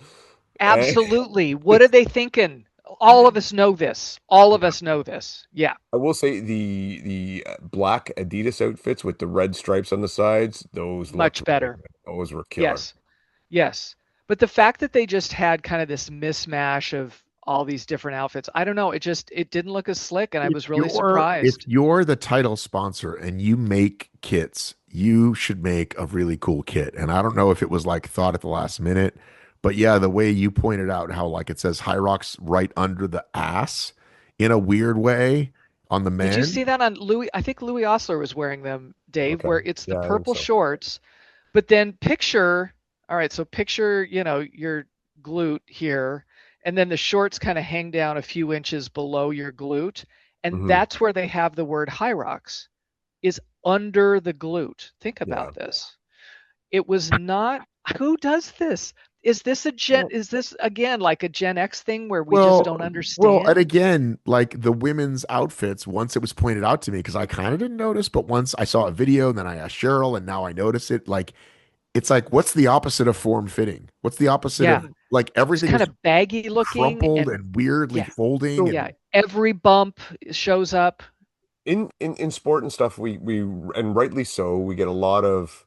D: And
A: absolutely. What are they thinking? All of us know this. All of
D: yeah,
A: us know this. Yeah,
D: I will say the black Adidas outfits with the red stripes on the sides, those looked
A: much
D: really
A: better.
D: good. Those were killer.
A: Yes, yes. But the fact that they just had kind of this mismatch of all these different outfits, I don't know. It didn't look as slick, and I was really
B: If
A: surprised.
B: you're the title sponsor and you make kits, you should make a really cool kit. And I don't know if it was like thought at the last minute, but yeah, the way you pointed out how like it says HYROX right under the ass in a weird way on the
A: Did you
B: men.
A: see that on Louis? I think Louis Osler was wearing them, Dave,
D: Okay.
A: where it's the
D: Yeah, I think
A: purple
D: so.
A: shorts, but then all right, so picture, your glute here, and then the shorts kind of hang down a few inches below your glute, and
D: Hmm.
A: that's where they have the word Hyrox is under the glute. Think
D: Yeah.
A: about this. It was not, who does this?
B: Well,
A: Is this again like a Gen X thing where we just
B: well,
A: don't
B: and
A: understand?
B: again, like the women's outfits, once it was pointed out to me, because I kind of didn't notice, but once I saw a video and then I asked Cheryl and now I notice it, like it's like, what's the opposite of form fitting? What's the opposite of
A: Yeah,
B: like
A: just
B: everything
A: kind
B: is
A: of baggy looking
B: crumpled
A: and
B: and weirdly
A: yeah,
B: folding
D: So
A: yeah.
B: and
A: Every bump shows up.
D: in sport and stuff, we and rightly so, we get a lot of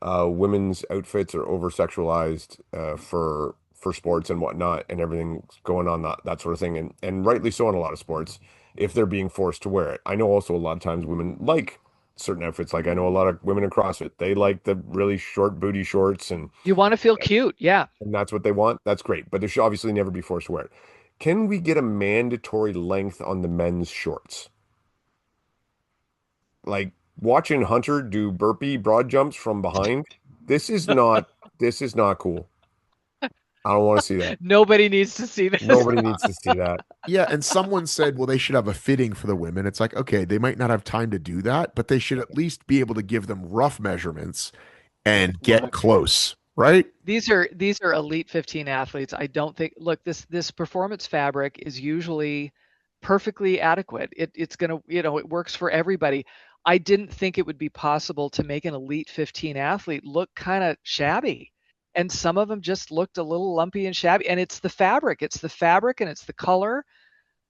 D: women's outfits are over sexualized for sports and whatnot, and everything going on that sort of thing, and rightly so in a lot of sports if they're being forced to wear it. I know also a lot of times women like certain outfits. Like I know a lot of women in CrossFit, they like the really short booty shorts
A: You want to feel cute. Yeah.
D: and that's what they want. That's great, but they should obviously never be forced to wear it. Can we get a mandatory length on the men's shorts? Like watching Hunter do burpee broad jumps from behind. This is not this is not cool. I don't want to see that.
A: Nobody needs to see this.
D: Nobody needs to see that.
B: yeah, and someone said, well, they should have a fitting for the women. It's like, okay, they might not have time to do that, but they should at least be able to give them rough measurements and get
A: Look,
B: close, right?
A: these are elite 15 athletes. I don't think look, this performance fabric is usually perfectly adequate. It's gonna, it works for everybody. I didn't think it would be possible to make an elite 15 athlete look kind of shabby. And some of them just looked a little lumpy and shabby. And it's the fabric. It's the fabric and it's the color.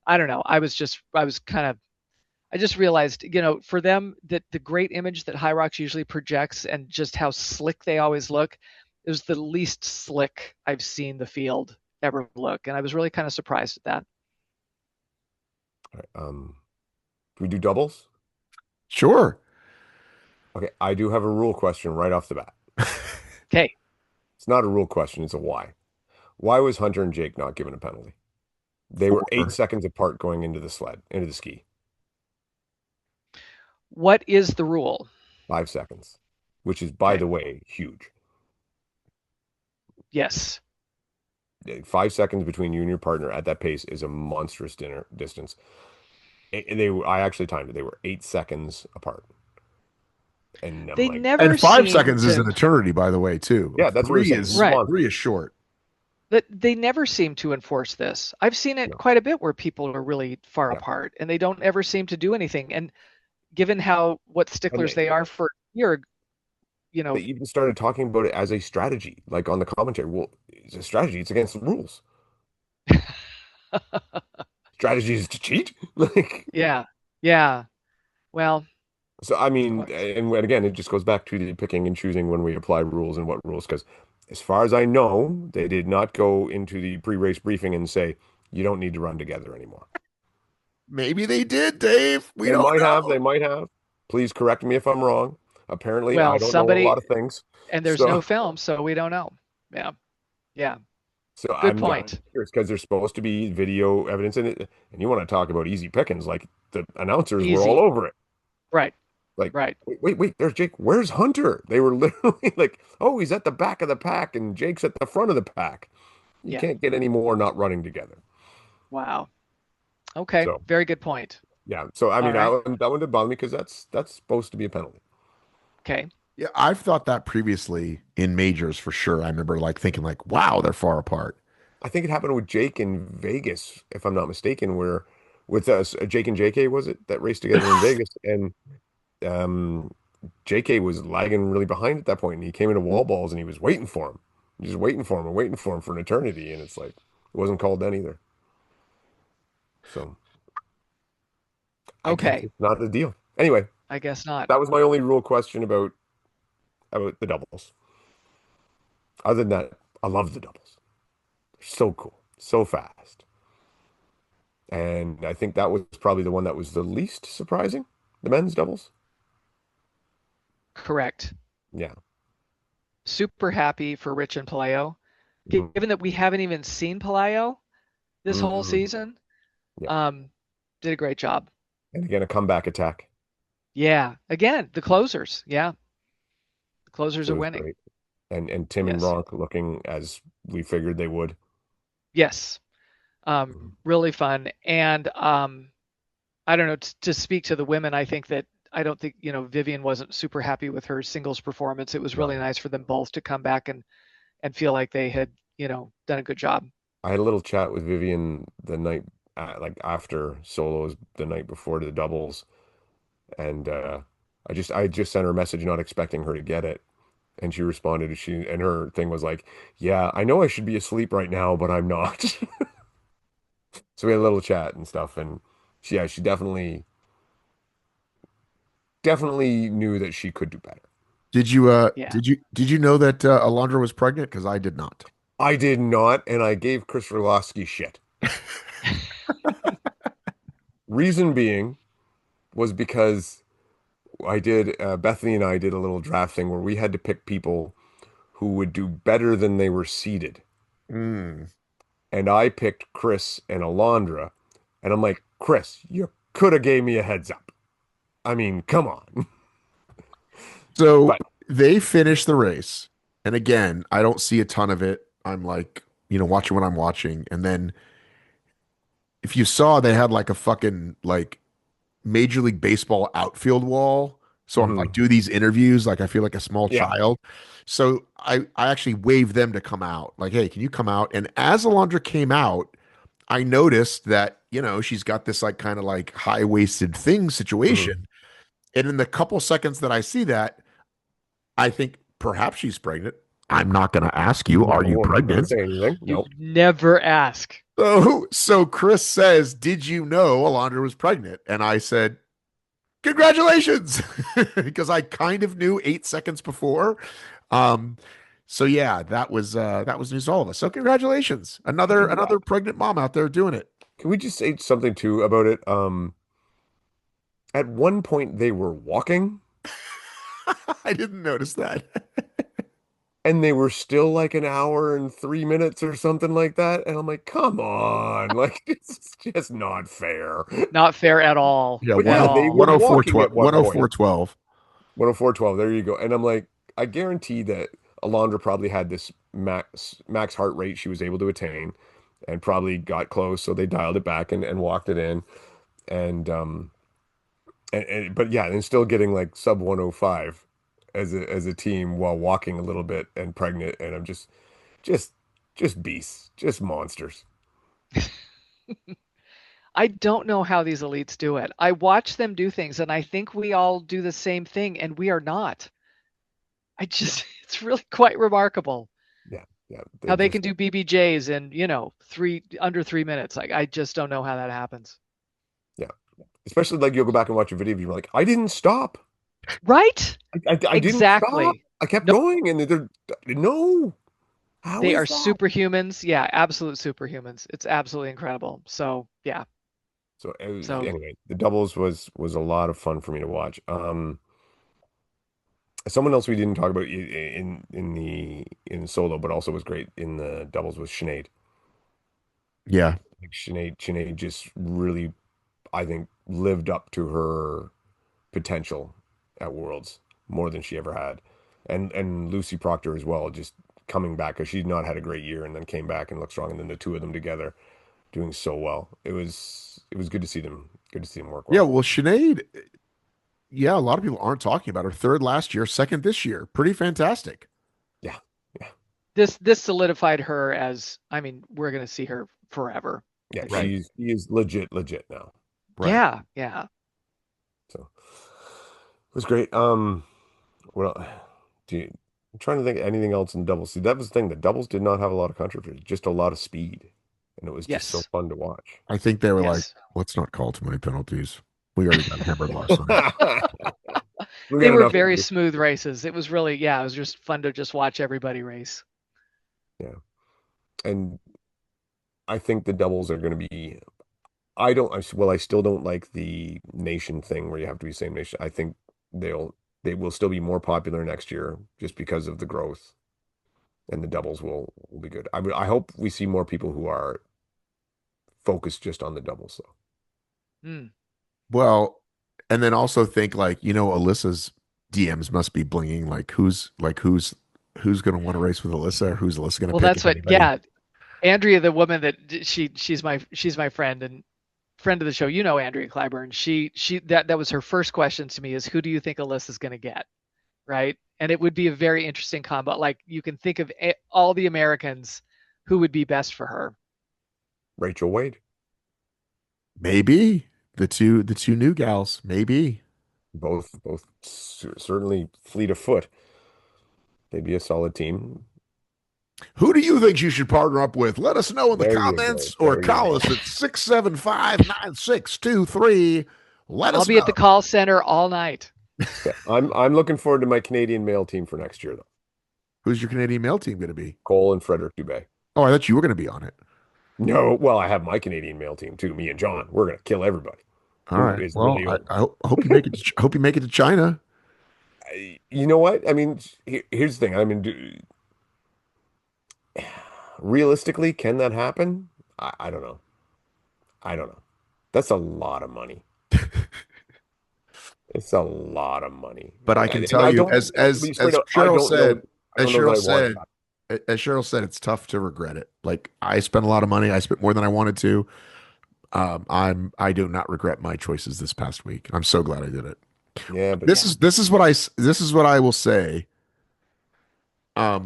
A: I don't know. I was kind of I just realized, for them that the great image that HYROX usually projects and just how slick they always look is the least slick I've seen the field ever look. And I was really kind of surprised at that.
D: All right, do we do doubles?
B: Sure.
D: Okay, I do have a rule question right off the bat.
A: Okay.
D: It's not a rule question, it's a why. Why was Hunter and Jake not given a penalty? They were 8 seconds apart going into the ski.
A: What is the rule?
D: 5 seconds, which is, by
A: Okay.
D: the way, huge.
A: Yes.
D: 5 seconds between you and your partner at that pace is a monstrous distance. I actually timed it. They were 8 seconds apart. And I'm
A: They
D: like,
A: never
B: And five
A: seem
B: seconds is
A: to.
B: an eternity, by the way, too.
D: yeah, that's what we're saying.
A: Right.
B: Three is short.
A: But they never seem to enforce this. I've seen it
D: No.
A: quite a bit where people are really far
D: Yeah.
A: apart and they don't ever seem to do anything. And given what sticklers they are for here,
D: They even started talking about it as a strategy, like on the commentary. Well, it's a strategy. It's against the rules. Strategy is to cheat. Like,
A: yeah, yeah. Well,
D: so I mean, and again, it just goes back to the picking and choosing when we apply rules and what rules. Because as far as I know, they did not go into the pre-race briefing and say you don't need to run together anymore.
B: Maybe they did, Dave. We
D: They
B: don't
D: might have.
B: know.
D: They might have. Please correct me if I'm wrong. Apparently, I
A: well,
D: don't know a
A: somebody,
D: lot of things.
A: and there's
D: So,
A: no film, so we don't know. Yeah, yeah.
D: so
A: Good
D: I'm
A: point.
D: curious because there's supposed to be video evidence in it, and you want to talk about easy pickings? Like the announcers were all
A: Easy.
D: over it.
A: Right,
D: Like,
A: right.
D: wait, there's Jake. Where's Hunter? They were literally like, oh, he's at the back of the pack, and Jake's at the front of the pack. You
A: Yeah.
D: can't get any more not running together.
A: Wow. Okay.
D: So
A: Very good point.
D: yeah. So I mean,
A: All right.
D: that one did bother me because that's supposed to be a penalty.
A: Okay.
B: Yeah, I've thought that previously in majors for sure. I remember like thinking like, wow, they're far apart.
D: I think it happened with Jake in Vegas, if I'm not mistaken, where with us, Jake and JK was it that raced together in Vegas, and um, JK was lagging really behind at that point, and he came into wall balls, and he was waiting for him, just waiting for him and waiting for him for an eternity, and it's like it wasn't called then either. So I guess
A: Okay.
D: it's not a deal. Anyway,
A: I guess not.
D: that was my only real question about the doubles. Other than that, I love the doubles. They're so cool, so fast. And I think that was probably the one that was the least surprising, the men's doubles.
A: Correct.
D: Yeah.
A: Super happy for Rich and Pelayo.
D: Mhm.
A: Given that we haven't even seen Pelayo this whole
D: Mhm.
A: season,
D: Yeah.
A: did a great job.
D: And again, a comeback attack.
A: Yeah. Again, the closers. Yeah. The closers
D: So
A: are
D: it was
A: winning.
D: great. And Tim and
A: Yes.
D: Ronk looking as we figured they would.
A: Yes.
D: Mhm.
A: Really fun. And I don't know, to speak to the women, I don't think, Vivian wasn't super happy with her singles performance. It was really
D: No.
A: nice for them both to come back and feel like they had, done a good job.
D: I had a little chat with Vivian the night, like after solos, the night before the doubles, and I just sent her a message, not expecting her to get it, and she responded. And her thing was like, "Yeah, I know I should be asleep right now, but I'm not." So we had a little chat and stuff, and she definitely knew that she could do better.
B: Did you
A: Yeah.
B: did you know that Alondra was pregnant? Because I did not.
D: I did not, and I gave Chris Rulowski shit. Reason being was because Bethany and I did a little draft thing where we had to pick people who would do better than they were seeded.
B: Mm.
D: And I picked Chris and Alondra, and I'm like, Chris, you could have gave me a heads up. I mean, come on.
B: So
D: But
B: they finished the race, and again, I don't see a ton of it. I'm like, watching what I'm watching, and then if you saw, they had like a fucking like Major League Baseball outfield wall. So I'm like,
D: mhm.
B: do these interviews like I feel like a small
D: Yeah.
B: child. So I actually waved them to come out. Like, hey, can you come out? And as Alondra came out, I noticed that, she's got this like kind of like high-waisted thing situation.
D: Mhm.
B: And in the couple seconds that I see that, I think perhaps she's pregnant. I'm not going to ask you,
D: No,
B: are you
D: I'm not going to
B: pregnant?
D: say anything.
A: You
D: No.
A: never ask.
B: So Chris says, did you know Alondra was pregnant? And I said, congratulations, because I kind of knew 8 seconds before. Um, so yeah, that was news to all of us. So congratulations, another pregnant mom out there doing it.
D: Can we just say something too about it? At one point they were walking
B: I didn't notice that.
D: and they were still like an hour and 3 minutes or something like that. And I'm like, come on, like it's just not fair.
A: Not fair at all.
B: Yeah,
D: But
A: At
D: yeah, they
A: all.
D: were
B: 104
D: walking
B: 12,
D: at one point.
B: 104
D: 104.12. There you go. And I'm like, I guarantee that Alondra probably had this max heart rate she was able to attain and probably got close. So they dialed it back and walked it in. And but yeah, and still getting like sub 105 as a team while walking a little bit and pregnant. And I'm just just beasts, just monsters.
A: I don't know how these elites do it. I watch them do things and I think we all do the same thing and we are not. It's really quite remarkable
D: Yeah,
A: how they can do BBJs in, under 3 minutes. Like, I just don't know how that happens.
D: Yeah, especially like you'll go back and watch a video of you, you're like, I didn't stop.
A: Right?
D: I didn't
A: Exactly.
D: stop. I kept
A: Nope.
D: going, and they're no. How
A: They
D: is
A: are
D: that?
A: superhumans. Yeah, absolute superhumans. It's absolutely incredible. So, yeah.
D: So,
A: So,
D: anyway, the doubles was a lot of fun for me to watch. Someone else we didn't talk about in solo, but also was great in the doubles was Sinead.
B: Yeah.
D: Like Sinead just really, I think, lived up to her potential at Worlds more than she ever had, and Lucy Proctor as well, just coming back because she'd not had a great year and then came back and looked strong, and then the two of them together doing so well. It was good to see them. Good to see them work well.
B: Yeah. Well, Sinead, yeah, a lot of people aren't talking about her. Third last year, second this year. Pretty fantastic.
D: Yeah. Yeah.
A: this solidified her as, I mean, we're going to see her forever.
D: Yeah.
B: Right.
D: She is legit now.
B: Right.
A: Yeah. Yeah.
D: So it was great. Well, I'm trying to think of anything else in doubles. See, that was the thing. The doubles did not have a lot of controversy, just a lot of speed. And it was just so
A: Yes.
D: fun to watch.
B: I think they were like,
A: Yes.
B: let's not call too many penalties. We already got hammered last night.
A: They were very smooth races. It was really, yeah, it was just fun to just watch everybody race.
D: Yeah. And I think the doubles are going to be, I still don't like the nation thing where you have to be same nation. I think they will still be more popular next year just because of the growth, and the doubles will be good. I hope we see more people who are focused just on the doubles though.
A: Mm.
B: Well, and then also think like, Alyssa's DMs must be blinging. Who's going to want to race with Alyssa, or who's Alyssa going to
A: Well,
B: pick?
A: that's what, yeah. Andrea, the woman that she's my friend and friend of the show. Andrea Clyburn. That was her first question to me is, who do you think Alyssa's going to get? Right. And it would be a very interesting combo. Like, you can think of all the Americans who would be best for her.
D: Rachel Wade.
B: Maybe the two new gals. Maybe
D: Both certainly fleet of foot. They'd be a solid team.
B: Who do you think you should partner up with? Let us know in the
D: There you
B: comments
D: go.
B: or call us at 675-9623. Let
A: I'll
B: us
A: be
B: know.
A: at the call center all night.
D: Yeah, I'm looking forward to my Canadian male team for next year though.
B: Who's your Canadian male team going to be?
D: Cole and Frederick Dubé.
B: Oh, I thought you were going to be on it.
D: No, well, I have my Canadian male team too. Me and John, we're gonna kill everybody.
B: All right. Well, I hope you make it. Hope you make it to China.
D: You know what? I mean, here's the thing. I mean, realistically, can that happen? I don't know. I don't know. That's a lot of money. It's a lot of money.
B: But I can tell you, as Cheryl said, as Cheryl said, it's tough to regret it. Like, I spent a lot of money. I spent more than I wanted to. I do not regret my choices this past week. I'm so glad I did it.
D: Yeah, but
B: this is what I will say. I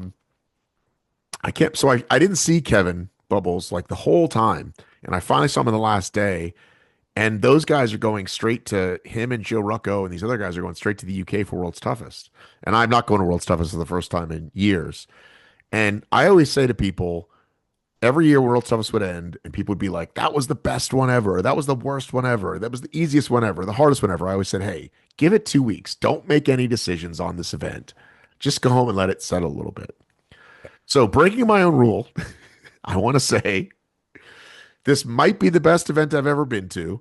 B: can't. So I didn't see Kevin Bubbles like the whole time, and I finally saw him on the last day. And those guys are going straight to him, and Joe Rucco and these other guys are going straight to the UK for World's Toughest. And I'm not going to World's Toughest for the first time in years. And I always say to people, every year World's Toughest would end, and people would be like, that was the best one ever. That was the worst one ever. That was the easiest one ever. The hardest one ever. I always said, hey, give it 2 weeks. Don't make any decisions on this event. Just go home and let it settle a little bit. So, breaking my own rule, I want to say this might be the best event I've ever been to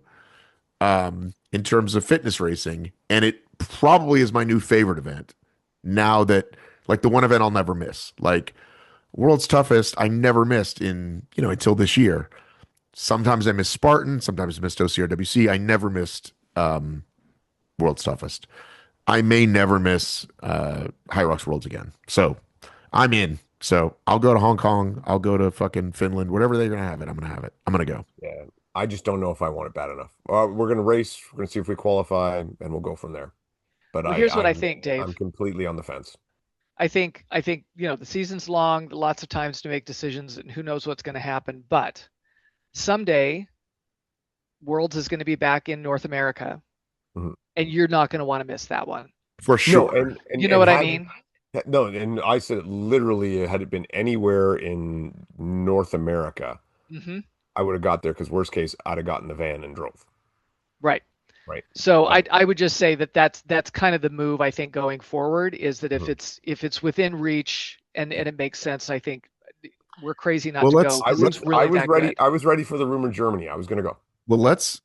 B: in terms of fitness racing. And it probably is my new favorite event now that, like, the one event I'll never miss. Like, World's Toughest, I never missed until this year. Sometimes I missed Spartan, sometimes I missed OCRWC. I never missed World's Toughest. I may never miss HYROX Worlds again. So I'm in. So I'll go to Hong Kong. I'll go to fucking Finland. Whatever they're going to have it, I'm going to have it. I'm going to go.
D: yeah, I just don't know if I want it bad enough. We're gonna race. We're gonna see if we qualify, and we'll go from there. But
A: Well, here's what I think, Dave.
D: I'm completely on the fence.
A: I think the season's long, lots of times to make decisions, and who knows what's going to happen. But someday, Worlds is going to be back in North America, and you're not going to want to miss that one.
B: For sure.
D: No,
A: You know what I mean?
D: No, and I said literally, had it been anywhere in North America, I would have got there because worst case, I'd have gotten the van and drove.
A: Right.
D: Right.
A: So I would just say that's kind of the move I think going forward, is that if it's within reach and it makes sense, I think we're crazy not to go.
D: I was ready.
A: Good.
D: I was ready for the rumored Germany. I was going to go.
B: Well, let's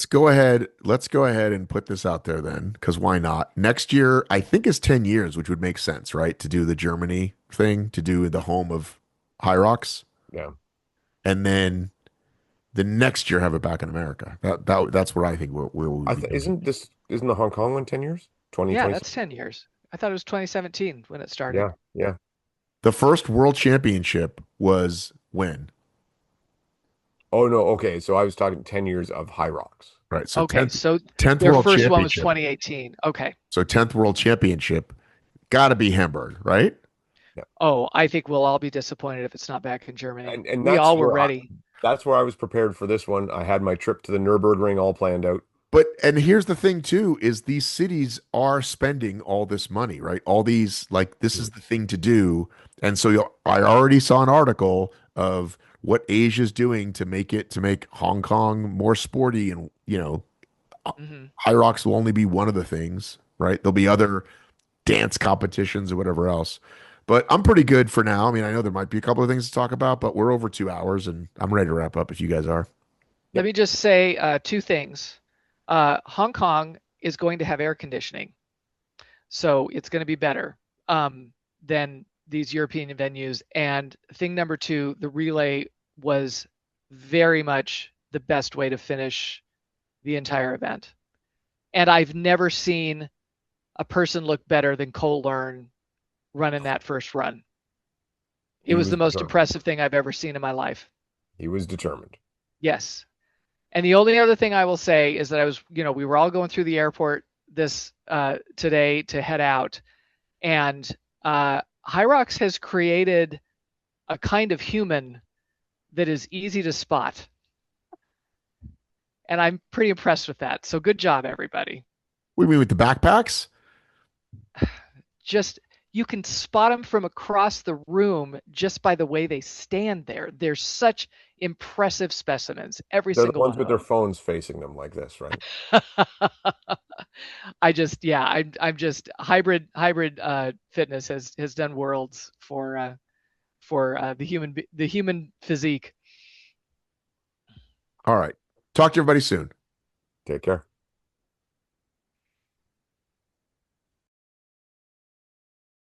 B: go ahead. Let's go ahead and put this out there then, because why not? Next year, I think is 10 years, which would make sense, right? To do the Germany thing, to do the home of HYROX.
D: Yeah.
B: And then the next year have it back in America. That's what I think we'll
D: isn't the Hong Kong one 10 years? 20,
A: yeah, that's 10 years. I thought it was 2017 when it started.
D: Yeah, yeah.
B: The first World Championship was when?
D: Oh no, okay. So I was talking 10 years of HYROX.
B: Right. So
A: okay,
B: 10th
A: their
B: World
A: first one was
B: Championship.
A: 2018. Okay.
B: So 10th World Championship, got to be Hamburg, right?
D: Yeah.
A: Oh, I think we'll all be disappointed if it's not back in Germany.
D: And
A: we all were ready.
D: That's where I was prepared for this one. I had my trip to the Nürburgring all planned out.
B: And here's the thing too, is these cities are spending all this money, right? All these, like, this is the thing to do. And so I already saw an article of what Asia's doing to make Hong Kong more sporty, and HYROX will only be one of the things, right? There'll be other dance competitions or whatever else. But I'm pretty good for now. I mean, I know there might be a couple of things to talk about, but we're over 2 hours and I'm ready to wrap up if you guys are.
A: Let me just say two things. Hong Kong is going to have air conditioning, so it's going to be better than these European venues. And thing number two, the relay was very much the best way to finish the entire event. And I've never seen a person look better than Cole Learn running that first run. It was the most impressive thing I've ever seen in my life.
D: He was determined.
A: Yes. And the only other thing I will say is that we were all going through the airport today to head out, and HYROX has created a kind of human that is easy to spot. And I'm pretty impressed with that. So good job, everybody.
B: What do you mean with the backpacks?
A: Just, you can spot them from across the room just by the way they stand there. They're such impressive specimens. They're
D: the ones with their phones facing them like this, right?
A: I'm just hybrid fitness has done worlds for the human physique.
B: All right. Talk to everybody soon.
D: Take care.